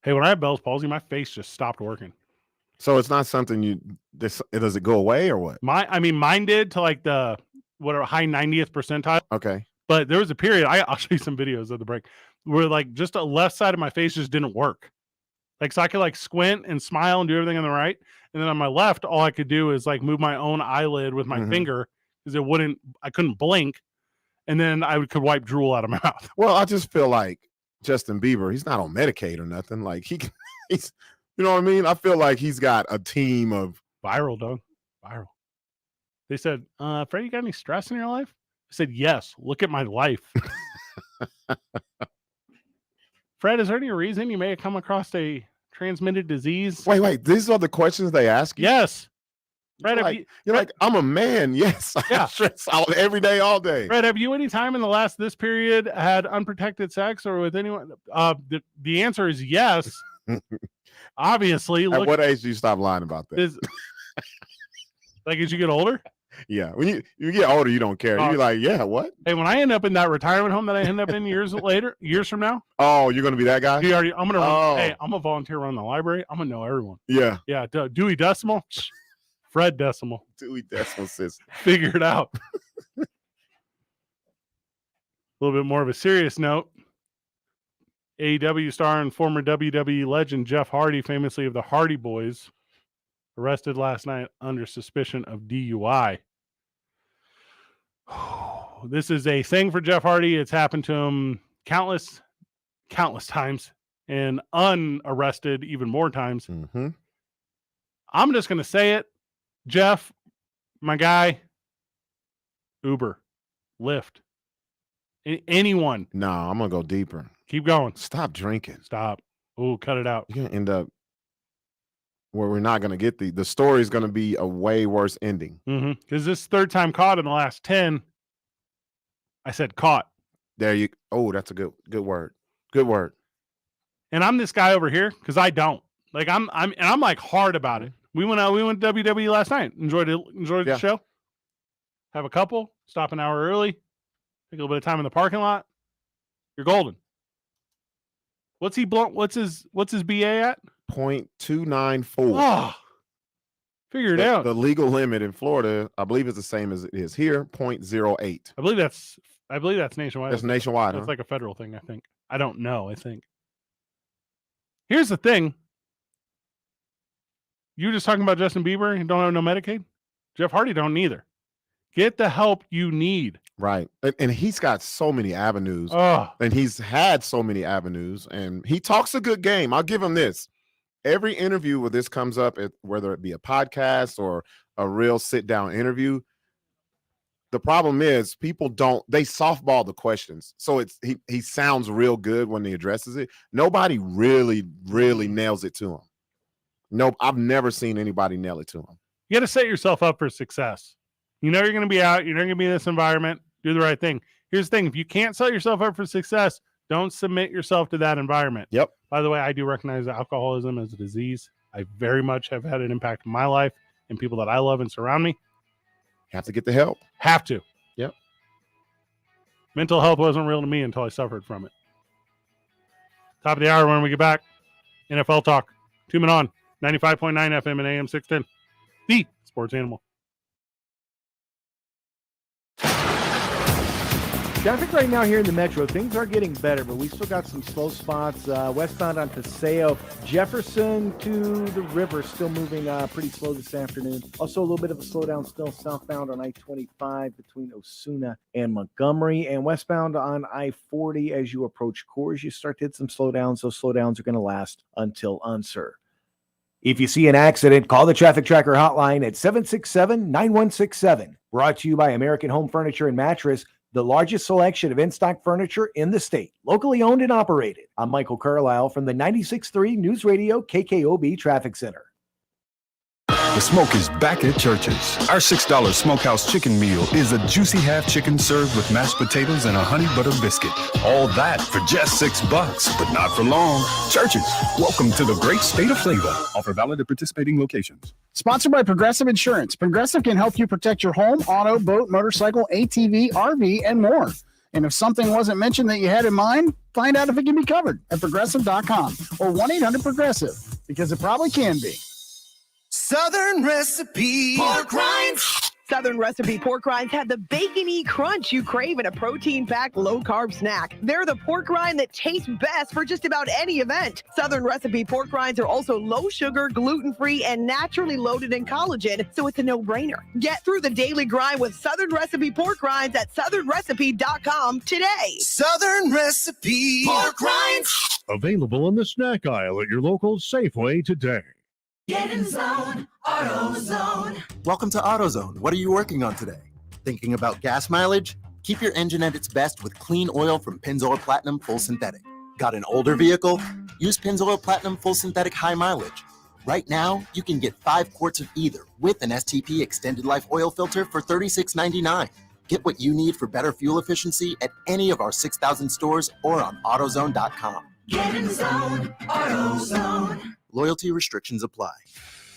Hey, when I had Bell's palsy, my face just stopped working. So it's not something does it go away or what? Mine did to like the whatever high 90th percentile. Okay. But there was a period, I'll show you some videos of the break, where like just the left side of my face just didn't work. Like, so I could like squint and smile and do everything on the right. And then on my left, all I could do is like move my own eyelid with my finger because I couldn't blink. And then I could wipe drool out of my mouth. Well, I just feel like Justin Bieber, he's not on Medicaid or nothing. Like he's, you know what I mean? I feel like he's got a team of viral, dog. Viral. They said, Freddie, you got any stress in your life? I said, yes. Look at my life. Fred, is there any reason you may have come across a transmitted disease? Wait. These are the questions they ask you? Yes. Fred, you're like, I'm a man. Yes. I have stress out every day, all day. Fred, have you any time in this period had unprotected sex or with anyone? The answer is yes. Obviously. At what age do you stop lying about that? Like as you get older? Yeah. When you get older, you don't care. You're like, yeah, what? Hey, when I end up in that retirement home that I end up in years from now. Oh, you're going to be that guy? I'm going to run. Hey, I'm a volunteer around the library. I'm going to know everyone. Yeah. Yeah. Dewey Decimal. Fred Decimal. Dewey Decimal says. Figure it out. little bit more of a serious note. AEW star and former WWE legend Jeff Hardy, famously of the Hardy Boys, arrested last night under suspicion of DUI. This is a thing for Jeff Hardy. It's happened to him countless times, and unarrested even more times. Mm-hmm. I'm just going to say it. Jeff, my guy, Uber, Lyft, anyone. No, I'm going to go deeper. Keep going. Stop drinking. Stop. Oh, cut it out. You're going to end up where we're not going to get the story is going to be a way worse ending. Because this third time caught in the last 10. I said caught. There you. Oh, that's a good word. Good word. And I'm this guy over here because I don't. Like I'm like hard about it. We went to WWE last night. Enjoyed the show. Have a couple. Stop an hour early. Take a little bit of time in the parking lot. You're golden. What's his BA at? 0.294. Oh, figure it out. The legal limit in Florida, I believe, is the same as it is here. 0.08. I believe that's nationwide. That's nationwide. That's like a federal thing, I think. I don't know. I think. Here's the thing. You were just talking about Justin Bieber and don't have no Medicaid? Jeff Hardy don't either. Get the help you need. Right. And he's got so many avenues. Oh. And he's had so many avenues. And he talks a good game. I'll give him this. Every interview where this comes up, whether it be a podcast or a real sit-down interview, the problem is people they softball the questions. So he sounds real good when he addresses it. Nobody really, really nails it to him. Nope, I've never seen anybody nail it to him. You got to set yourself up for success. You know you're going to be out. You're not going to be in this environment. Do the right thing. Here's the thing. If you can't set yourself up for success, don't submit yourself to that environment. Yep. By the way, I do recognize alcoholism as a disease. I very much have had an impact on my life and people that I love and surround me. Have to get the help. Have to. Yep. Mental health wasn't real to me until I suffered from it. Top of the hour when we get back. NFL talk. 2 men on. 95.9 FM and AM 610. The Sports Animal. Traffic right now here in the metro, things are getting better, but we still got some slow spots. Westbound on Paseo, Jefferson to the river, still moving pretty slow this afternoon. Also a little bit of a slowdown still southbound on I-25 between Osuna and Montgomery, and westbound on I-40 as you approach Coors, you start to hit some slowdowns. Those slowdowns are going to last until Unser. If you see an accident, call the Traffic Tracker hotline at 767-9167. Brought to you by American Home Furniture and Mattress, the largest selection of in-stock furniture in the state, locally owned and operated. I'm Michael Carlisle from the 96.3 News Radio KKOB Traffic Center. The smoke is back at Church's. Our $6 smokehouse chicken meal is a juicy half chicken served with mashed potatoes and a honey butter biscuit. All that for just $6, but not for long. Church's, welcome to the great state of flavor. Offer valid at participating locations. Sponsored by Progressive Insurance. Progressive can help you protect your home, auto, boat, motorcycle, ATV, RV, and more. And if something wasn't mentioned that you had in mind, find out if it can be covered at Progressive.com or 1-800-PROGRESSIVE, because it probably can be. Southern Recipe Pork Rinds. Southern Recipe Pork Rinds have the bacony crunch you crave in a protein-packed, low-carb snack. They're the pork rind that tastes best for just about any event. Southern Recipe Pork Rinds are also low-sugar, gluten-free, and naturally loaded in collagen, so it's a no-brainer. Get through the daily grind with Southern Recipe Pork Rinds at SouthernRecipe.com today. Southern Recipe Pork Rinds. Available in the snack aisle at your local Safeway today. Get in zone, AutoZone. Welcome to AutoZone. What are you working on today? Thinking about gas mileage? Keep your engine at its best with clean oil from Pennzoil Platinum Full Synthetic. Got an older vehicle? Use Pennzoil Platinum Full Synthetic High Mileage. Right now, you can get 5 quarts of either with an STP Extended Life Oil Filter for $36.99. Get what you need for better fuel efficiency at any of our 6,000 stores or on AutoZone.com. Get in zone, AutoZone. Loyalty restrictions apply.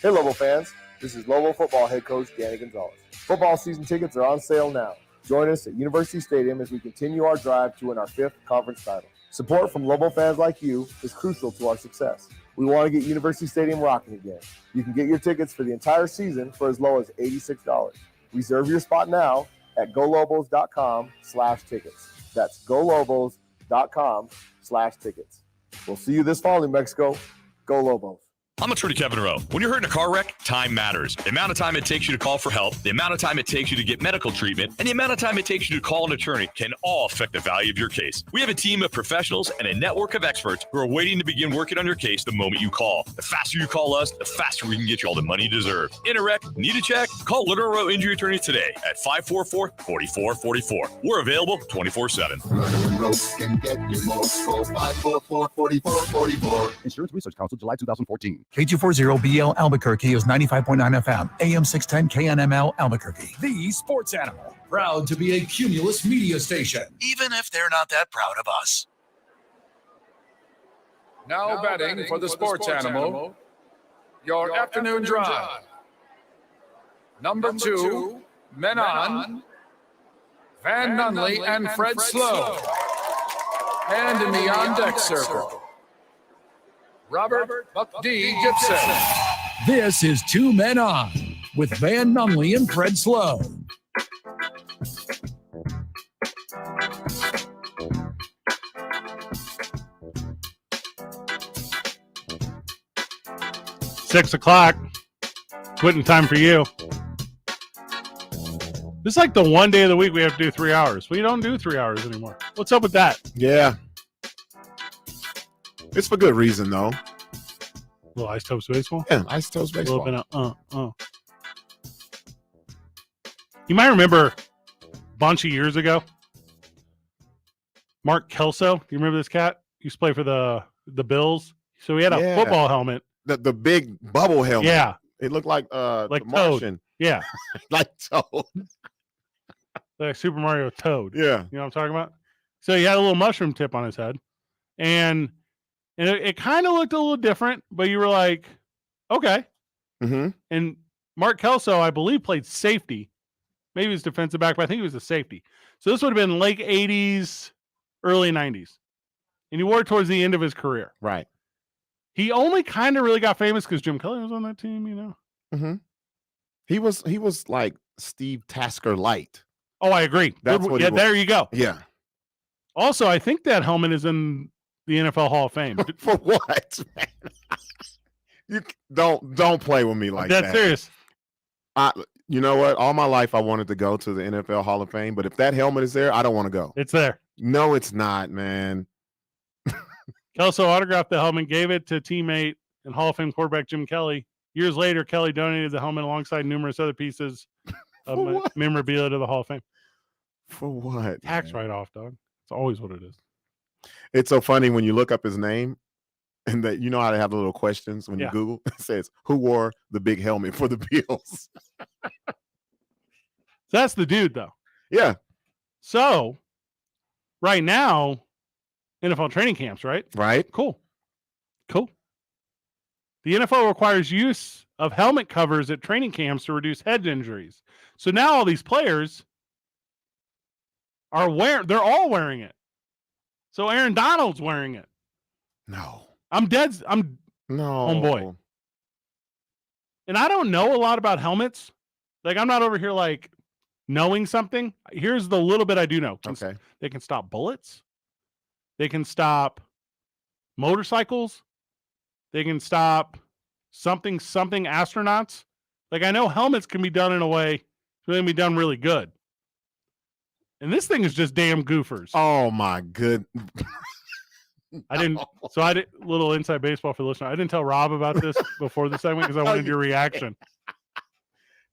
Hey, Lobo fans. This is Lobo football head coach Danny Gonzalez. Football season tickets are on sale now. Join us at University Stadium as we continue our drive to win our 5th conference title. Support from Lobo fans like you is crucial to our success. We want to get University Stadium rocking again. You can get your tickets for the entire season for as low as $86. Reserve your spot now at golobos.com/tickets. That's golobos.com/tickets. We'll see you this fall, New Mexico. Go Lobos. I'm attorney Kevin Rowe. When you're hurt in a car wreck, time matters. The amount of time it takes you to call for help, the amount of time it takes you to get medical treatment, and the amount of time it takes you to call an attorney can all affect the value of your case. We have a team of professionals and a network of experts who are waiting to begin working on your case the moment you call. The faster you call us, the faster we can get you all the money you deserve. In a wreck, need a check? Call Little Rowe Injury Attorney today at 544-4444. We're available 24/7. Insurance Research Council, July 2014. K240BL Albuquerque is 95.9 FM, AM 610 KNML Albuquerque. The sports animal. Proud to be a Cumulus media station, even if they're not that proud of us. Now betting for the sports animal, your afternoon drive. Number 2, Men On, Van Nunley and Fred Slow. And in the on-deck circle, Robert Buck D. Gibson. This is Two Men On with Van Nunley and Fred Slow. Six o'clock. Quitting time for you. This is like the one day of the week we have to do 3 hours. We don't do 3 hours anymore. What's up with that? Yeah. It's for good reason, though. Little Ice Toast Baseball? Yeah, Ice Toast Baseball. A little bit of, You might remember a bunch of years ago, Mark Kelso. Do you remember this cat? He used to play for the Bills. So he had a football helmet. The big bubble helmet. Yeah. It looked like Toad. Martian. Yeah. Like Toad. Like Super Mario Toad. Yeah. You know what I'm talking about? So he had a little mushroom tip on his head. And it kind of looked a little different, but you were like, okay. Mm-hmm. And Mark Kelso, I believe, played safety. Maybe he was defensive back, but I think he was a safety. So this would have been late 80s, early 90s. And he wore it towards the end of his career. Right. He only kind of really got famous because Jim Kelly was on that team, you know? Mm-hmm. He was like Steve Tasker light. Oh, I agree. That's what there you go. Yeah. Also, I think that helmet is in the NFL Hall of Fame. For what, man? You don't play with me like that. That's serious. You know what? All my life I wanted to go to the NFL Hall of Fame, but if that helmet is there, I don't want to go. It's there. No, it's not, man. Kelso autographed the helmet, gave it to teammate and Hall of Fame quarterback Jim Kelly. Years later, Kelly donated the helmet alongside numerous other pieces of memorabilia to the Hall of Fame. For what? Tax write-off, dog. It's always what it is. It's so funny when you look up his name and that you know how to have the little questions when you Google. It says, who wore the big helmet for the Bills? That's the dude, though. Yeah. So, right now, NFL training camps, right? Right. Cool. The NFL requires use of helmet covers at training camps to reduce head injuries. So now all these players they're all wearing it. So Aaron Donald's wearing it. No. I'm No. homeboy. And I don't know a lot about helmets. Like, I'm not over here like knowing something. Here's the little bit I do know. Okay. They can stop bullets. They can stop motorcycles. They can stop something astronauts. Like, I know helmets can be done in a way so they can be done really good. And this thing is just damn goofers. Oh my good. Little inside baseball for the listener. I didn't tell Rob about this before the segment because I wanted your reaction.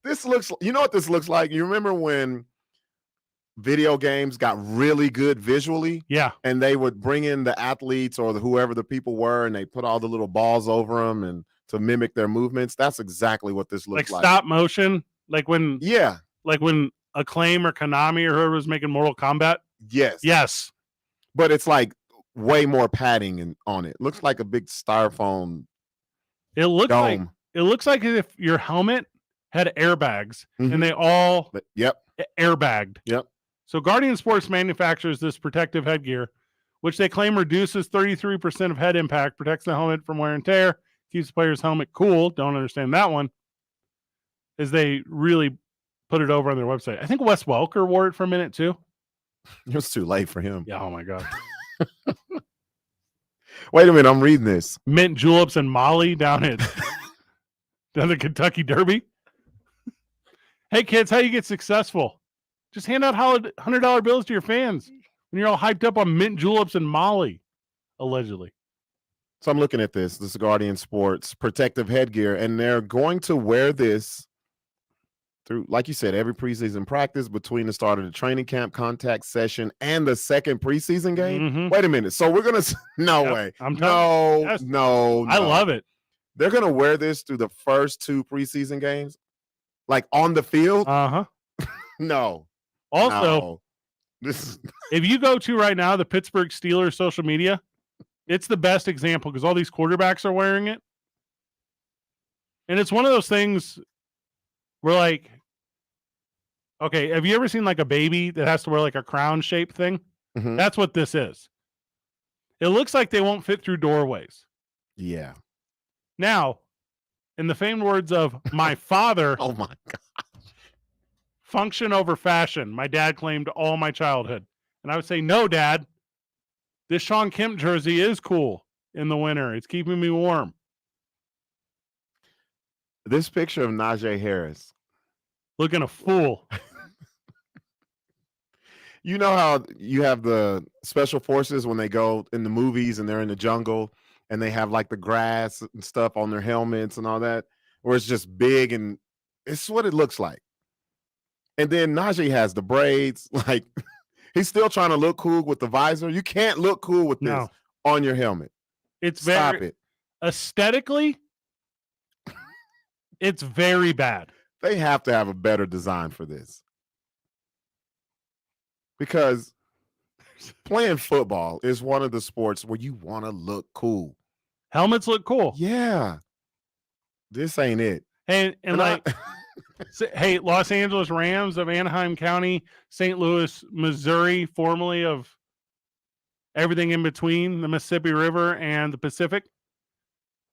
You know what this looks like? You remember when video games got really good visually? Yeah. And they would bring in the athletes or whoever the people were, and they put all the little balls over them and to mimic their movements. That's exactly what this looks like. Stop motion, like when Acclaim or Konami or whoever was making Mortal Kombat. Yes. But it's like way more padding on it. Looks like a big styrofoam. It looks dome. like if your helmet had airbags and they all airbagged. Yep. So Guardian Sports manufactures this protective headgear, which they claim reduces 33% of head impact, protects the helmet from wear and tear, keeps the player's helmet cool. Don't understand that one. As they really put it over on their website. I think Wes Welker wore it for a minute too. It was too late for him. Yeah. Oh my God. Wait a minute. I'm reading this. Mint juleps and Molly down at the Kentucky Derby. Hey kids, how you get successful? Just hand out $100 bills to your fans when you're all hyped up on mint juleps and Molly, allegedly. So I'm looking at this Guardian Sports protective headgear, and they're going to wear this through, like you said, every preseason practice, between the start of the training camp contact session and the second preseason game. Mm-hmm. Wait a minute. So we're going to, way. No. I love it. They're going to wear this through the first 2 preseason games, like on the field. Uh-huh. No. Also, this is if you go to right now the Pittsburgh Steelers social media, it's the best example because all these quarterbacks are wearing it. And it's one of those things where, like, okay, have you ever seen like a baby that has to wear like a crown shape thing? Mhm. That's what this is. It looks like they won't fit through doorways. Yeah. Now, in the famed words of my father, oh my God, function over fashion. My dad claimed all my childhood. And I would say, no, Dad, this Sean Kemp jersey is cool in the winter. It's keeping me warm. This picture of Najee Harris. Looking a fool. You know how you have the special forces when they go in the movies and they're in the jungle and they have like the grass and stuff on their helmets and all that, where it's just big, and it's what it looks like. And then Najee has the braids. Like, he's still trying to look cool with the visor. You can't look cool with this on your helmet. It's Stop very it. Aesthetically, it's very bad. They have to have a better design for this. Because playing football is one of the sports where you want to look cool. Helmets look cool. Yeah. This ain't it. And hey, Los Angeles Rams of Anaheim County, St. Louis, Missouri, formerly of everything in between the Mississippi River and the Pacific.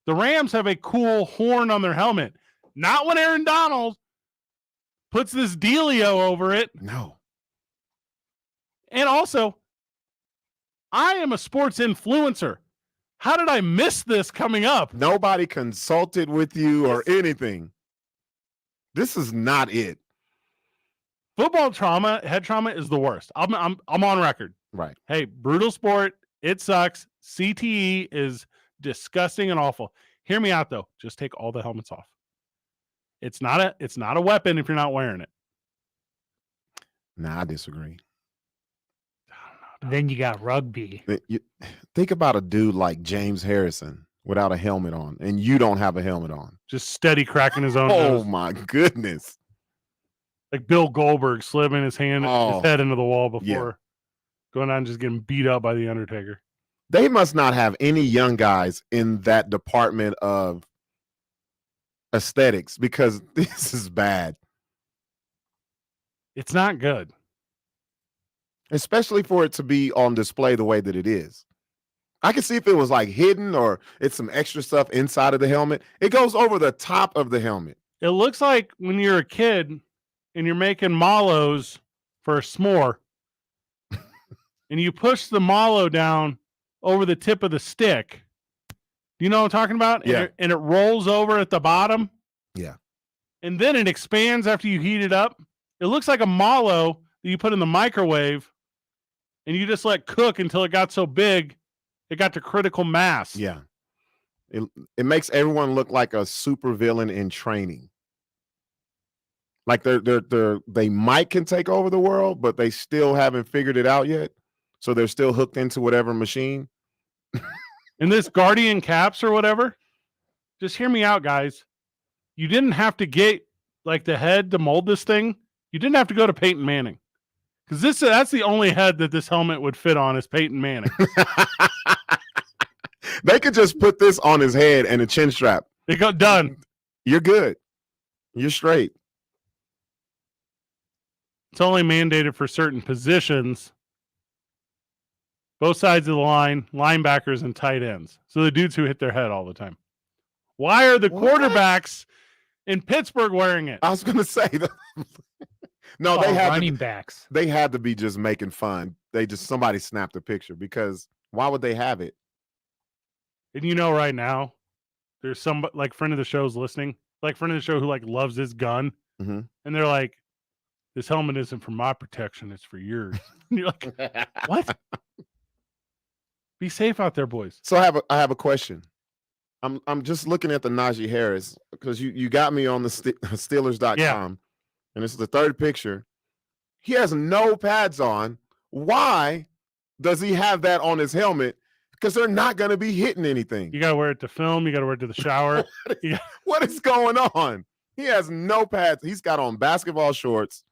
The Rams have a cool horn on their helmet. Not when Aaron Donald puts this dealio over it. No. And also, I am a sports influencer. How did I miss this coming up? Nobody consulted with you or anything. This is not it. Football trauma, head trauma is the worst. I'm on record. Right. Hey, brutal sport. It sucks. CTE is disgusting and awful. Hear me out though. Just take all the helmets off. It's not a weapon if you're not wearing it. Nah, I disagree. Then you got rugby. Think about a dude like James Harrison without a helmet on, and you don't have a helmet on. Just steady cracking his own Oh nose. my goodness. Like Bill Goldberg slamming his head into the wall before going on and just getting beat up by the Undertaker. They must not have any young guys in that department of aesthetics, because this is bad. It's not good. Especially for it to be on display the way that it is. I can see if it was like hidden or it's some extra stuff inside of the helmet. It goes over the top of the helmet. It looks like when you're a kid and you're making mallows for a s'more and you push the mallow down over the tip of the stick. Do you know what I'm talking about? Yeah. And it rolls over at the bottom. Yeah. And then it expands after you heat it up. It looks like a mallow that you put in the microwave and you just let cook until it got so big it got to critical mass. Yeah. It makes everyone look like a supervillain in training. Like they might can take over the world, but they still haven't figured it out yet. So they're still hooked into whatever machine. And this Guardian caps or whatever, just hear me out, guys. You didn't have to get like the head to mold this thing. You didn't have to go to Peyton Manning. Because that's the only head that this helmet would fit on is Peyton Manning. They could just put this on his head and a chin strap. It got done. You're good. You're straight. It's only mandated for certain positions. Both sides of the line, linebackers and tight ends. So the dudes who hit their head all the time. Why are the quarterbacks in Pittsburgh wearing it? I was going to say, No, they had running backs. They had to be just making fun. Somebody snapped a picture because why would they have it? And right now, there's some like friend of the show's listening, like friend of the show who like loves his gun, mm-hmm. and they're like, "This helmet isn't for my protection; it's for yours." And you're like, "What? Be safe out there, boys." So I have a question. I'm just looking at the Najee Harris because you got me on the Steelers.com, and this is the third picture. He has no pads on. Why does he have that on his helmet? Because they're not going to be hitting anything. You got to wear it to film. You got to wear it to the shower. What is going on? He has no pads. He's got on basketball shorts,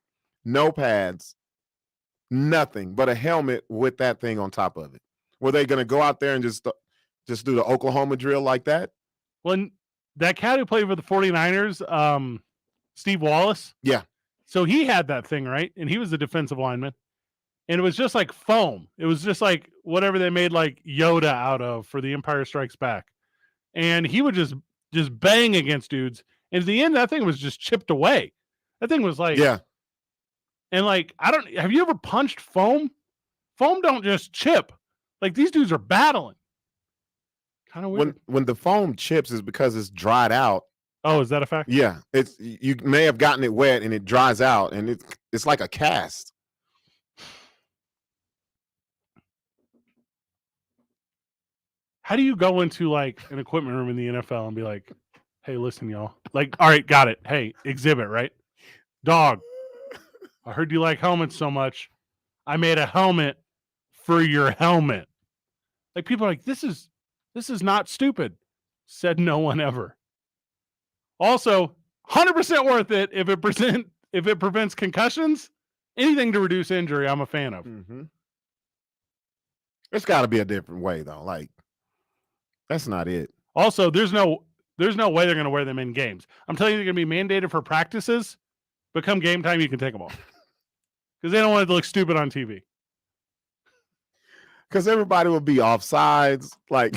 no pads, nothing but a helmet with that thing on top of it. Were they going to go out there and just do the Oklahoma drill like that? When that cat who played for the 49ers, Steve Wallace. Yeah. So he had that thing, right? And he was a defensive lineman. And it was just like foam. It was just like whatever they made like Yoda out of for The Empire Strikes Back. And he would just bang against dudes. And at the end, that thing was just chipped away. That thing was like, yeah. And like, have you ever punched foam? Foam don't just chip. Like these dudes are battling. Kind of weird. When the foam chips is because it's dried out. Oh, is that a fact? Yeah. You may have gotten it wet and it dries out and it's like a cast. How do you go into like an equipment room in the NFL and be like, "Hey, listen, y'all. Like, all right, got it. Hey, exhibit, right? Dog, I heard you like helmets so much. I made a helmet for your helmet." Like people are like, this is not stupid. Said no one ever. Also, 100% worth it if it prevents concussions. Anything to reduce injury, I'm a fan of. Mm-hmm. There's got to be a different way though. Like. That's not it. Also, there's no way they're going to wear them in games. I'm telling you, they're going to be mandated for practices. But come game time, you can take them off. Because they don't want it to look stupid on TV. Because everybody will be offsides. Like,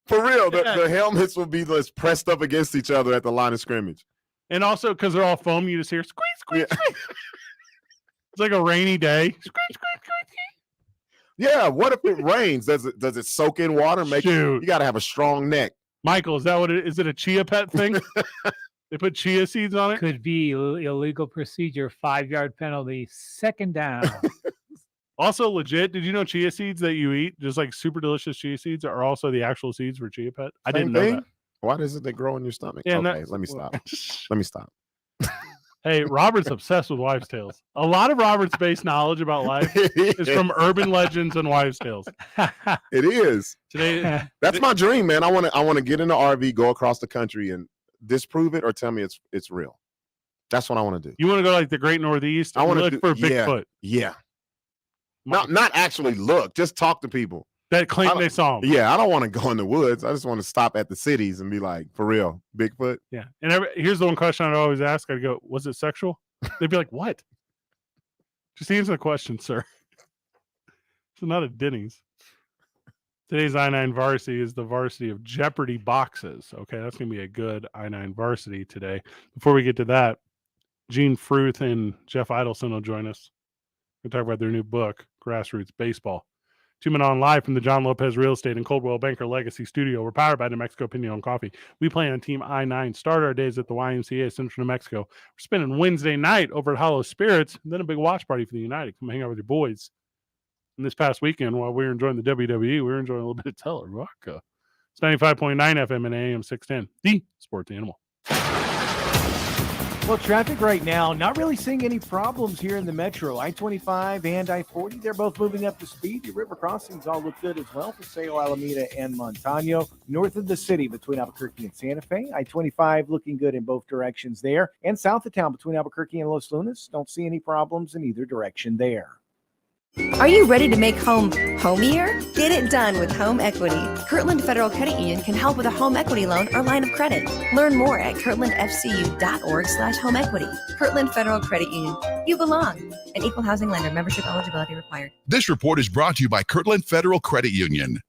for real, the helmets will be just pressed up against each other at the line of scrimmage. And also, because they're all foam, you just hear squeak, squeak, squeak. It's like a rainy day. Squeak, squeak, squeak. Yeah, what if it rains? Does it soak in water? You got to have a strong neck. Michael, is that what it is? It a chia pet thing? They put chia seeds on it? Could be illegal procedure, 5-yard penalty, second down. Also legit, did you know chia seeds that you eat, just like super delicious chia seeds, are also the actual seeds for chia pet? I didn't know that. Why does it they grow in your stomach? Yeah, okay, let me stop. Hey, Robert's obsessed with wives' tales. A lot of Robert's base knowledge about life is from urban legends and wives' tales. It is. Today, that's my dream, man. I want to get in the RV, go across the country, and disprove it or tell me it's real. That's what I want to do. You want to go like the Great Northeast? I want to look for Bigfoot. Yeah. Not actually look. Just talk to people that claim they saw him. Yeah, I don't want to go in the woods. I just want to stop at the cities and be like, for real, Bigfoot. Yeah. And here's the one question I'd always ask. I'd go, was it sexual? They'd be like, what? Just answer the question, sir. It's not a Denny's. Today's I-9 varsity is the varsity of Jeopardy boxes. Okay, that's going to be a good I-9 varsity today. Before we get to that, Gene Fruth and Jeff Idelson will join us. We'll talk about their new book, Grassroots Baseball. 2 Men on live from the John Lopez Real Estate and Coldwell Banker Legacy Studio. We're powered by New Mexico Pinon Coffee. We play on Team I-9. Start our days at the YMCA Central New Mexico. We're spending Wednesday night over at Hollow Spirits, and then a big watch party for the United. Come hang out with your boys. And this past weekend, while we were enjoying the WWE, we were enjoying a little bit of Teller Vodka. It's 95.9 FM and AM 610, the Sports Animal. Well, traffic right now, not really seeing any problems here in the metro. I-25 and I-40, they're both moving up to speed. The river crossings all look good as well for Paseo, Alameda, and Montano. North of the city between Albuquerque and Santa Fe. I-25 looking good in both directions there. And south of town between Albuquerque and Los Lunas, don't see any problems in either direction there. Are you ready to make home homier? Get it done with Home Equity. Kirtland Federal Credit Union can help with a home equity loan or line of credit. Learn more at kirtlandfcu.org/homeequity. Kirtland Federal Credit Union. You belong. An equal housing lender. Membership eligibility required. This report is brought to you by Kirtland Federal Credit Union.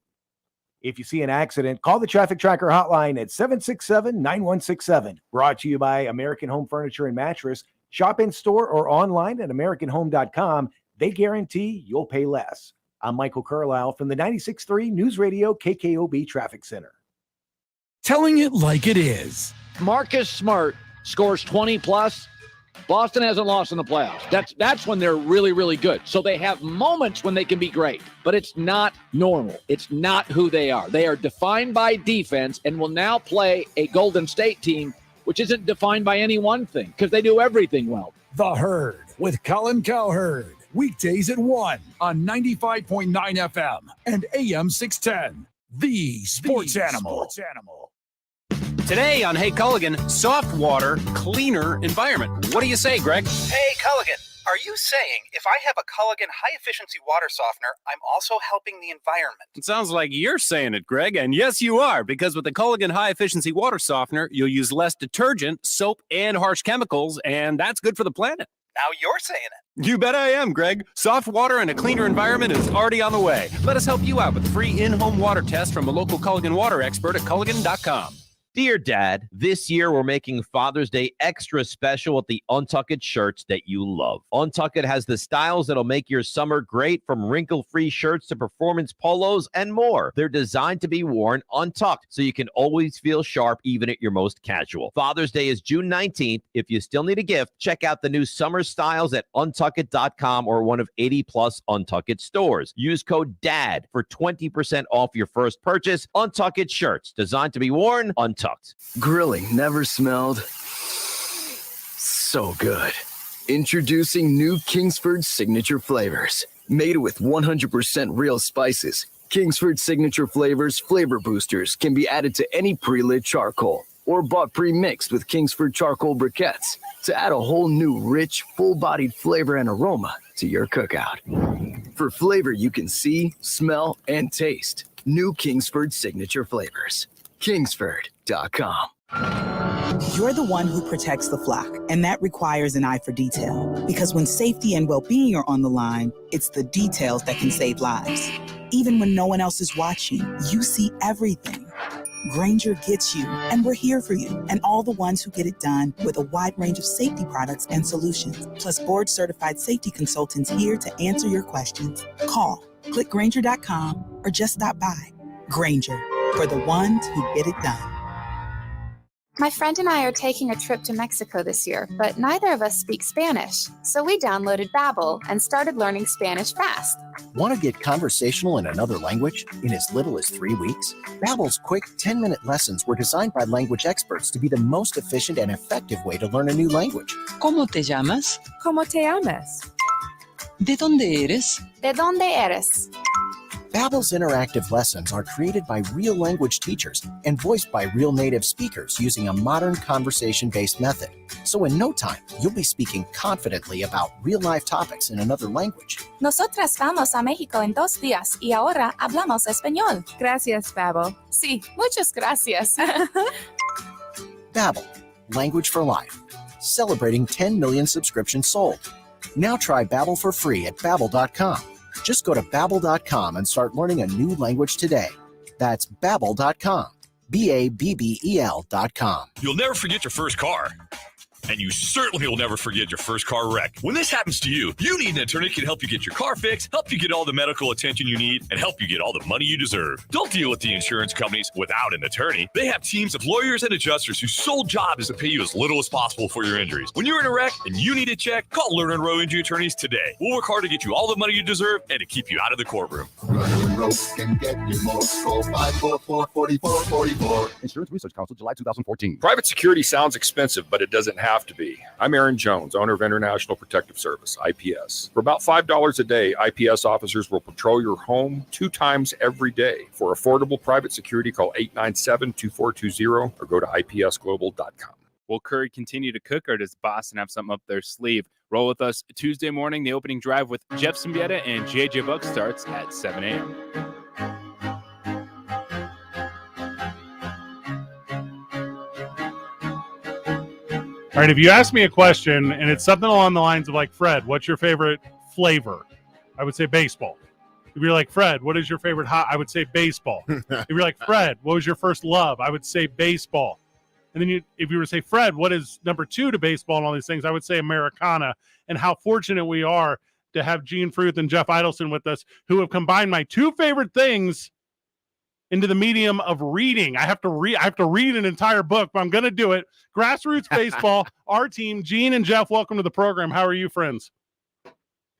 If you see an accident, call the Traffic Tracker hotline at 767-9167. Brought to you by American Home Furniture and Mattress. Shop in store or online at AmericanHome.com. They guarantee you'll pay less. I'm Michael Carlisle from the 96.3 News Radio KKOB Traffic Center. Telling it like it is. Marcus Smart scores 20 plus. Boston hasn't lost in the playoffs. That's when they're really, really good. So they have moments when they can be great, but it's not normal. It's not who they are. They are defined by defense and will now play a Golden State team, which isn't defined by any one thing because they do everything well. The Herd with Colin Cowherd. Weekdays at 1 on 95.9 FM and AM 610. The Sports Animal. Today on Hey Culligan, soft water, cleaner environment. What do you say, Greg? Hey Culligan, are you saying if I have a Culligan high-efficiency water softener, I'm also helping the environment? It sounds like you're saying it, Greg, and yes, you are, because with the Culligan high-efficiency water softener, you'll use less detergent, soap, and harsh chemicals, and that's good for the planet. Now you're saying it. You bet I am, Greg. Soft water and a cleaner environment is already on the way. Let us help you out with a free in-home water test from a local Culligan water expert at Culligan.com. Dear Dad, this year we're making Father's Day extra special with the Untuckit shirts that you love. Untuckit has the styles that'll make your summer great, from wrinkle-free shirts to performance polos and more. They're designed to be worn untucked, so you can always feel sharp even at your most casual. Father's Day is June 19th. If you still need a gift, check out the new summer styles at untuckit.com or one of 80-plus Untuckit stores. Use code DAD for 20% off your first purchase. Untuckit shirts, designed to be worn untucked. Grilling never smelled so good. Introducing new Kingsford Signature Flavors. Made with 100% real spices, Kingsford Signature Flavors flavor boosters can be added to any pre-lit charcoal or bought pre-mixed with Kingsford charcoal briquettes to add a whole new rich, full-bodied flavor and aroma to your cookout. For flavor you can see, smell, and taste. New Kingsford Signature Flavors. Kingsford.com. You're the one who protects the flock, and that requires an eye for detail. Because when safety and well-being are on the line, it's the details that can save lives. Even when no one else is watching, you see everything. Grainger gets you, and we're here for you, and all the ones who get it done with a wide range of safety products and solutions, plus board-certified safety consultants here to answer your questions. Call, click Grainger.com, or just stop by. Grainger, for the ones who get it done. My friend and I are taking a trip to Mexico this year, but neither of us speak Spanish. So we downloaded Babbel and started learning Spanish fast. Want to get conversational in another language in as little as 3 weeks? Babbel's quick 10-minute lessons were designed by language experts to be the most efficient and effective way to learn a new language. ¿Cómo te llamas? ¿Cómo te llamas? ¿De dónde eres? ¿De dónde eres? Babbel's interactive lessons are created by real language teachers and voiced by real native speakers using a modern conversation-based method. So in no time, you'll be speaking confidently about real-life topics in another language. Nosotras vamos a México en 2 días y ahora hablamos español. Gracias, Babbel. Sí, muchas gracias. Babbel, language for life. Celebrating 10 million subscriptions sold. Now try Babbel for free at Babbel.com. Just go to Babbel.com and start learning a new language today. That's Babbel.com. Babbel.com. You'll never forget your first car. And you certainly will never forget your first car wreck. When this happens to you, you need an attorney who can help you get your car fixed, help you get all the medical attention you need, and help you get all the money you deserve. Don't deal with the insurance companies without an attorney. They have teams of lawyers and adjusters whose sole job is to pay you as little as possible for your injuries. When you're in a wreck and you need a check, call Lerner & Rowe Injury Attorneys today. We'll work hard to get you all the money you deserve and to keep you out of the courtroom. Lerner & Rowe can get you more. Call 544-4444. Insurance Research Council, July 2014. Private security sounds expensive, but it doesn't have to be. I'm Aaron Jones, owner of International Protective Service, IPS. For about $5 a day, IPS officers will patrol your home 2 times every day. For affordable private security, call 897-2420 or go to ipsglobal.com. Will Curry continue to cook, or does Boston have something up their sleeve? Roll with us Tuesday morning. The opening drive with Jeff Symbieta and JJ Buck starts at 7 a.m. All right, if you ask me a question and it's something along the lines of like, Fred, what's your favorite flavor? I would say baseball. If you're like, Fred, what is your favorite I would say baseball. If you're like, Fred, what was your first love? I would say baseball. And then if you were to say, Fred, what is number 2 to baseball and all these things, I would say Americana. And how fortunate we are to have Gene Fruth and Jeff Idelson with us, who have combined my 2 favorite things into the medium of reading. I have to read an entire book, but I'm going to do it. Grassroots Baseball, our team. Gene and Jeff, welcome to the program. How are you, friends?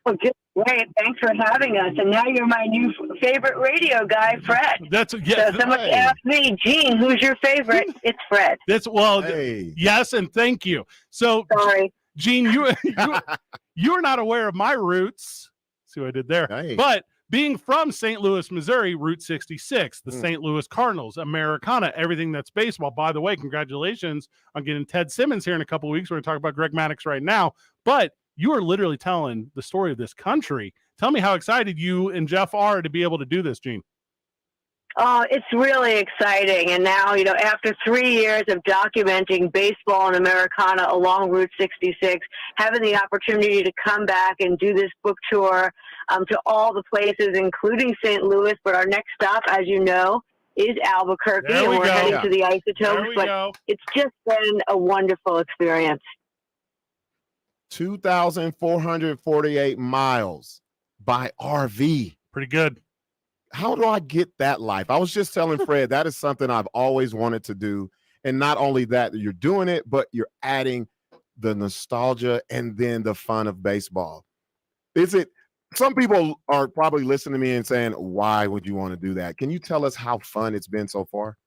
Well, good. Great. Thanks for having us. And now you're my new favorite radio guy, Fred. So someone asked me, Gene, who's your favorite? It's Fred. Yes, and thank you. So, sorry, Gene, you're not aware of my roots. See what I did there? Hey. But being from St. Louis, Missouri, Route 66, the St. Louis Cardinals, Americana, everything that's baseball. By the way, congratulations on getting Ted Simmons here in a couple of weeks. We're going to talk about Greg Maddux right now. But you are literally telling the story of this country. Tell me how excited you and Jeff are to be able to do this, Gene. Oh, it's really exciting. And now, after 3 years of documenting baseball and Americana along Route 66, having the opportunity to come back and do this book tour to all the places, including St. Louis. But our next stop, as you know, is Albuquerque, and we're heading to the Isotopes. But it's just been a wonderful experience. 2,448 miles by RV. Pretty good. How do I get that life? I was just telling Fred that is something I've always wanted to do. And not only that, you're doing it, but you're adding the nostalgia and then the fun of baseball. Some people are probably listening to me and saying, why would you want to do that? Can you tell us how fun it's been so far?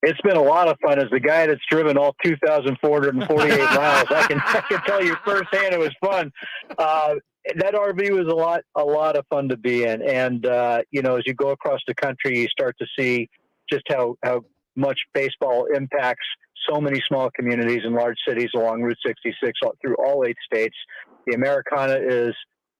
It's been a lot of fun. As the guy that's driven all 2,448 miles, I can tell you firsthand it was fun. That RV was a lot of fun to be in. And, as you go across the country, you start to see just how much baseball impacts so many small communities and large cities along Route 66 through all 8 states. The Americana is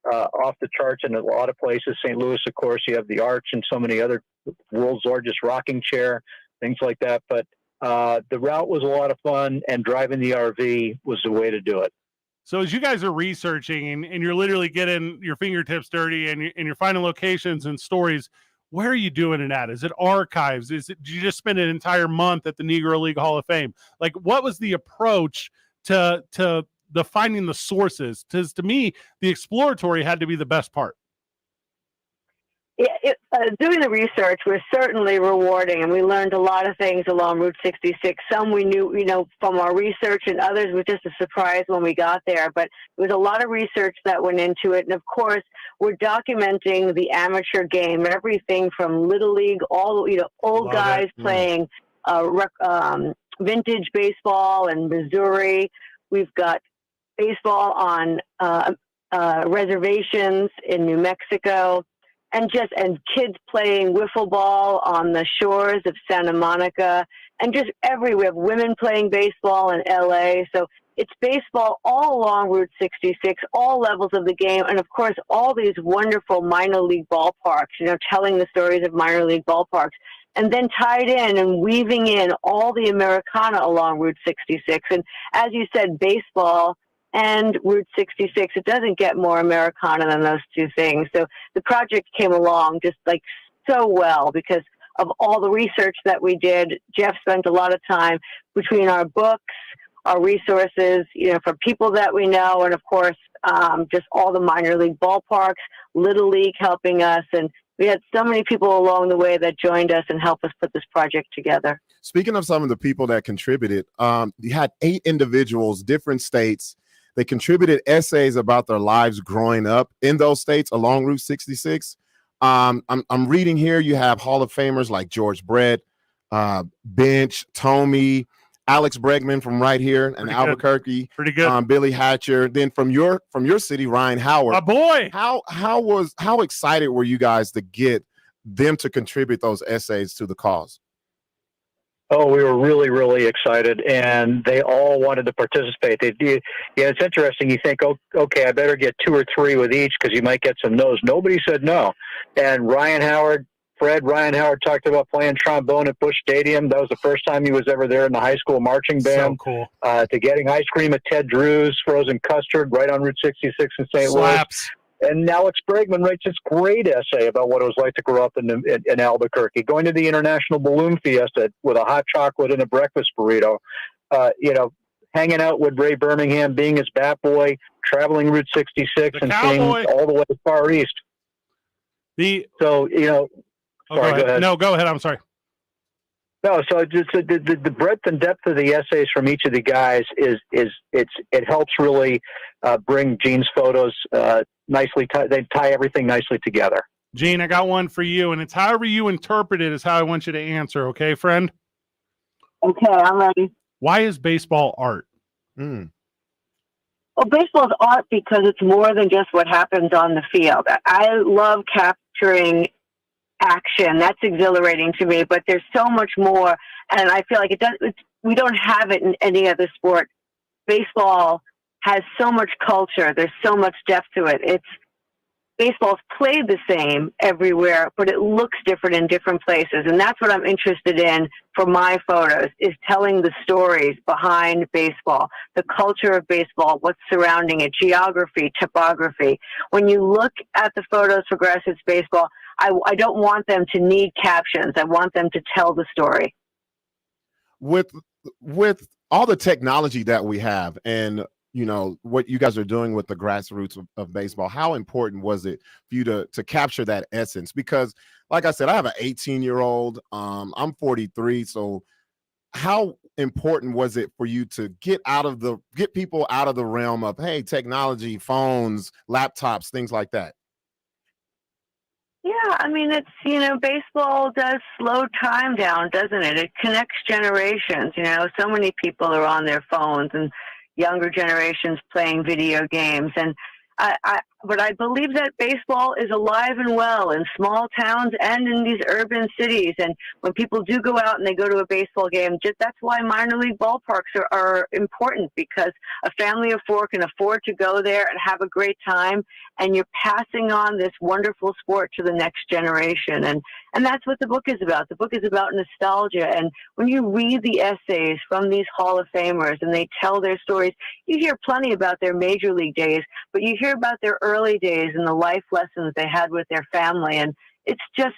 off the charts in a lot of places. St. Louis, of course, you have the Arch and so many other world's largest rocking chair, things like that. But the route was a lot of fun, and driving the RV was the way to do it. So as you guys are researching and you're literally getting your fingertips dirty and you're finding locations and stories, where are you doing it at? Is it archives? Did you just spend an entire month at the Negro League Hall of Fame? Like, what was the approach to the finding the sources? Because to me, the exploratory had to be the best part. Doing the research was certainly rewarding, and we learned a lot of things along Route 66. Some we knew, from our research, and others were just a surprise when we got there. But there was a lot of research that went into it. And, of course, we're documenting the amateur game, everything from Little League, old guys playing vintage baseball in Missouri. We've got baseball on reservations in New Mexico. And kids playing wiffle ball on the shores of Santa Monica, and just everywhere. We have women playing baseball in LA. So it's baseball all along Route 66, all levels of the game. And of course, all these wonderful minor league ballparks, telling the stories of minor league ballparks, and then tied in and weaving in all the Americana along Route 66. And as you said, baseball and Route 66, it doesn't get more Americana than those two things. So the project came along just like so well because of all the research that we did. Jeff spent a lot of time between our books, our resources, from people that we know, and of course, just all the minor league ballparks, Little League helping us. And we had so many people along the way that joined us and helped us put this project together. Speaking of some of the people that contributed, you had 8 individuals, different states. They contributed essays about their lives growing up in those states along Route 66. I'm reading here. You have Hall of Famers like George Brett, Bench, Tomey, Alex Bregman from right here in Albuquerque. Pretty good. Billy Hatcher. Then from your city, Ryan Howard. My boy. How excited were you guys to get them to contribute those essays to the cause? Oh, we were really, really excited, and they all wanted to participate. It's interesting. You think, okay, I better get 2 or 3 with each because you might get some no's. Nobody said no. And Ryan Howard talked about playing trombone at Busch Stadium. That was the first time he was ever there in the high school marching band. So cool. To getting ice cream at Ted Drew's, frozen custard right on Route 66 in St. Louis. And Alex Bregman writes this great essay about what it was like to grow up in Albuquerque, going to the International Balloon Fiesta with a hot chocolate and a breakfast burrito, hanging out with Ray Birmingham, being his bat boy, traveling Route 66 and seeing all the way far east. Sorry, go ahead. No, go ahead. I'm sorry. No, so just the breadth and depth of the essays from each of the guys it helps really bring Gene's photos nicely. They tie everything nicely together. Gene, I got one for you, and it's however you interpret it is how I want you to answer. Okay, friend? Okay, I'm ready. Why is baseball art? Well, baseball is art because it's more than just what happens on the field. I love capturing action. That's exhilarating to me, but there's so much more, and I feel like we don't have it in any other sport. Baseball has so much culture. There's so much depth to it. Baseball's played the same everywhere, but it looks different in different places. And that's what I'm interested in for my photos, is telling the stories behind baseball, the culture of baseball, what's surrounding it, geography, topography. When you look at the photos for Grassroots Baseball, I don't want them to need captions. I want them to tell the story. With all the technology that we have and what you guys are doing with the grassroots of baseball, how important was it for you to capture that essence? Because like I said, I have an 18-year-old, I'm 43. So how important was it for you to get people out of the realm of, hey, technology, phones, laptops, things like that? Yeah, I mean, baseball does slow time down, doesn't it? It connects generations. So many people are on their phones and younger generations playing video games. And but I believe that baseball is alive and well in small towns and in these urban cities. And when people do go out and they go to a baseball game, that's why minor league ballparks are important, because a family of four can afford to go there and have a great time. And you're passing on this wonderful sport to the next generation. And that's what the book is about. The book is about nostalgia. And when you read the essays from these Hall of Famers and they tell their stories, you hear plenty about their major league days, but you hear about their early days and the life lessons they had with their family. And it's just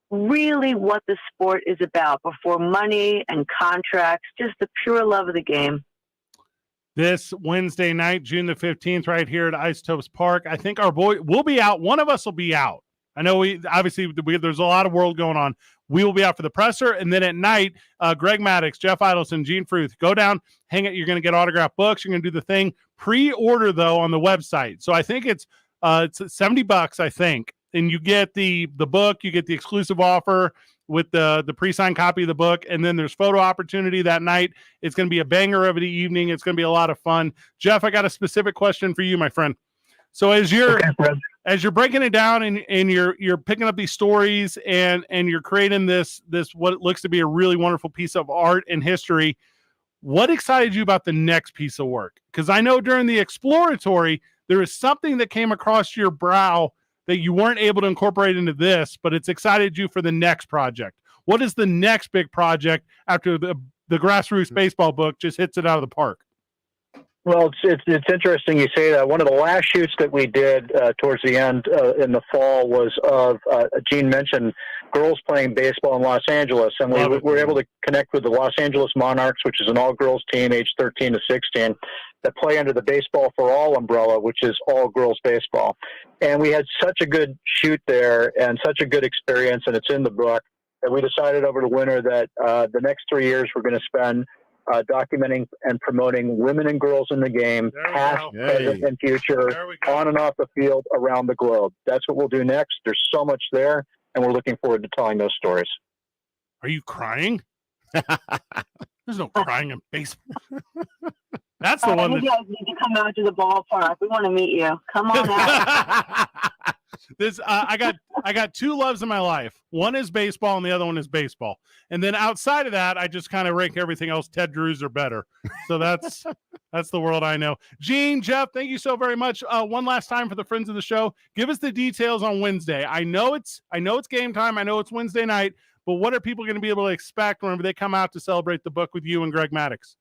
really what the sport is about, before money and contracts, just the pure love of the game. This Wednesday night, June the 15th, right here at Isotopes Park. I think our boy will be out. One of us will be out. I know there's a lot of world going on. We will be out for the presser. And then at night, Greg Maddux, Jeff Idelson, Gene Fruth, go down, hang it. You're going to get autographed books. You're going to do the thing. Pre-order, though, on the website. So I think it's $70, I think. And you get the book. You get the exclusive offer with the pre-signed copy of the book. And then there's photo opportunity that night. It's going to be a banger of the evening. It's going to be a lot of fun. Jeff, I got a specific question for you, my friend. So as you're breaking it down and you're picking up these stories and you're creating this what looks to be a really wonderful piece of art and history, what excited you about the next piece of work? Because I know during the exploratory, there is something that came across your brow that you weren't able to incorporate into this, but it's excited you for the next project. What is the next big project after the Grassroots Baseball book just hits it out of the park? Well, it's interesting you say that. One of the last shoots that we did towards the end in the fall was of, Gene mentioned, girls playing baseball in Los Angeles. And we were able to connect with the Los Angeles Monarchs, which is an all-girls team aged 13 to 16, that play under the Baseball for All umbrella, which is all-girls baseball. And we had such a good shoot there and such a good experience, and it's in the book, that we decided over the winter that the next 3 years we're going to spend documenting and promoting women and girls in the game, past, present, and future, on and off the field, around the globe. That's what we'll do next. There's so much there, and we're looking forward to telling those stories. Are you crying? There's no crying in baseball. That's the one. You guys need to come out to the ballpark. We want to meet you. Come on out. I got two loves in my life. One is baseball and the other one is baseball. And then outside of that, I just kind of rank everything else. Ted Drews are better. So that's the world I know. Gene, Jeff, thank you so very much. One last time for the friends of the show. Give us the details on Wednesday. I know it's game time. I know it's Wednesday night, but what are people going to be able to expect whenever they come out to celebrate the book with you and Greg Maddux?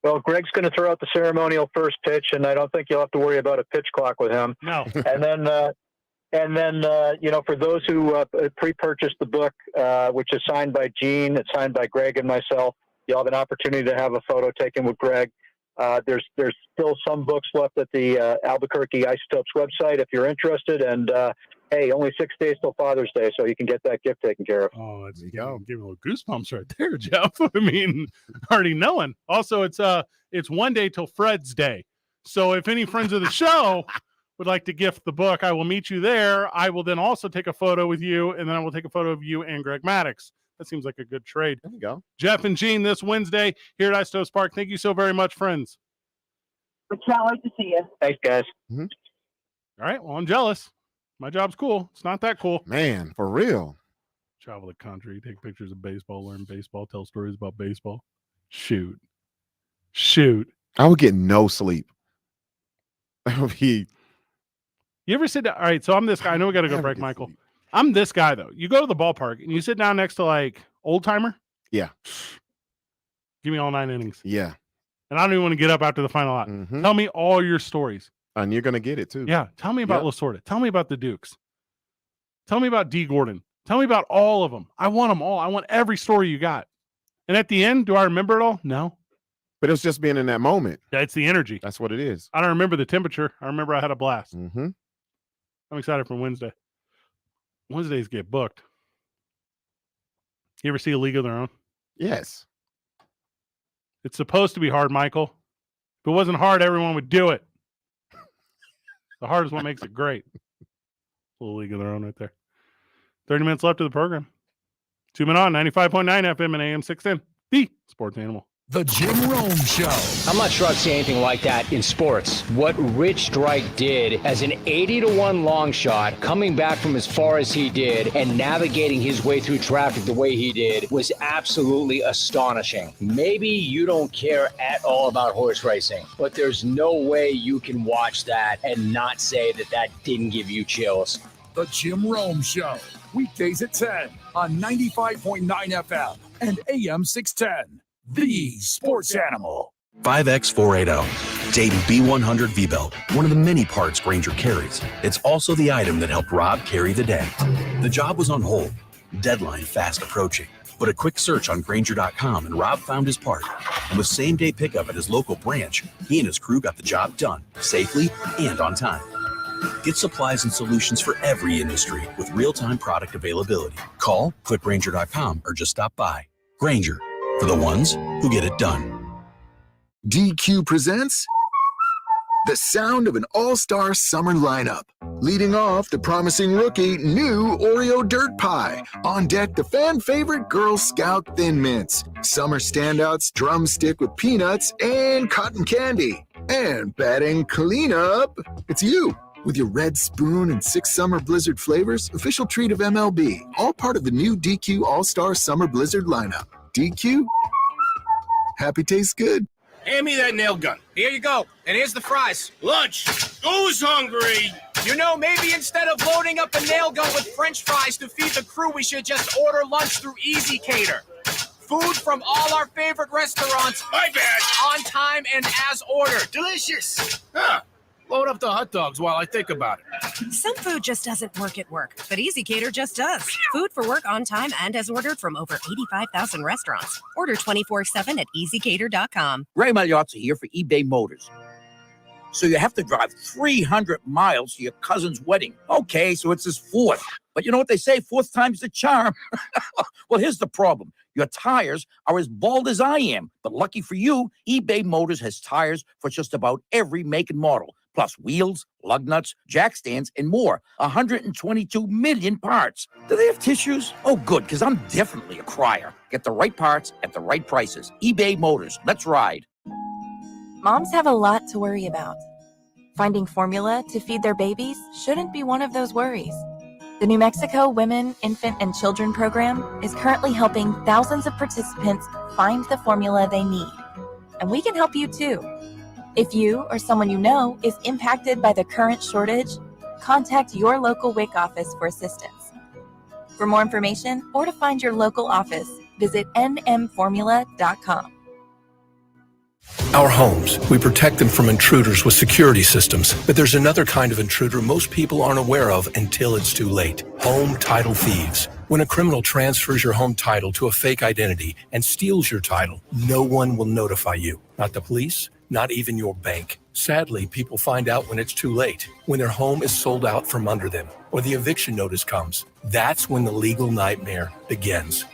Well, Greg's going to throw out the ceremonial first pitch, and I don't think you'll have to worry about a pitch clock with him. No. And then, for those who pre-purchased the book, which is signed by Gene, it's signed by Greg and myself, you'll have an opportunity to have a photo taken with Greg. There's still some books left at the Albuquerque Isotopes website if you're interested. And hey, only 6 days till Father's Day, so you can get that gift taken care of. Oh, it's give me a little goosebumps right there, Jeff. I mean, already knowing. Also, it's 1 day till Fred's Day. So if any friends of the show would like to gift the book, I will meet you there. I will then also take a photo with you, and then I will take a photo of you and Greg Maddox. That seems like a good trade. There you go. Jeff and Gene this Wednesday here at Isotopes Park. Thank you so very much, friends. We can't wait to see you. Thanks, guys. All right. Well, I'm jealous. My job's cool. It's not that cool. Man, for real. Travel the country, take pictures of baseball, learn baseball, tell stories about baseball. Shoot. I would get no sleep. That would be. You ever sit down? All right. So I'm this guy. I know we got to go break, Michael. I'm this guy, though. You go to the ballpark and you sit down next to like old timer. Yeah. Give me all 9 innings. Yeah. And I don't even want to get up after the final out. Tell me all your stories. And you're going to get it too. Yeah. Tell me about Lasorda. Tell me about the Dukes. Tell me about D. Gordon. Tell me about all of them. I want them all. I want every story you got. And at the end, do I remember it all? No. But it was just being in that moment. That's the energy. That's what it is. I don't remember the temperature. I remember I had a blast. Mm-hmm. I'm excited for Wednesday. Wednesdays get booked. You ever see A League of Their Own? Yes. It's supposed to be hard, Michael. If it wasn't hard, everyone would do it. The hard is what makes it great. A little League of Their Own right there. 30 minutes left of the program. 2 men on 95.9 FM and AM 610. The Sports Animal. The Jim Rome Show. I'm not sure I've seen anything like that in sports. What Rich Strike did as an 80-1 long shot, coming back from as far as he did and navigating his way through traffic the way he did was absolutely astonishing. Maybe you don't care at all about horse racing, but there's no way you can watch that and not say that that didn't give you chills. The Jim Rome Show. Weekdays at 10 on 95.9 FM and AM 610. The Sports Animal. 5X480. Dayton B100 V-Belt, one of the many parts Grainger carries. It's also the item that helped Rob carry the day. The job was on hold, deadline fast approaching. But a quick search on Grainger.com and Rob found his part. And with same-day pickup at his local branch, he and his crew got the job done, safely and on time. Get supplies and solutions for every industry with real-time product availability. Call, click Grainger.com, or just stop by. Grainger, for the ones who get it done. DQ presents the sound of an all-star summer lineup. Leading off, the promising rookie, new Oreo Dirt Pie. On deck, the fan favorite Girl Scout Thin Mints. Summer standouts, drumstick with peanuts and cotton candy. And batting cleanup, it's you. With your red spoon and 6 summer blizzard flavors, official treat of MLB. All part of the new DQ All-Star Summer Blizzard lineup. DQ? Happy tastes good. Hand me that nail gun. Here you go. And here's the fries. Lunch. Who's hungry? You know, maybe instead of loading up a nail gun with French fries to feed the crew, we should just order lunch through Easy Cater. Food from all our favorite restaurants. My bad. On time and as ordered. Delicious. Huh. Load up the hot dogs while I think about it. Some food just doesn't work at work, but Easy Cater just does. Food for work on time and as ordered from over 85,000 restaurants. Order 24/7 at EasyCater.com. Ray Magliozzi here for eBay Motors. So you have to drive 300 miles to your cousin's wedding. Okay, so it's his 4th. But you know what they say, 4th time's the charm. Well, here's the problem. Your tires are as bald as I am. But lucky for you, eBay Motors has tires for just about every make and model. Plus wheels, lug nuts, jack stands, and more. 122 million parts. Do they have tissues? Oh, good, because I'm definitely a crier. Get the right parts at the right prices. eBay Motors. Let's ride. Moms have a lot to worry about. Finding formula to feed their babies shouldn't be one of those worries. The New Mexico Women, Infant, and Children program is currently helping thousands of participants find the formula they need. And we can help you too. If you or someone you know is impacted by the current shortage, contact your local WIC office for assistance. For more information or to find your local office, visit nmformula.com. Our homes, we protect them from intruders with security systems, but there's another kind of intruder most people aren't aware of until it's too late. Home title thieves. When a criminal transfers your home title to a fake identity and steals your title, no one will notify you. Not the police, not even your bank. Sadly, people find out when it's too late, when their home is sold out from under them, or the eviction notice comes. That's when the legal nightmare begins.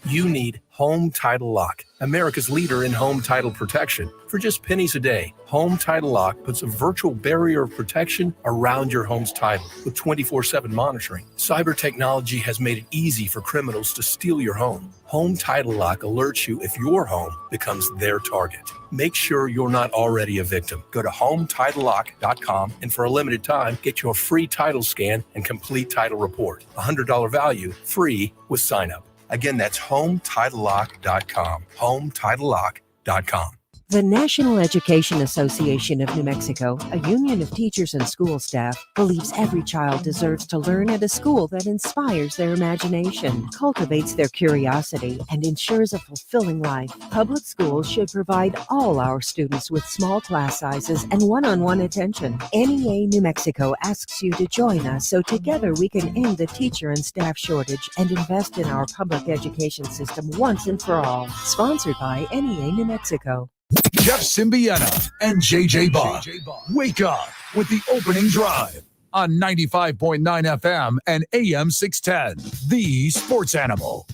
You need Home Title Lock, America's leader in home title protection. For just pennies a day, Home Title Lock puts a virtual barrier of protection around your home's title with 24/7 monitoring. Cyber technology has made it easy for criminals to steal your home. Home Title Lock alerts you if your home becomes their target. Make sure you're not already a victim. Go to HomeTitleLock.com and for a limited time, get your free title scan and complete title report. $100 value, free with sign up. Again, that's HomeTitleLock.com. HomeTitleLock.com. The National Education Association of New Mexico, a union of teachers and school staff, believes every child deserves to learn at a school that inspires their imagination, cultivates their curiosity, and ensures a fulfilling life. Public schools should provide all our students with small class sizes and one-on-one attention. NEA New Mexico asks you to join us so together we can end the teacher and staff shortage and invest in our public education system once and for all. Sponsored by NEA New Mexico. Jeff Symbieta and JJ Buck. Wake up with the opening drive on 95.9 FM and AM 610. The Sports Animal.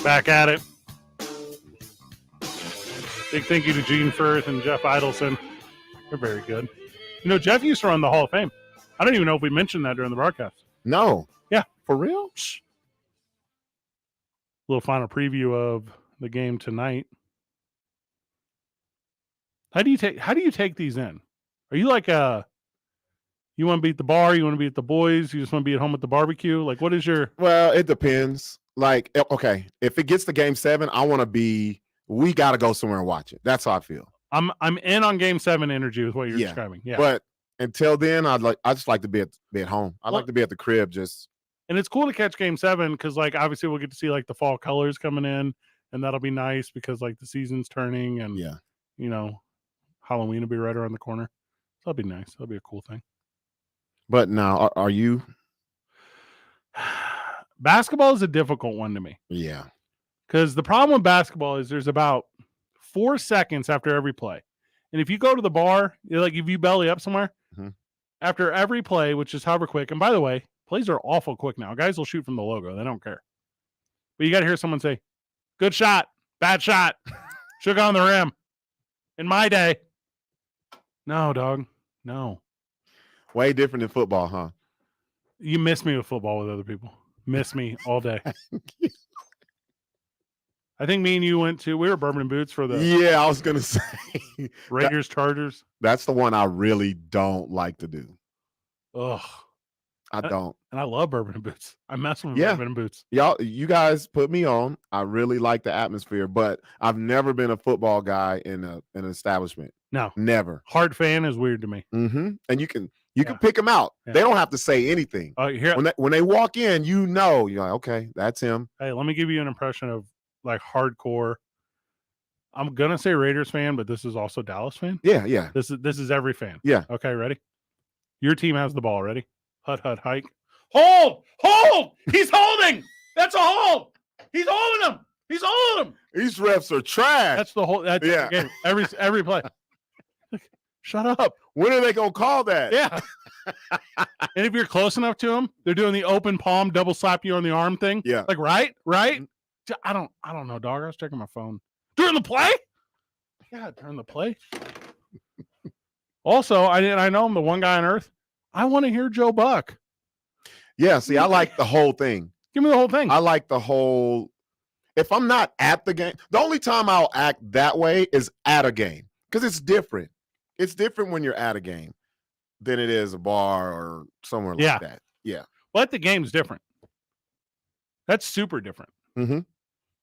Back at it. Big thank you to Gene Firth and Jeff Idelson. They're very good. You know, Jeff used to run the Hall of Fame. I don't even know if we mentioned that during the broadcast. No. Yeah. For real? Little final preview of the game tonight. How do you take these in? Are you like you want to be at the bar, you want to be at the boys, you just want to be at home at the barbecue? Like, what is your... Well, it depends. Like, okay, if it gets to game 7, we got to go somewhere and watch it. That's how I feel. I'm in on game 7 energy with what you're describing. Yeah. But until then, I just like to be at home. I like to be at the crib just. And it's cool to catch game 7 because, like, obviously we'll get to see like the fall colors coming in, and that'll be nice because like the season's turning and you know, Halloween will be right around the corner. So that'll be nice. That'll be a cool thing. But now, are you? Basketball is a difficult one to me. Yeah. Because the problem with basketball is there's about 4 seconds after every play. And if you go to the bar, like if you belly up somewhere, after every play, which is however quick, and by the way, plays are awful quick now. Guys will shoot from the logo. They don't care. But you got to hear someone say, good shot, bad shot, should go on the rim. In my day. No, dog. No. Way different than football, huh? You miss me with football with other people. Miss me all day. I think me and you we were Bourbon and Boots for the... Yeah, I was going to say. Raiders, Chargers. That's the one I really don't like to do. Ugh. I don't. And I love Bourbon and Boots. I mess with Bourbon and Boots. You guys put me on. I really like the atmosphere, but I've never been a football guy in an establishment. No. Never. Hard fan is weird to me. Mm-hmm. And you can pick them out. Yeah. They don't have to say anything. Here, when they walk in, you're like, okay, that's him. Hey, let me give you an impression of like hardcore. I'm gonna say Raiders fan, but this is also Dallas fan. Yeah, yeah. This is every fan. Yeah. Okay, ready? Your team has the ball. Ready? Hut, hike. Hold! He's holding. That's a hold. He's holding him. He's holding him. These refs are trash. That's the whole. That's the game. Every play. Shut up. When are they gonna call that? Yeah. And if you're close enough to them, they're doing the open palm double slap you on the arm thing. Yeah. Like right. I don't know, dog. I was checking my phone during the play. Yeah, during the play. Also, I know I'm the one guy on earth. I want to hear Joe Buck. Yeah. See, I like the whole thing. Give me the whole thing. I like the whole. If I'm not at the game, the only time I'll act that way is at a game because it's different. It's different when you're at a game than it is a bar or somewhere like that. Yeah. Well, the game's different. That's super different. Mm-hmm.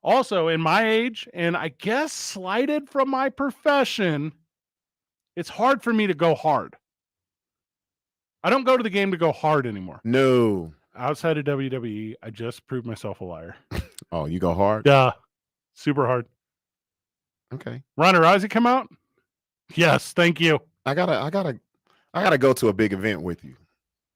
Also, in my age, and I guess slighted from my profession, it's hard for me to go hard. I don't go to the game to go hard anymore. No. Outside of WWE, I just proved myself a liar. Oh, you go hard? Yeah. Super hard. Okay. Ronda Rousey come out? Yes, thank you. I gotta go to a big event with you.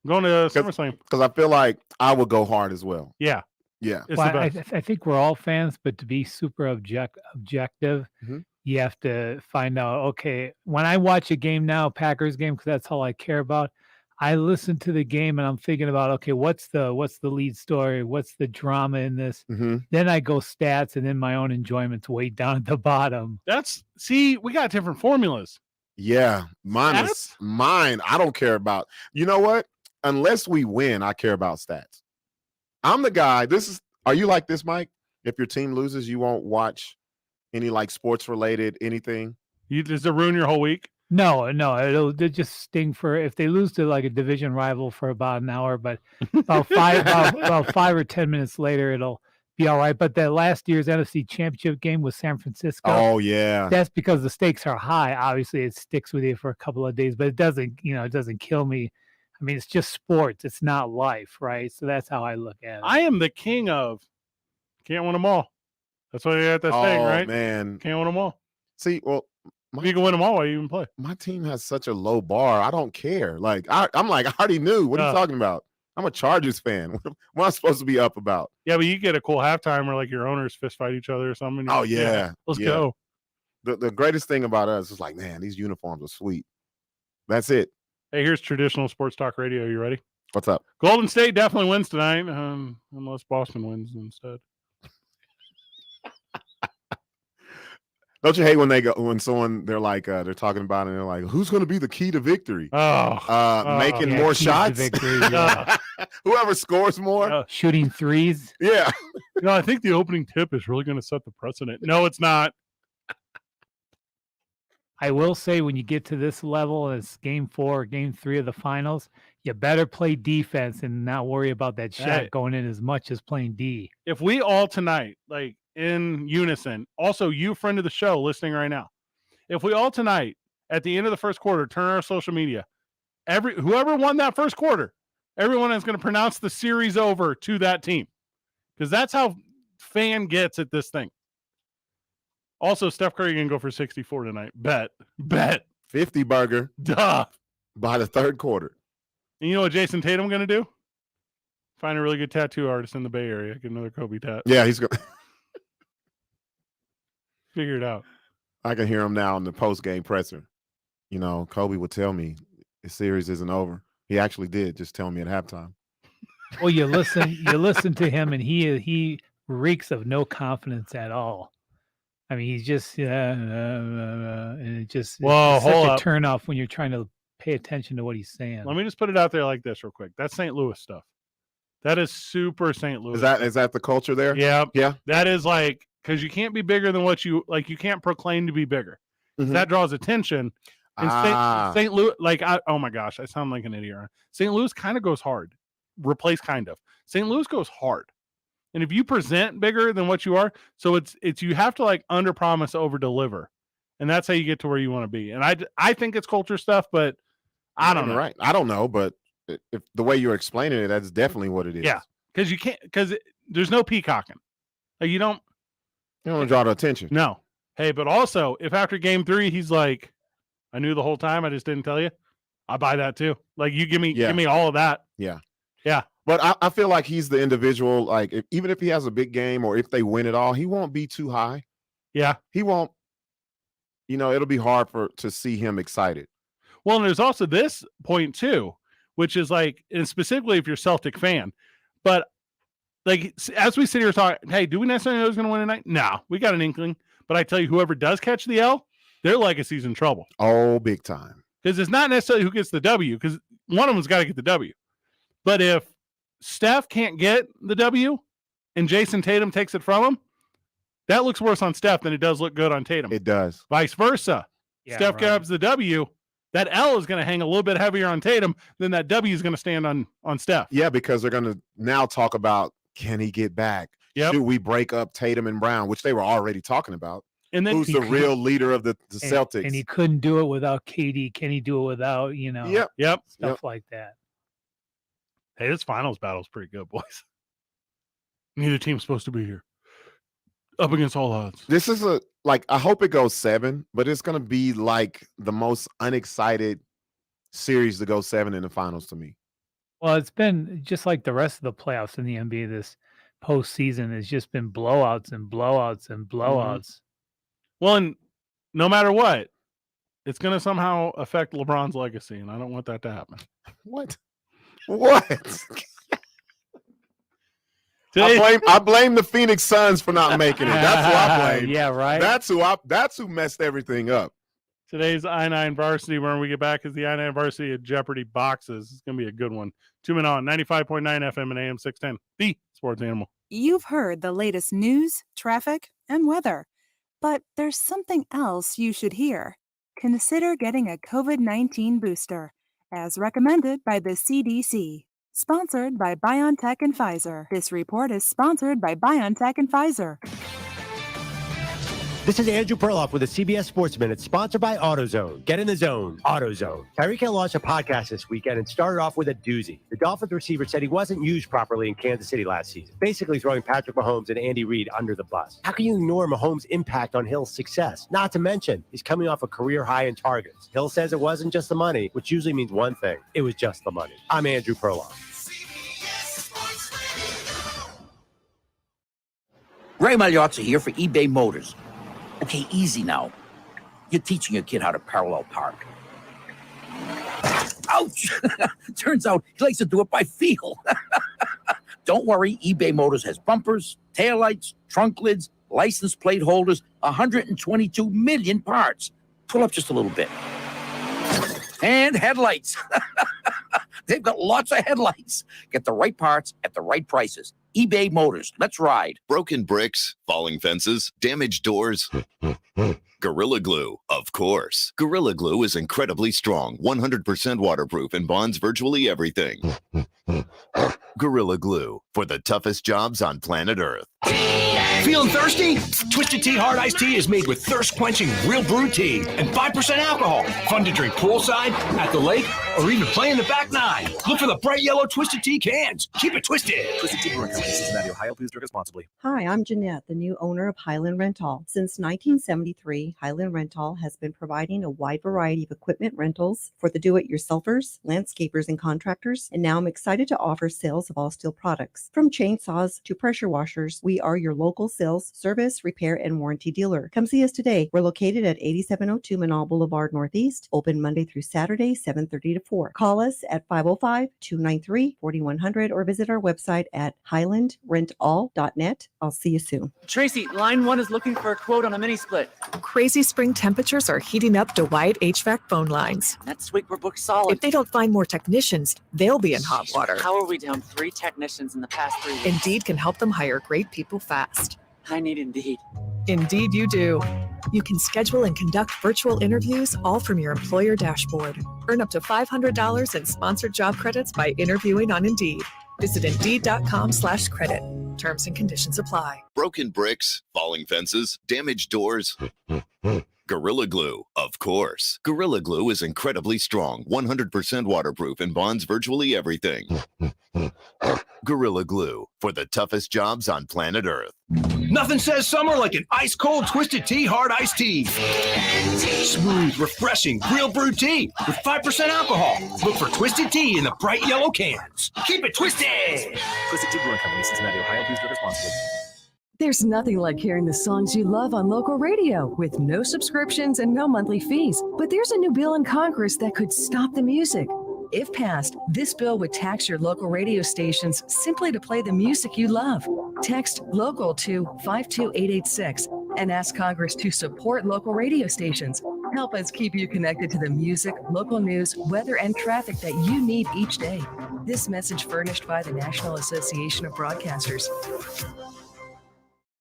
Going to SummerSlam. Because I feel like I would go hard as well. Yeah. Yeah. It's Well, the I, best. I think we're all fans, but to be super objective, you have to find out, okay, when I watch a game now, Packers game, because that's all I care about, I listen to the game and I'm thinking about, okay, what's the lead story? What's the drama in this? Then I go stats, and then my own enjoyment's way down at the bottom. See, we got different formulas. Yeah. Mine. I don't care about, you know what? Unless we win, I care about stats. I'm the guy. Are you like this, Mike? If your team loses, you won't watch any like sports related anything. Does it ruin your whole week? No, it'll just sting for if they lose to like a division rival for about an hour, but about 5 or 10 minutes later, it'll be all right. But that last year's NFC Championship game with San Francisco. Oh yeah, that's because the stakes are high. Obviously, it sticks with you for a couple of days, but it doesn't kill me. I mean, it's just sports. It's not life, right? So that's how I look at it. I am the king of can't win them all. That's what you got that saying, right? Man, can't win them all. See, well, you can win them all while you even play. My team has such a low bar. I don't care. Like I'm like, I already knew. What are you talking about? I'm a Chargers fan. What am I supposed to be up about? Yeah, but you get a cool halftime where like your owners fist fight each other or something. Oh yeah, let's go. The greatest thing about us is like, man, these uniforms are sweet. That's it. Hey, here's traditional sports talk radio. You ready? What's up? Golden State definitely wins tonight, unless Boston wins instead. Don't you hate when they're like they're talking about it and they're like, who's going to be the key to victory? Making more shots. Victory, yeah. Whoever scores more, shooting threes. Yeah. I think the opening tip is really going to set the precedent. No, it's not. I will say when you get to this level, it's game 4 or game 3 of the finals, you better play defense and not worry about that shot going in as much as playing D. If we all tonight, like in unison, also you friend of the show listening right now, if we all tonight at the end of the first quarter turn our social media, whoever won that first quarter, everyone is going to pronounce the series over to that team, because that's how fan gets at this thing. Also, Steph Curry can go for 64 tonight. Bet 50 burger. Duh. By the third quarter. And you know what Jason Tatum going to do? Find a really good tattoo artist in the Bay Area. Get another Kobe tat. Yeah, he's going to figure it out. I can hear him now in the post-game presser. You know, Kobe would tell me the series isn't over. He actually did just tell me at halftime. Well, you listen to him, and he reeks of no confidence at all. I mean, he's just and it just it's such a turn off when you're trying to pay attention to what he's saying. Let me just put it out there like this real quick. That's St. Louis stuff. That is super St. Louis. Is that the culture there? Yeah. Yeah. That is like, because you can't be bigger than what you like. You can't proclaim to be bigger. That draws attention. And St. Louis, oh my gosh, I sound like an idiot. St. Louis kind of goes hard. Replace kind of. St. Louis goes hard. And if you present bigger than what you are, so it's you have to like under promise, over deliver, and that's how you get to where you want to be. And I think it's culture stuff, but I don't know. Right? I don't know, but if the way you're explaining it, that's definitely what it is. Yeah, because there's no peacocking. Like you don't draw the attention. No. Hey, but also if after game 3 he's like, I knew the whole time, I just didn't tell you, I buy that too. Like you give me all of that. Yeah. Yeah. But I feel like he's the individual, like even if he has a big game or if they win it all, he won't be too high. Yeah. He won't, it'll be hard to see him excited. Well, and there's also this point too, which is like, and specifically if you're a Celtic fan, but like, as we sit here talking, hey, do we necessarily know who's going to win tonight? No, we got an inkling, but I tell you, whoever does catch the L, their legacy's in trouble. Oh, big time. Because it's not necessarily who gets the W, because one of them's got to get the W. But if Steph can't get the W and Jason Tatum takes it from him, that looks worse on Steph than it does look good on Tatum. It does. Vice versa. Yeah, Steph right. grabs the W, that L is going to hang a little bit heavier on Tatum than that W is going to stand on Steph. Yeah, because they're going to now talk about, can he get back? Yep. Should we break up Tatum and Brown, which they were already talking about? And then who's the real leader of the Celtics. And he couldn't do it without KD. Can he do it without, stuff like that? Hey, this finals battle is pretty good, boys. Neither team's supposed to be here. Up against all odds. This is I hope it goes 7, but it's going to be like the most unexcited series to go 7 in the finals to me. Well, it's been just like the rest of the playoffs in the NBA this postseason. It's just been blowouts and blowouts and blowouts. Well, and no matter what, it's going to somehow affect LeBron's legacy, and I don't want that to happen. What? I blame the Phoenix Suns for not making it. That's who I blame. Yeah, right. That's who messed everything up. Today's I-9 Varsity, when we get back, is the I-9 Varsity at Jeopardy boxes. It's going to be a good one. 2 Men On, 95.9 FM and AM 610, the Sports Animal. You've heard the latest news, traffic, and weather. But there's something else you should hear. Consider getting a COVID-19 booster, as recommended by the CDC. Sponsored by BioNTech and Pfizer. This report is sponsored by BioNTech and Pfizer. This is Andrew Perloff with the CBS Sports Minute, sponsored by AutoZone. Get in the zone, AutoZone. Tyreek Hill launched a podcast this weekend and started off with a doozy. The Dolphins receiver said he wasn't used properly in Kansas City last season, basically throwing Patrick Mahomes and Andy Reid under the bus. How can you ignore Mahomes' impact on Hill's success? Not to mention, he's coming off a career high in targets. Hill says it wasn't just the money, which usually means one thing. It was just the money. I'm Andrew Perloff. Ray Magliozzi here for eBay Motors. Okay, easy now. You're teaching your kid how to parallel park. Ouch! Turns out he likes to do it by feel. Don't worry, eBay Motors has bumpers, taillights, trunk lids, license plate holders, 122 million parts. Pull up just a little bit. And headlights. They've got lots of headlights. Get the right parts at the right prices. eBay Motors. Let's ride. Broken bricks, falling fences, damaged doors. Gorilla Glue, of course. Gorilla Glue is incredibly strong, 100% waterproof, and bonds virtually everything. Gorilla Glue, for the toughest jobs on planet Earth. Feeling thirsty? Twisted Tea Hard Iced Tea is made with thirst-quenching real brewed tea and 5% alcohol. Fun to drink poolside, at the lake, or even play in the back nine. Look for the bright yellow Twisted Tea cans. Keep it twisted. Twisted Tea Brewing Company, Cincinnati, Ohio. Please drink responsibly. Hi, I'm Jeanette, the new owner of Highland Rental. Since 1973, Highland Rental has been providing a wide variety of equipment rentals for the do-it-yourselfers, landscapers, and contractors. And now I'm excited to offer sales of all steel products. From chainsaws to pressure washers, we are your local sales, service, repair, and warranty dealer. Come see us today. We're located at 8702 Manal Boulevard Northeast, open Monday through Saturday, 7:30 to 4. Call us at 505-293-4100 or visit our website at highlandrentall.net. I'll see you soon. Tracy, line 1 is looking for a quote on a mini split. Crazy spring temperatures are heating up Dwight HVAC phone lines. Next week we're booked solid. If they don't find more technicians, they'll be in hot water. How are we down 3 technicians in the past 3 weeks? Indeed can help them hire great people fast. I need Indeed. Indeed you do. You can schedule and conduct virtual interviews all from your employer dashboard. Earn up to $500 in sponsored job credits by interviewing on Indeed. Visit Indeed.com/credit. Terms and conditions apply. Broken bricks, falling fences, damaged doors. Gorilla Glue, of course. Gorilla Glue is incredibly strong, 100% waterproof, and bonds virtually everything. Gorilla Glue, for the toughest jobs on planet Earth. Nothing says summer like an ice-cold Twisted Tea Hard Iced Tea. Smooth, refreshing, real brewed tea with 5% alcohol. Look for Twisted Tea in the bright yellow cans. Keep it twisted! Twisted Tea Brewing Company, Cincinnati, Ohio. Please drink responsibly. There's nothing like hearing the songs you love on local radio with no subscriptions and no monthly fees. But there's a new bill in Congress that could stop the music. If passed, this bill would tax your local radio stations simply to play the music you love. Text LOCAL to 52886 and ask Congress to support local radio stations. Help us keep you connected to the music, local news, weather, and traffic that you need each day. This message furnished by the National Association of Broadcasters.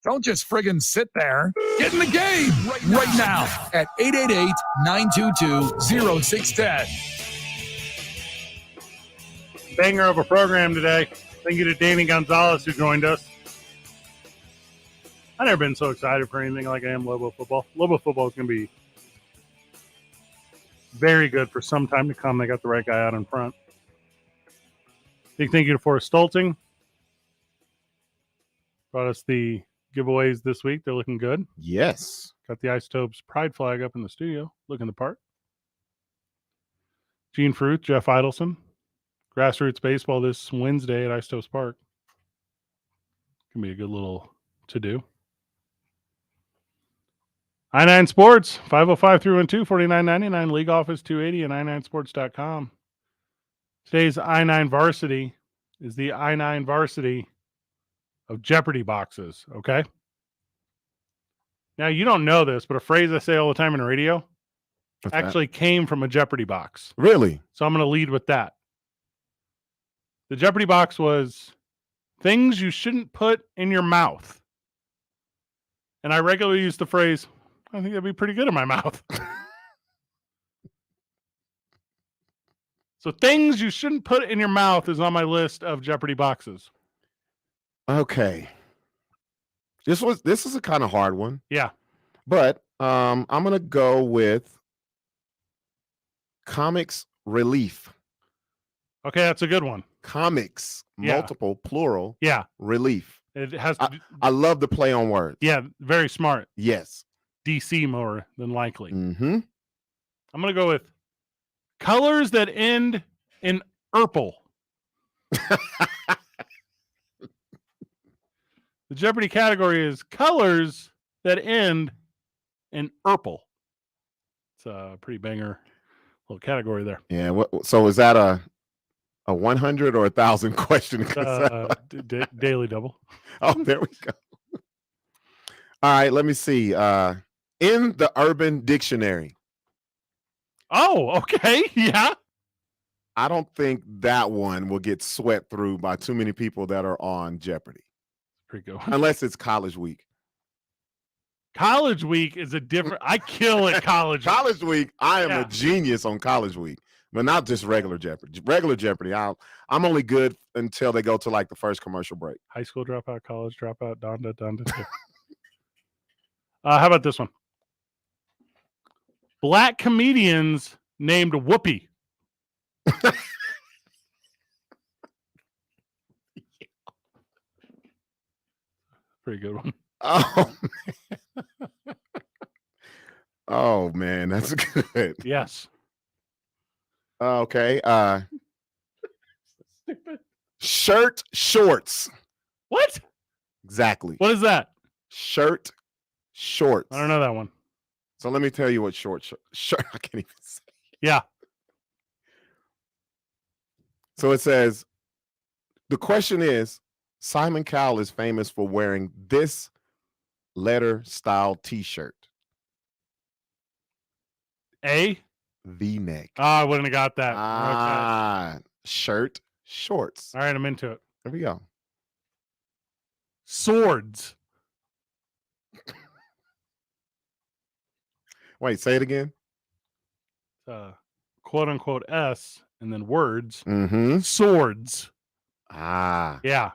Don't just friggin' sit there. Get in the game right now at 888-922-0610. Banger of a program today. Thank you to Danny Gonzalez who joined us. I've never been so excited for anything like I am Lobo football. Lobo football is going to be very good for some time to come. They got the right guy out in front. Big thank you to Forrest Stolting. Brought us the giveaways this week. They're looking good. Yes. Got the Isotopes pride flag up in the studio. Looking the part. Gene Fruth, Jeff Idelson. Grassroots baseball this Wednesday at Isotopes Park. Can be a good little to-do. I9 Sports, 505-312-4999, league office 280 and i9sports.com. Today's I9 Varsity is the I9 Varsity of Jeopardy boxes, okay? Now, you don't know this, but a phrase I say all the time in radio actually came from a Jeopardy box. Really? So I'm going to lead with that. The Jeopardy box was things you shouldn't put in your mouth. And I regularly use the phrase, I think that'd be pretty good in my mouth. So things you shouldn't put in your mouth is on my list of Jeopardy boxes. Okay. This is a kind of hard one. Yeah. But I'm gonna go with comics relief. Okay, that's a good one. Comics, Yeah. multiple, plural. Yeah. Relief. It has to I love the play on words. Yeah, very smart. Yes. DC more than likely. Mm-hmm. I'm going to go with colors that end in purple. The Jeopardy category is colors that end in purple. It's a pretty banger little category there. Yeah. So is that a 100 or 1,000 question? Daily double. Oh, there we go. All right. Let me see. In the Urban Dictionary. Oh, okay. Yeah. I don't think that one will get swept through by too many people that are on Jeopardy. Pretty good. Unless it's College Week. College Week is a different. I kill at College Week. College Week, I am a genius on College Week, but not just regular Jeopardy. Regular Jeopardy, I'm only good until they go to like the first commercial break. High school dropout, college dropout, Donda. How about this one? Black comedians named Whoopi. Pretty good one. Oh, man. Oh, man, that's good. Yes. Okay. Shirt shorts. What? Exactly. What is that? Shirt shorts. I don't know that one. So let me tell you what shirt. I can't even say. Yeah. So it says, the question is, Simon Cowell is famous for wearing this letter style t-shirt. A? V-neck. Oh, I wouldn't have got that. Okay. Shirt shorts. All right, I'm into it. There we go. Swords. Wait, say it again. Quote unquote S and then words. Mm-hmm. Swords. Ah. Yeah.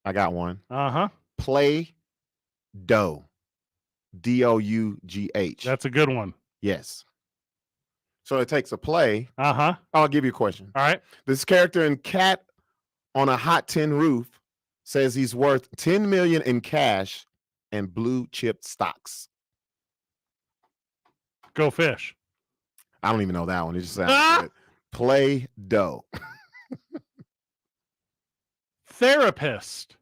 I got one. Uh-huh. Play dough. D-O-U-G-H. That's a good one. Yes. So it takes a play. Uh-huh. I'll give you a question. All right. This character in Cat on a Hot Tin Roof says he's worth $10 million in cash and blue chip stocks. Go Fish. I don't even know that one. It just sounds good. Play dough. Therapist.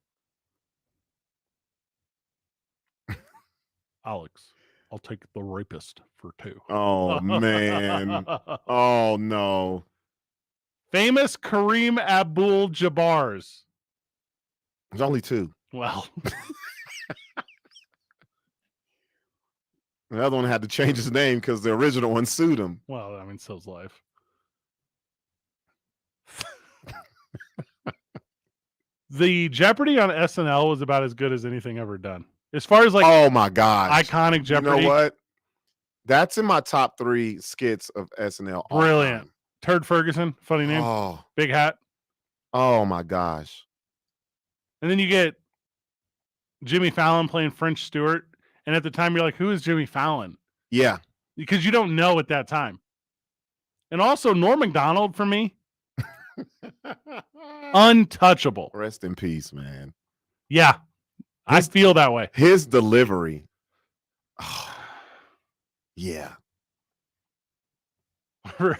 Alex, I'll take the rapist for 2. Oh, man. Oh, no. Famous Kareem Abdul-Jabbars. There's only 2. Well. The other one had to change his name because the original one sued him. Well, I mean, so's life. The Jeopardy on SNL was about as good as anything ever done. As far as like, oh my gosh, iconic Jeopardy. You know what? That's in my top 3 skits of SNL. Brilliant. Turd Ferguson, funny name. Oh, Big hat. oh my gosh. And then you get Jimmy Fallon playing French Stewart. And at the time, you're like, who is Jimmy Fallon? Yeah. Because you don't know at that time. And also, Norm Macdonald, for me, untouchable. Rest in peace, man. Yeah, I feel that way. His delivery. Oh, yeah. Do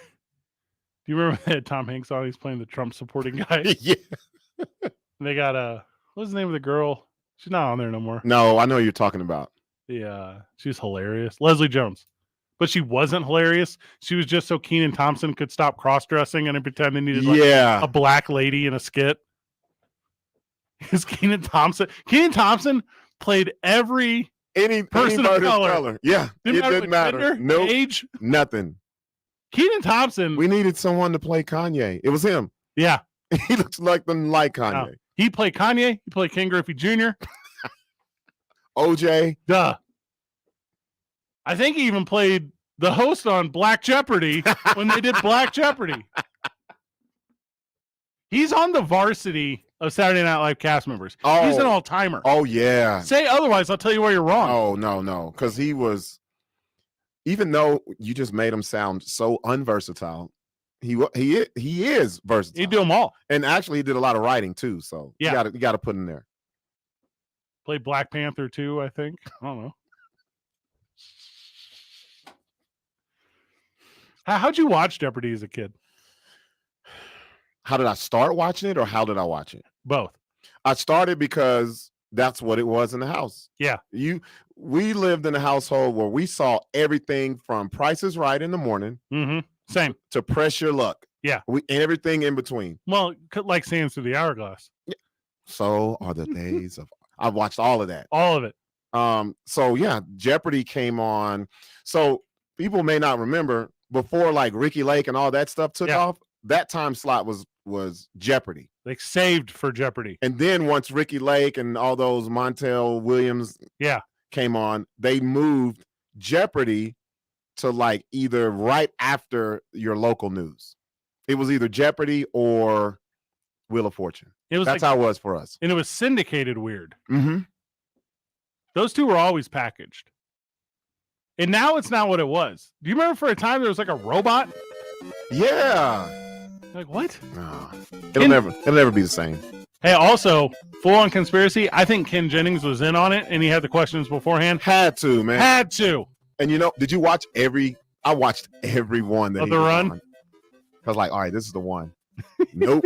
you remember that Tom Hanks on? He's playing the Trump supporting guy. Yeah. And they got what's the name of the girl? She's not on there no more. No, I know who you're talking about. Yeah, she's hilarious. Leslie Jones. But she wasn't hilarious. She was just so Kenan Thompson could stop cross-dressing and pretend they needed a black lady in a skit. Because Kenan Thompson played any person of color. Yeah, it didn't matter. No age, nothing. Kenan Thompson. We needed someone to play Kanye. It was him. Yeah. He looks like Kanye. No. He played Kanye. He played Ken Griffey Jr. OJ. Duh. I think he even played the host on Black Jeopardy when they did Black Jeopardy. He's on the varsity of Saturday Night Live cast members. Oh. He's an all-timer. Oh, yeah. Say otherwise, I'll tell you where you're wrong. Oh, no. Because he was, even though you just made him sound so unversatile, he is versatile. He do them all. And actually, he did a lot of writing, too. So yeah. you got to put him there. Played Black Panther, too, I think. I don't know. How'd you watch Jeopardy as a kid? How did I start watching it, or how did I watch it? Both. I started because that's what it was in the house. Yeah. We lived in a household where we saw everything from Price is Right in the morning. Mm-hmm. Same. To Press Your Luck. Yeah. And everything in between. Well, like Sands Through the Hourglass. Yeah. So are the days of. I've watched all of that. All of it. So yeah, Jeopardy came on. So people may not remember, before like Ricky Lake and all that stuff took off, that time slot was Jeopardy. Like saved for Jeopardy. And then once Ricky Lake and all those Montel Williams came on, they moved Jeopardy to like either right after your local news. It was either Jeopardy or Wheel of Fortune. That's how it was for us. And it was syndicated weird. Mm-hmm. Those two were always packaged. And now it's not what it was. Do you remember for a time there was like a robot? Yeah. Like what? No. It'll never be the same. Hey, also, full on conspiracy, I think Ken Jennings was in on it and he had the questions beforehand. Had to, man. Had to. And did you watch I watched every one that of the run? I was like, all right, this is the one. Nope.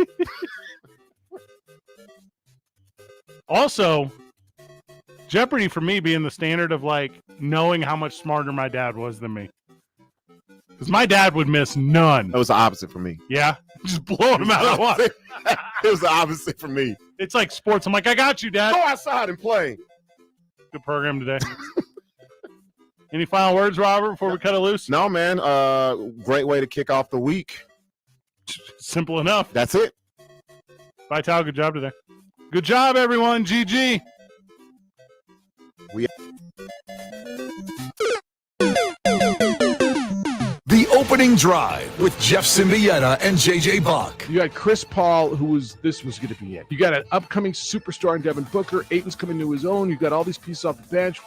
Also, Jeopardy for me being the standard of like knowing how much smarter my dad was than me. Because my dad would miss none. That was the opposite for me. Yeah? Just blow him out of the water. It was the opposite for me. It's like sports. I'm like, I got you, Dad. Go outside and play. Good program today. Any final words, Robert, before we cut it loose? No, man. Great way to kick off the week. Simple enough. That's it. Bye, Tal. Good job today. Good job, everyone. GG. The Opening Drive with Jeff Symbieta and JJ Buck. You got Chris Paul, this was going to be it. You got an upcoming superstar in Devin Booker. Aiton's coming to his own. You got all these pieces off the bench.